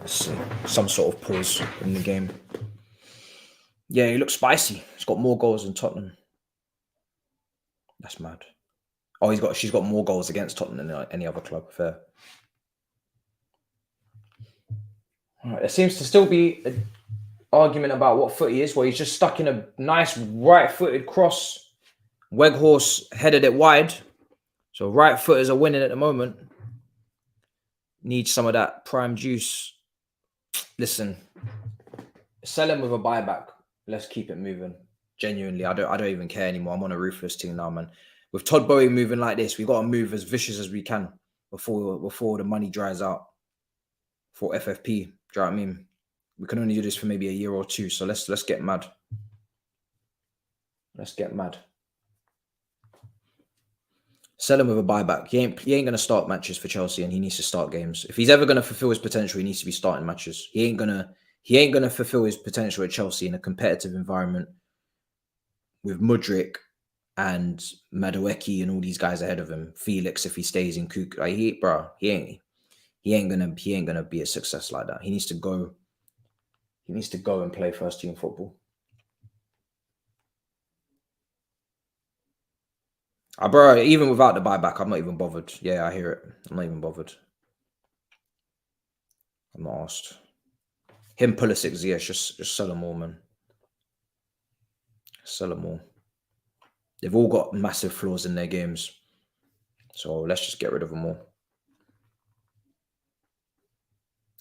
Let's see. Some sort of pause in the game. Yeah, he looks spicy. He's got more goals than Tottenham. That's mad. Oh, she's got more goals against Tottenham than any other club. Fair. All right, there seems to still be an argument about what foot he is. Well, he's just stuck in a nice right-footed cross. Weghorst headed it wide. So right footers are winning at the moment. Need some of that prime juice. Listen, sell him with a buyback. Let's keep it moving. Genuinely, I don't even care anymore. I'm on a ruthless team now, man. With Todd Bowie moving like this, we got to move as vicious as we can before the money dries out for FFP. Do you know what I mean? We can only do this for maybe a year or two. So let's get mad. Let's get mad. Sell him with a buyback. He ain't going to start matches for Chelsea, and he needs to start games. If he's ever going to fulfill his potential, he needs to be starting matches. He ain't gonna fulfill his potential at Chelsea in a competitive environment with Mudryk and Madueke and all these guys ahead of him. Felix, if he stays in Cook, like he ain't gonna be a success like that. He needs to go. He needs to go and play first team football. Bro, even without the buyback, I'm not even bothered. Yeah, I hear it. I'm not even bothered. I'm not asked. Him, Pulisic, Ziyech, just sell them all, man. Sell them all. They've all got massive flaws in their games. So let's just get rid of them all.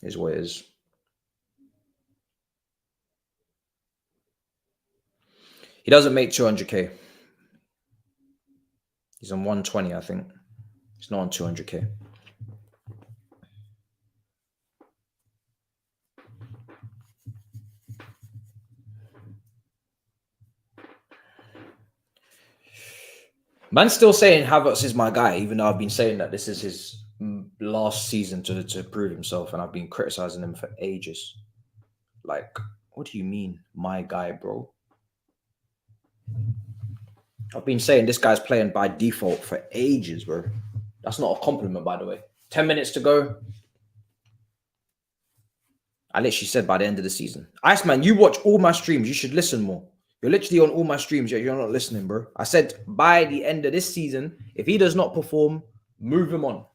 Is what it is. He doesn't make 200k. He's on 120, I think. He's not on 200k. Man's still saying Havertz is my guy, even though I've been saying that this is his last season to prove himself, and I've been criticizing him for ages. Like, what do you mean, my guy, bro? I've been saying this guy's playing by default for ages, bro. That's not a compliment, by the way. 10 minutes to go. I literally said by the end of the season. Iceman, you watch all my streams. You should listen more. You're literally on all my streams, yet you're not listening, bro. I said by the end of this season, if he does not perform, move him on.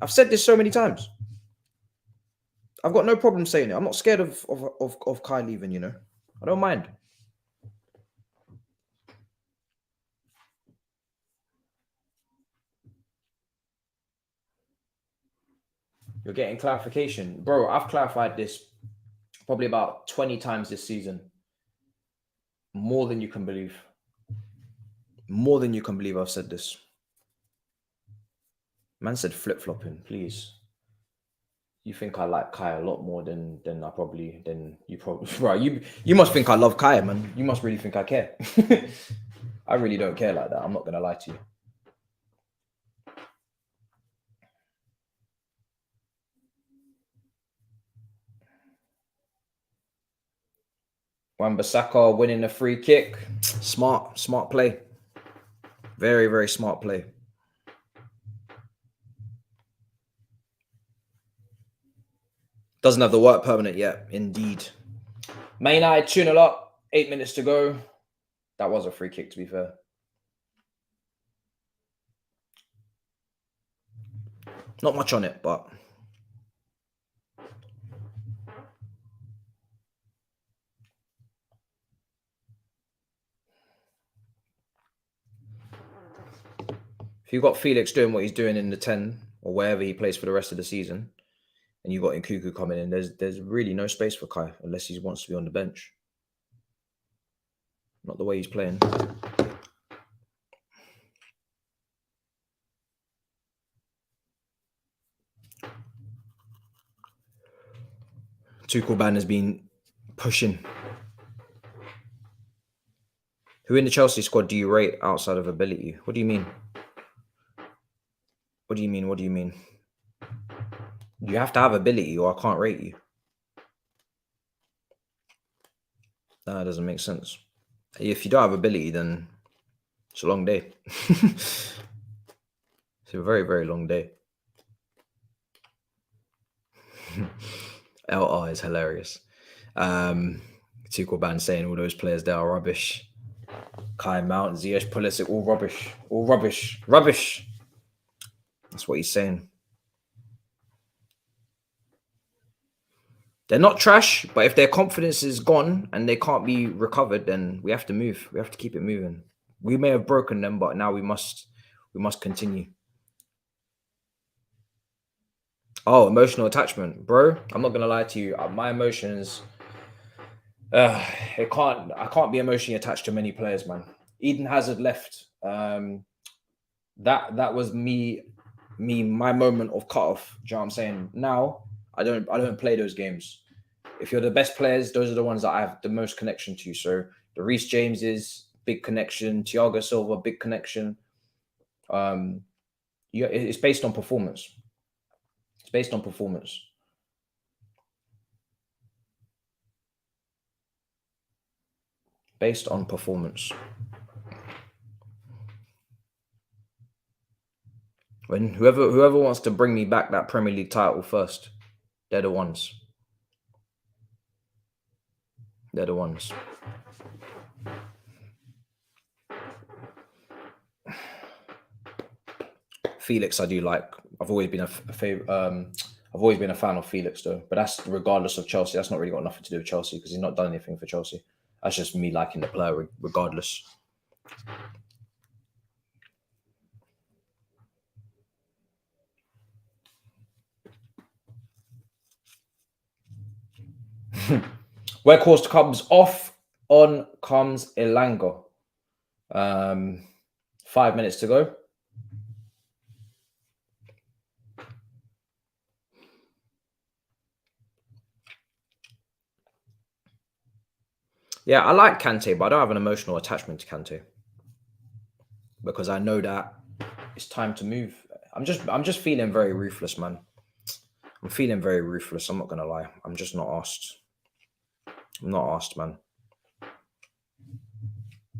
I've said this so many times. I've got no problem saying it. I'm not scared of Kai leaving, you know. I don't mind. You're getting clarification. Bro, I've clarified this probably about 20 times this season. More than you can believe. More than you can believe I've said this. Man said flip-flopping, please. You think I like Kai a lot more than you probably right. You must think I love Kai, man. You must really think I care. I really don't care like that. I'm not gonna lie to you. Wan-Bissaka winning a free kick. Smart play. Very, very smart play. Doesn't have the work permanent yet, indeed. Man United 2-0 up, 8 minutes to go. That was a free kick, to be fair. Not much on it, but If you've got Felix doing what he's doing in the 10 or wherever he plays for the rest of the season, and you've got Nkunku coming in, there's really no space for Kai unless he wants to be on the bench. Not the way he's playing. Tuchel ban has been pushing. Who in the Chelsea squad do you rate outside of ability? What do you mean? What do you mean? What do you mean? You have to have ability or I can't rate you. That doesn't make sense. If you don't have ability, then it's a long day. It's a very, very long day. LR is hilarious. Tuchel ban saying all those players there are rubbish. Kai Mount, Ziyech, Pulisic, all rubbish. All rubbish. Rubbish. That's what he's saying. They're not trash, but if their confidence is gone and they can't be recovered, then we have to move. We have to keep it moving. We may have broken them, but now we must continue. Oh, emotional attachment, bro. I'm not gonna lie to you. My emotions, I can't be emotionally attached to many players, man. Eden Hazard left. That was my moment of cutoff. Do you know what I'm saying? Now I don't play those games. If you're the best players, those are the ones that I have the most connection to. So the Reece Jameses, big connection. Thiago Silva, big connection. It's based on performance. It's based on performance. Based on performance. When whoever wants to bring me back that Premier League title first, they're the ones. They're the ones. Felix, I do like. I've always been I've always been a fan of Felix, though. But that's regardless of Chelsea. That's not really got nothing to do with Chelsea because he's not done anything for Chelsea. That's just me liking the player, regardless. Weghorst comes off. On comes Elanga. 5 minutes to go. Yeah, I like Kante, but I don't have an emotional attachment to Kante because I know that it's time to move. I'm just feeling very ruthless, man. I'm feeling very ruthless. I'm not gonna lie. I'm just not asked. I'm not asked, man.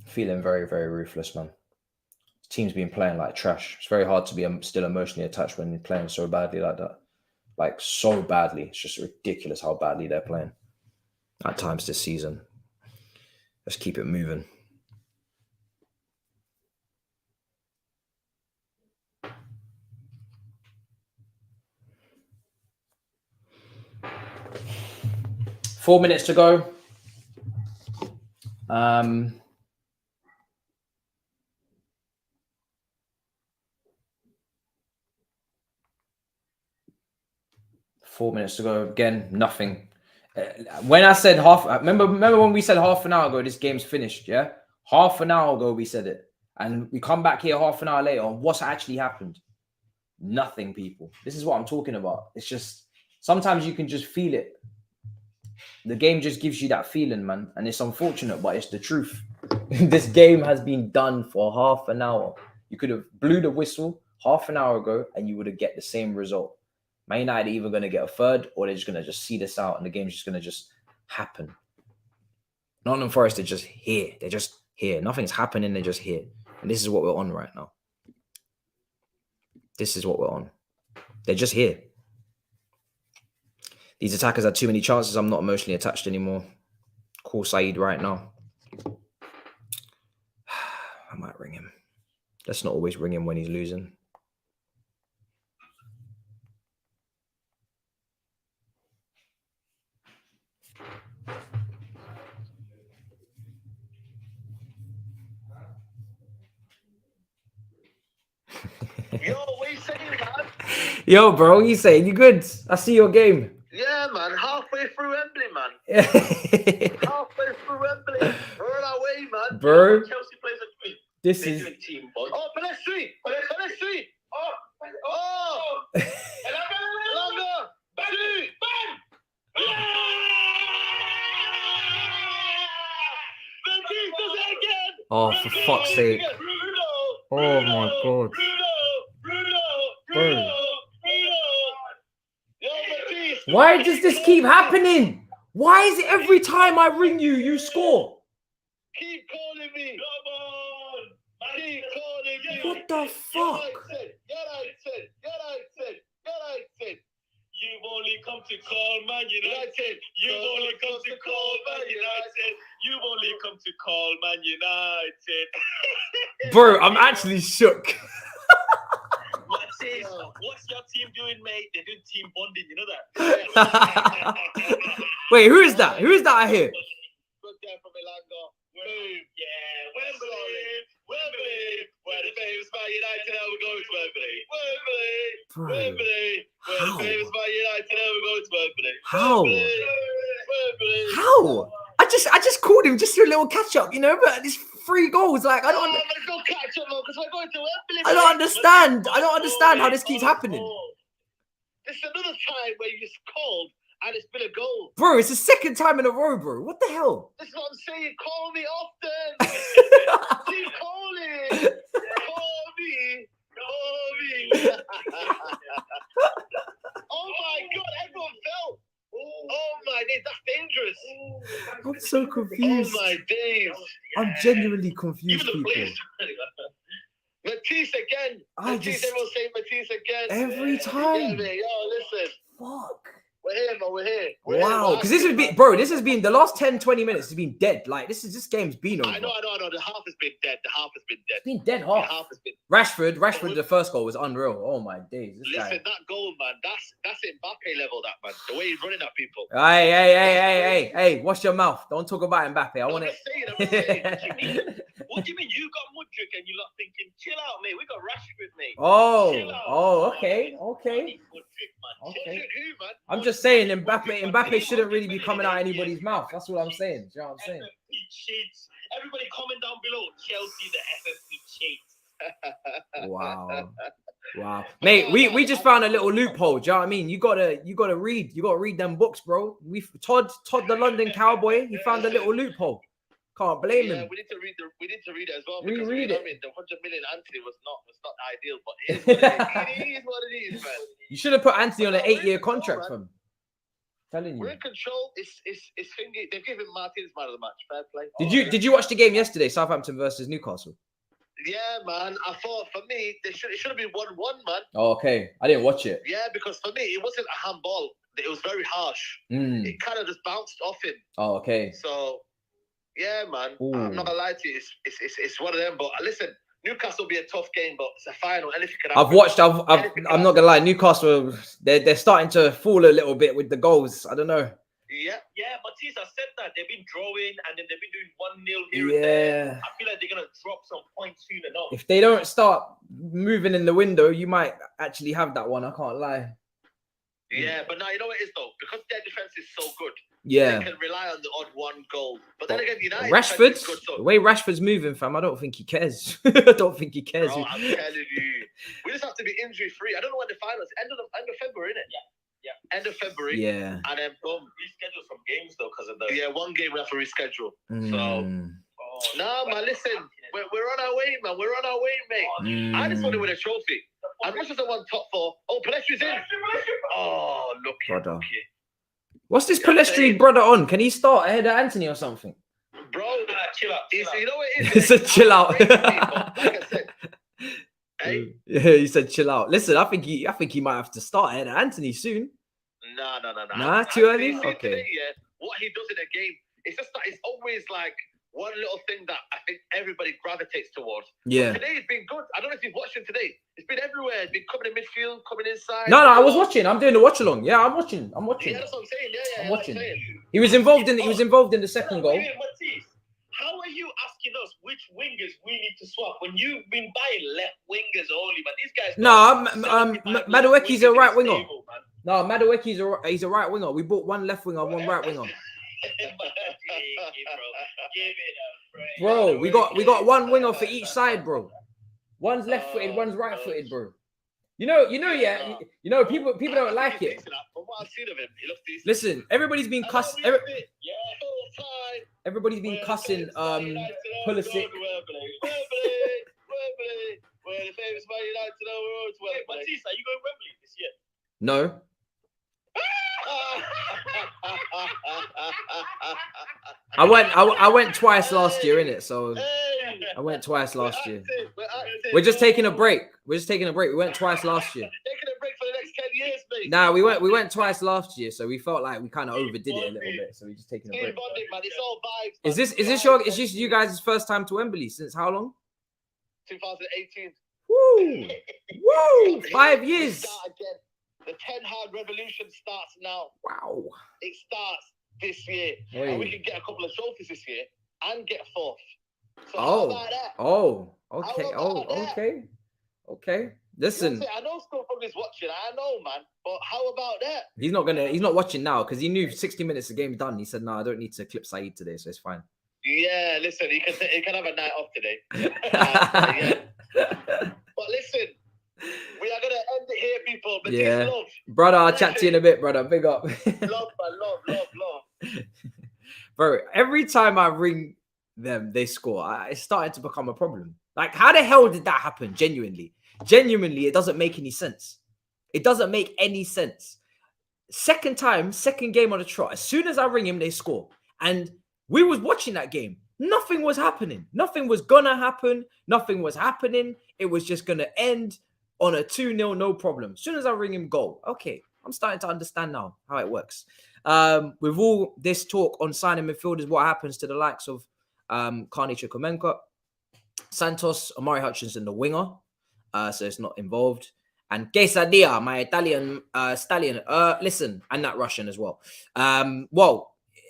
Feeling very, very ruthless, man. The team's been playing like trash. It's very hard to be still emotionally attached when you're playing so badly like that. Like so badly. It's just ridiculous how badly they're playing at times this season. Let's keep it moving. Four minutes to go. 4 minutes to go. Again, nothing. When I said remember when we said half an hour ago, this game's finished, yeah? Half an hour ago, we said it. And we come back here half an hour later on what's actually happened. Nothing, people. This is what I'm talking about. It's just, sometimes you can just feel it. The game just gives you that feeling, man. And it's unfortunate, but it's the truth. This game has been done for half an hour. You could have blew the whistle half an hour ago and you would have get the same result. Man United are either going to get a third or they're just going to just see this out and the game's just going to just happen. Nottingham Forest are just here. They're just here. Nothing's happening. They're just here. And this is what we're on right now. This is what we're on. They're just here. These attackers had too many chances. I'm not emotionally attached anymore. Call Saeed right now. I might ring him. Let's not always ring him when he's losing. Yo, what you saying, man? Yo, bro, what you saying? You good? I see your game. Yeah, man. Halfway through Wembley, man. Halfway through Wembley. We're on our way, man. Bro, Chelsea plays a team. this They're is... doing team bond. Oh, Pelestri! Pelestri! Oh! Longer! Shoot! Matisse does it again! Oh, for fuck's sake. Oh, my God. Bro. Why does this keep happening? Why is it every time I ring you, you score? Keep calling me. Come on. Keep calling me. What the fuck? You've only come to call Man United. You've only come to call Man United. You've only come to call Man United. Bro, I'm actually shook. Matisse, what's your team doing, mate? They're doing team bonding, you know that? Wait, who is that? Who is that I hear? Good guy from Milan. Boom. Yeah, Wembley. Where the famous Man United ever go to Wembley. Wembley. Where the famous Man United ever go to Wembley. How? Wembley. How? I just called him just for a little catch up, you know, but it's 3 goals. Like I don't Let's go catch up, because we're going to Wembley. I don't understand. I don't understand how this keeps happening. This is another time where you just called and it's been a goal. Bro, it's the 2nd time in a row, bro. What the hell? This is what I'm saying. Call me often. Keep calling. Call me. Oh my God, everyone fell. Oh my days, that's dangerous. I'm so confused. Oh my days. I'm genuinely confused, Even the people. players. Matisse again. Everyone's saying Matisse again. Every Yeah, time. man. Yo, listen. Fuck. We're here, man. We're here. Wow, because this has been the last 10-20 minutes has been dead. Like this game's been over. I know. The half has been dead. It's been dead The half. half has been. Rashford, the first goal was unreal. Oh my days. This Listen, guy. that goal, man. That's Mbappe level. That man. The way he's running at people. Hey, watch your mouth. Don't talk about Mbappe. I want I'm it. just saying. What do you mean? You got Mudryk and you lot thinking, chill out, mate. We got Rashford, mate. Okay. Mudryk, man. Okay. Mudryk who, man? I'm just saying Mbappe shouldn't really be coming out anybody's mouth. That's what I'm saying. Do you know what I'm saying? FFP cheats. Everybody comment down below. Chelsea, the FFP cheats. Wow. Mate, we just found a little loophole. Do you know what I mean? You gotta read them books, bro. Todd the London Cowboy, he found a little loophole. Can't blame him. We need to read it as well. Reread it. I mean, the 100 million Anthony was not ideal, but it is what it is, man. You should have put Anthony on an 8-year contract for him. Telling We're you. in control. It's thingy. They've given Martinez man of the match. Fair play. Did you watch the game yesterday, Southampton versus Newcastle? Yeah, man. I thought for me it should have been 1-1, man. Oh, okay. I didn't watch it. Yeah, because for me it wasn't a handball. It was very harsh. It kind of just bounced off him. Oh, okay. So yeah, man. Ooh. I'm not gonna lie to you. It's one of them. But listen, Newcastle will be a tough game, but it's a final. Anything can happen. I'm not gonna lie. Newcastle, they're starting to fall a little bit with the goals. I don't know. Yeah. Matisse has said that they've been drawing and then they've been doing 1-0 here and there. I feel like they're gonna drop some points soon enough. If they don't start moving in the window, you might actually have that one. I can't lie. Yeah, but now you know what it is though, because their defense is so good. Yeah, they can rely on the odd 1 goal. But then again, United Rashford, good, so. The way Rashford's moving, fam, I don't think he cares. I don't think he cares. Bro, I'm telling you, we just have to be injury free. I don't know when the final is. End of February, isn't it? Yeah. End of February. Yeah. And then boom, reschedule some games though, because of the 1 game we have to reschedule. So no, man, listen, we're on our way, man. We're on our way, mate. I just want to win a trophy. As much as I want top 4. Oh, Palestri's in. Oh, look here. What's this Palestri brother on? Can he start ahead of Anthony or something? Bro, chill out. You know what it is? It's a chill out. Like I said. Hey? Yeah, he said chill out. Listen, I think he might have to start ahead of Anthony soon. No. Nah, too early? Okay. Today, what he does in a game, it's just that it's always like one little thing that I think everybody gravitates towards. Yeah. But today it's been good. I don't know if you've watched him today. It's been everywhere. It's been coming in midfield, coming inside. No, I was watching. I'm doing the watch along. Yeah, I'm watching. Yeah, that's what I'm saying. Yeah, I'm watching. He was involved in the second goal. Matisse, how are you asking us which wingers we need to swap when you've been buying left wingers only, man. These guys. No, Madueke's a right winger. No, Madueke's he's a right winger. We bought one left winger, one right winger. Bro, we got one winger for each side, bro. One's left-footed, one's right-footed, bro. You know, people don't like it. From what I've seen of him, he looks decent. Listen, everybody's been cussing. Everybody's been cussing. Pulisic. Matisse, are you going Wembley this year? No. I went twice last year, innit? So I went twice last year. We're just taking a break. We went twice last year. Taking a break for the next 10 years, mate. Nah, we went twice last year, so we felt like we kind of overdid it a little bit. So we're just taking a break. Bonding, man. It's all vibes. Is this you guys' first time to Wembley since how long? 2018. Woo! 5 years. The Ten Hag revolution starts now. Wow. It starts this year. Hey. And we can get a couple of trophies this year and get fourth. So Okay. Listen. I know Scholes is watching. I know, man. But how about that? He's not watching now because he knew 60 minutes the game's done. He said, no, I don't need to clip Saeed today, so it's fine. Yeah, listen, he can have a night off today. But listen, we are gonna end it here, people. But love. Brother, I'll chat to you in a bit, brother. Big up. Love. Bro, every time I ring them, they score. It's starting to become a problem. Like, how the hell did that happen? Genuinely, it doesn't make any sense. It doesn't make any sense. Second game on the trot. As soon as I ring him, they score. And we was watching that game. Nothing was happening. Nothing was gonna happen. Nothing was happening. It was just gonna end on a 2-0, no problem. As soon as I ring him, goal. Okay, I'm starting to understand now how it works. With all this talk on signing midfielders, what happens to the likes of Carney Chukwuemeka, Santos, Amari Hutchinson, the winger, so it's not involved, and Quesadilla, my Italian stallion. Listen, and that Russian as well.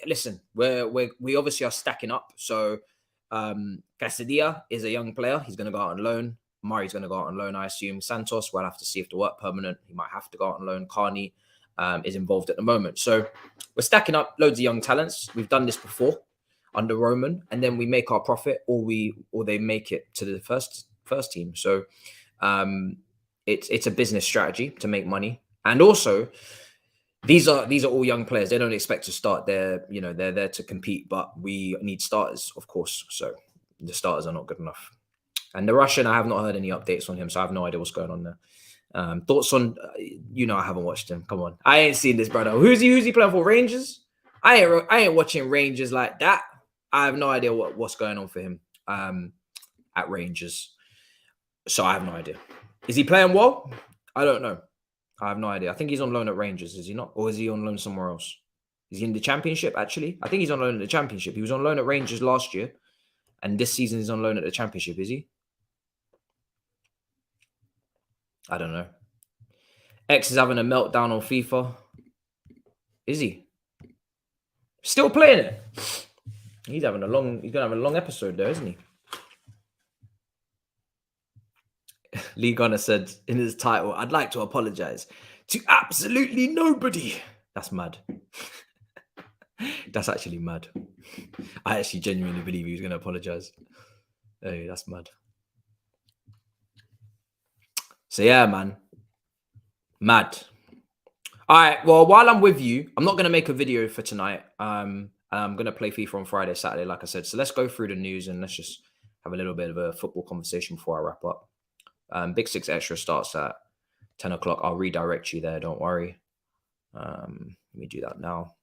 Listen, we obviously are stacking up. So Quesadilla is a young player. He's going to go out on loan. Murray's going to go out on loan, I assume. Santos, we'll have to see if the work permanent. He might have to go out on loan. Carney is involved at the moment. So we're stacking up loads of young talents. We've done this before under Roman, and then we make our profit, or they make it to the first team. So it's a business strategy to make money, and also these are all young players. They don't expect to start. They're there to compete, but we need starters, of course. So the starters are not good enough. And the Russian, I have not heard any updates on him, so I have no idea what's going on there. Thoughts on, I haven't watched him. Come on, I ain't seen this brother. Who's he playing for? Rangers? I ain't watching Rangers like that. I have no idea what's going on for him at Rangers. So I have no idea. Is he playing well? I don't know. I have no idea. I think he's on loan at Rangers, is he not? Or is he on loan somewhere else? Is he in the Championship, actually? I think he's on loan at the Championship. He was on loan at Rangers last year. And this season he's on loan at the Championship, is he? I don't know. X is having a meltdown on FIFA. Is he? Still playing it? He's gonna have a long episode there, isn't he? Lee Gunner said in his title, I'd like to apologize to absolutely nobody. That's mad. That's actually mad. I actually genuinely believe he was going to apologize. Hey, that's mad. So yeah, man. Mad. All right. Well, while I'm with you, I'm not going to make a video for tonight. I'm going to play FIFA on Friday, Saturday, like I said. So let's go through the news and let's just have a little bit of a football conversation before I wrap up. Big Six Extra starts at 10 o'clock. I'll redirect you there. Don't worry. Let me do that now.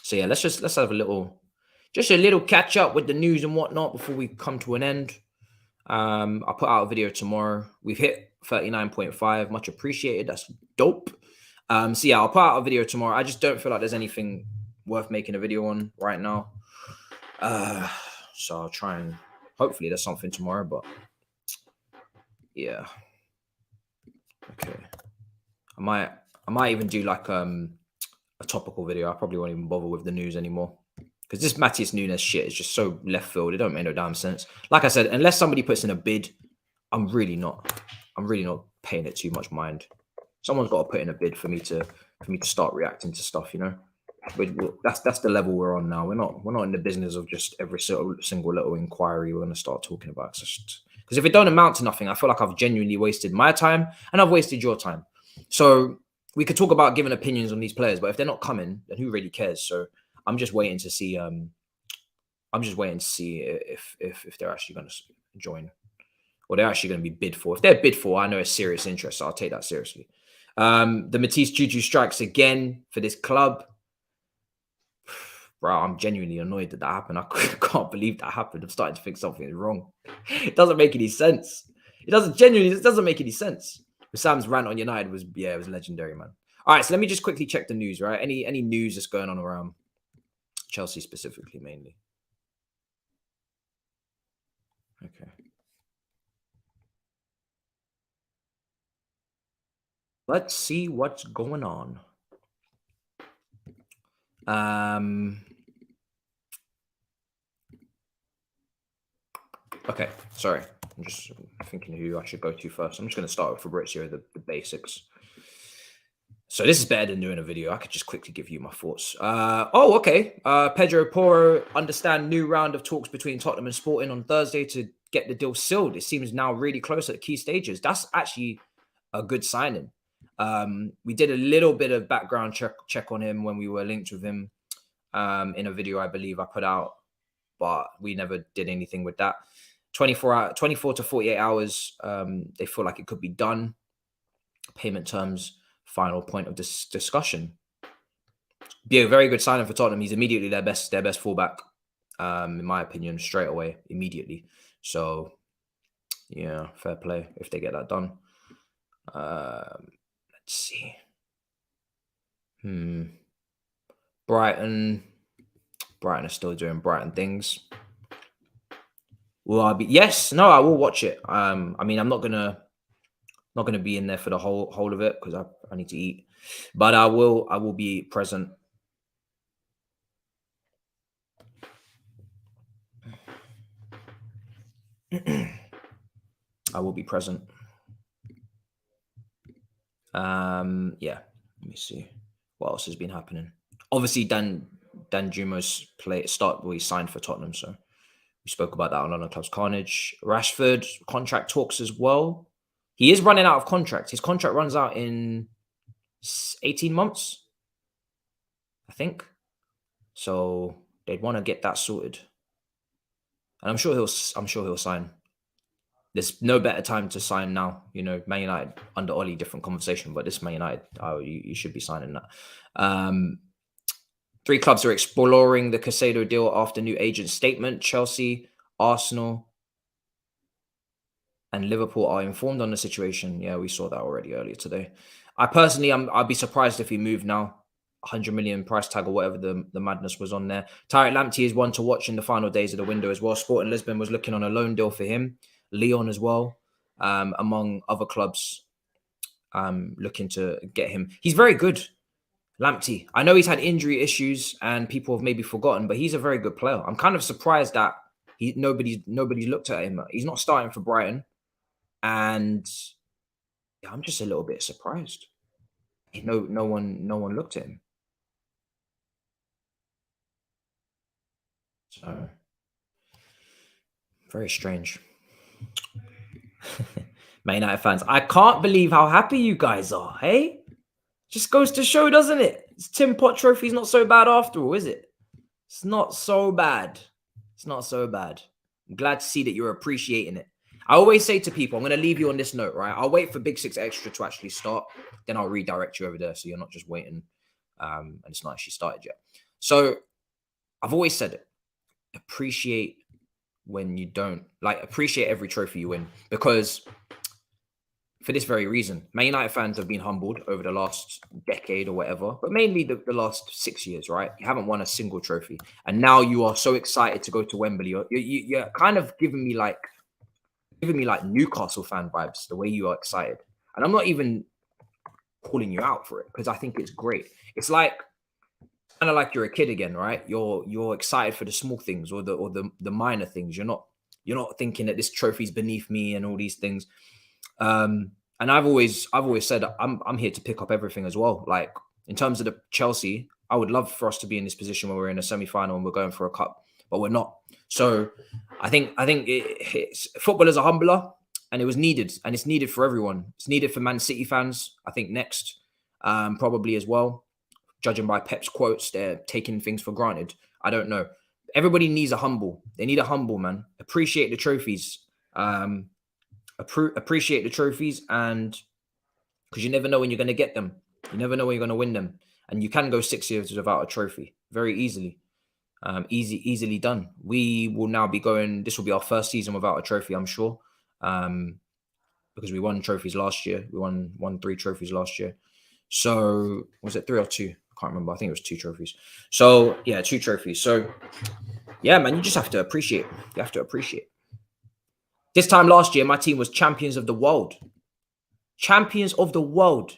So yeah, let's have a little catch up with the news and whatnot before we come to an end. I'll put out a video tomorrow. We've hit 39.5. Much appreciated. That's dope. So yeah, I'll put out a video tomorrow. I just don't feel like there's anything worth making a video on right now. So I'll try and hopefully there's something tomorrow, but yeah. Okay. I might even do like a topical video. I probably won't even bother with the news anymore. Because this Matisse Nunes shit is just so left field. It don't make no damn sense. Like I said, unless somebody puts in a bid, I'm really not paying it too much mind. Someone's got to put in a bid for me to start reacting to stuff, you know. But that's the level we're on now. We're not in the business of just every single little inquiry we're going to start talking about. Because if it don't amount to nothing, I feel like I've genuinely wasted my time and I've wasted your time. So we could talk about giving opinions on these players, but if they're not coming, then who really cares? So I'm just waiting to see. If they're actually going to join, or they're actually going to be bid for. If they're bid for, I know it's serious interest, so I'll take that seriously. The Matisse Juju strikes again for this club. Bro, I'm genuinely annoyed that happened. I can't believe that happened. I'm starting to think something is wrong. It doesn't make any sense. It doesn't make any sense. Sam's rant on United was legendary, man. All right, so let me just quickly check the news, right? Any news that's going on around Chelsea specifically, mainly. Okay. Let's see what's going on. Okay, sorry. I'm just thinking who I should go to first. I'm just going to start with Fabrizio, the basics. So this is better than doing a video. I could just quickly give you my thoughts. Okay. Pedro Porro, understand new round of talks between Tottenham and Sporting on Thursday to get the deal sealed. It seems now really close at key stages. That's actually a good signing. We did a little bit of background check on him when we were linked with him in a video I believe I put out, but we never did anything with that. 24 to 48 hours, they feel like it could be done. Payment terms, final point of this discussion. Be a very good signing for Tottenham. He's immediately their best fullback, in my opinion, straight away, immediately. So, yeah, fair play if they get that done. Let's see. Brighton is still doing Brighton things. Will I be? Yes. No, I will watch it. I mean, I'm not gonna be in there for the whole of it because I need to eat, but I will be present. I will be present. Yeah. Let me see what else has been happening. Obviously, Dan Jumo's he signed for Tottenham, so we spoke about that on London Club's Carnage. Rashford contract talks as well. He is running out of contract. His contract runs out in 18 months, I think. So they'd want to get that sorted, and I'm sure he'll sign. There's no better time to sign now. You know, Man United under Oli, different conversation, but this Man United, you should be signing that. 3 clubs are exploring the Caicedo deal after new agent statement. Chelsea, Arsenal, and Liverpool are informed on the situation. Yeah, we saw that already earlier today. I personally, I'd be surprised if he moved now. 100 million price tag or whatever the madness was on there. Tariq Lamptey is one to watch in the final days of the window as well. Sporting Lisbon was looking on a loan deal for him. Lyon as well, among other clubs looking to get him. He's very good, Lamptey. I know he's had injury issues and people have maybe forgotten, but he's a very good player. I'm kind of surprised that nobody's looked at him. He's not starting for Brighton, and yeah, I'm just a little bit surprised. No one looked at him. So very strange. Man United fans, I can't believe how happy you guys are, hey? Just goes to show, doesn't it? It's Tim Pot Trophy's not so bad after all, is it? It's not so bad. It's not so bad. I'm glad to see that you're appreciating it. I always say to people, I'm going to leave you on this note, right? I'll wait for Big Six Extra to actually start. Then I'll redirect you over there so you're not just waiting and it's not actually started yet. So I've always said it. Appreciate when you don't. Like, appreciate every trophy you win. Because for this very reason, Man United fans have been humbled over the last decade or whatever, but mainly the last 6 years, right? You haven't won a single trophy. And now you are so excited to go to Wembley. You're kind of giving me like Newcastle fan vibes, the way you are excited. And I'm not even calling you out for it because I think it's great. It's like kind of like you're a kid again, right? You're excited for the small things or the minor things. You're not thinking that this trophy's beneath me and all these things. And I've always said I'm here to pick up everything as well. Like in terms of the Chelsea, I would love for us to be in this position where we're in a semi-final and we're going for a cup, but we're not. So I think football is a humbler, and it was needed, and it's needed for everyone. It's needed for Man City fans, I think, next, probably as well. Judging by Pep's quotes, they're taking things for granted. I don't know. Everybody needs a humble. They need a humble, man. Appreciate the trophies. Appreciate the trophies, and because you never know when you're going to get them. You never know when you're going to win them. And you can go 6 years without a trophy very easily. Easily done. We will now be going, this will be our first season without a trophy, I'm sure. Because we won trophies last year. We won 3 trophies last year. So was it 3 or 2? I can't remember. I think it was 2 trophies. So yeah, 2 trophies. So yeah, man, you just have to appreciate. You have to appreciate. This time last year, my team was champions of the world. Champions of the world.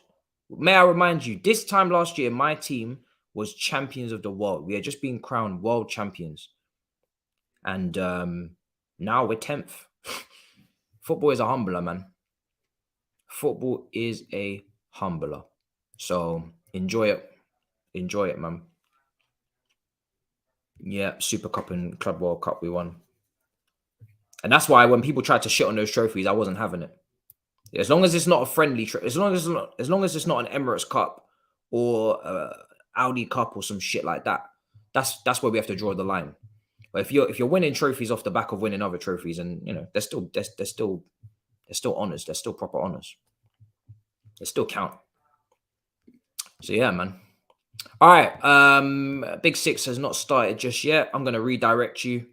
May I remind you, this time last year, my team was champions of the world. We had just been crowned world champions. And now we're 10th. Football is a humbler, man. Football is a humbler. So enjoy it. Enjoy it, man. Yeah, Super Cup and Club World Cup we won. And that's why when people tried to shit on those trophies, I wasn't having it. As long as it's not a friendly as long as it's not an Emirates Cup or Audi Cup or some shit like that, that's where we have to draw the line. But if you're winning trophies off the back of winning other trophies, and you know, they're still honors, they're still proper honors. They still count. So yeah, man. All right. Big Six has not started just yet. I'm gonna redirect you.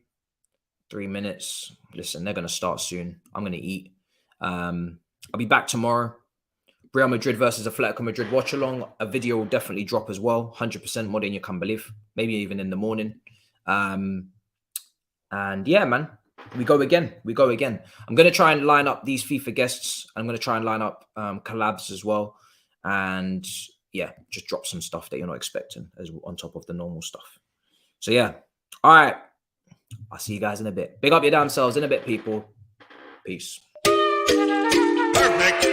3 minutes. Listen, they're gonna start soon. I'm gonna eat. I'll be back tomorrow. Real Madrid versus Atletico Madrid Watchalong. A video will definitely drop as well. 100% more than you can believe. Maybe even in the morning. And yeah, man, we go again. I'm going to try and line up these FIFA guests. I'm going to try and line up collabs as well. And yeah, just drop some stuff that you're not expecting as on top of the normal stuff. So yeah. All right. I'll see you guys in a bit. Big up your damn selves in a bit, people. Peace. Perfect.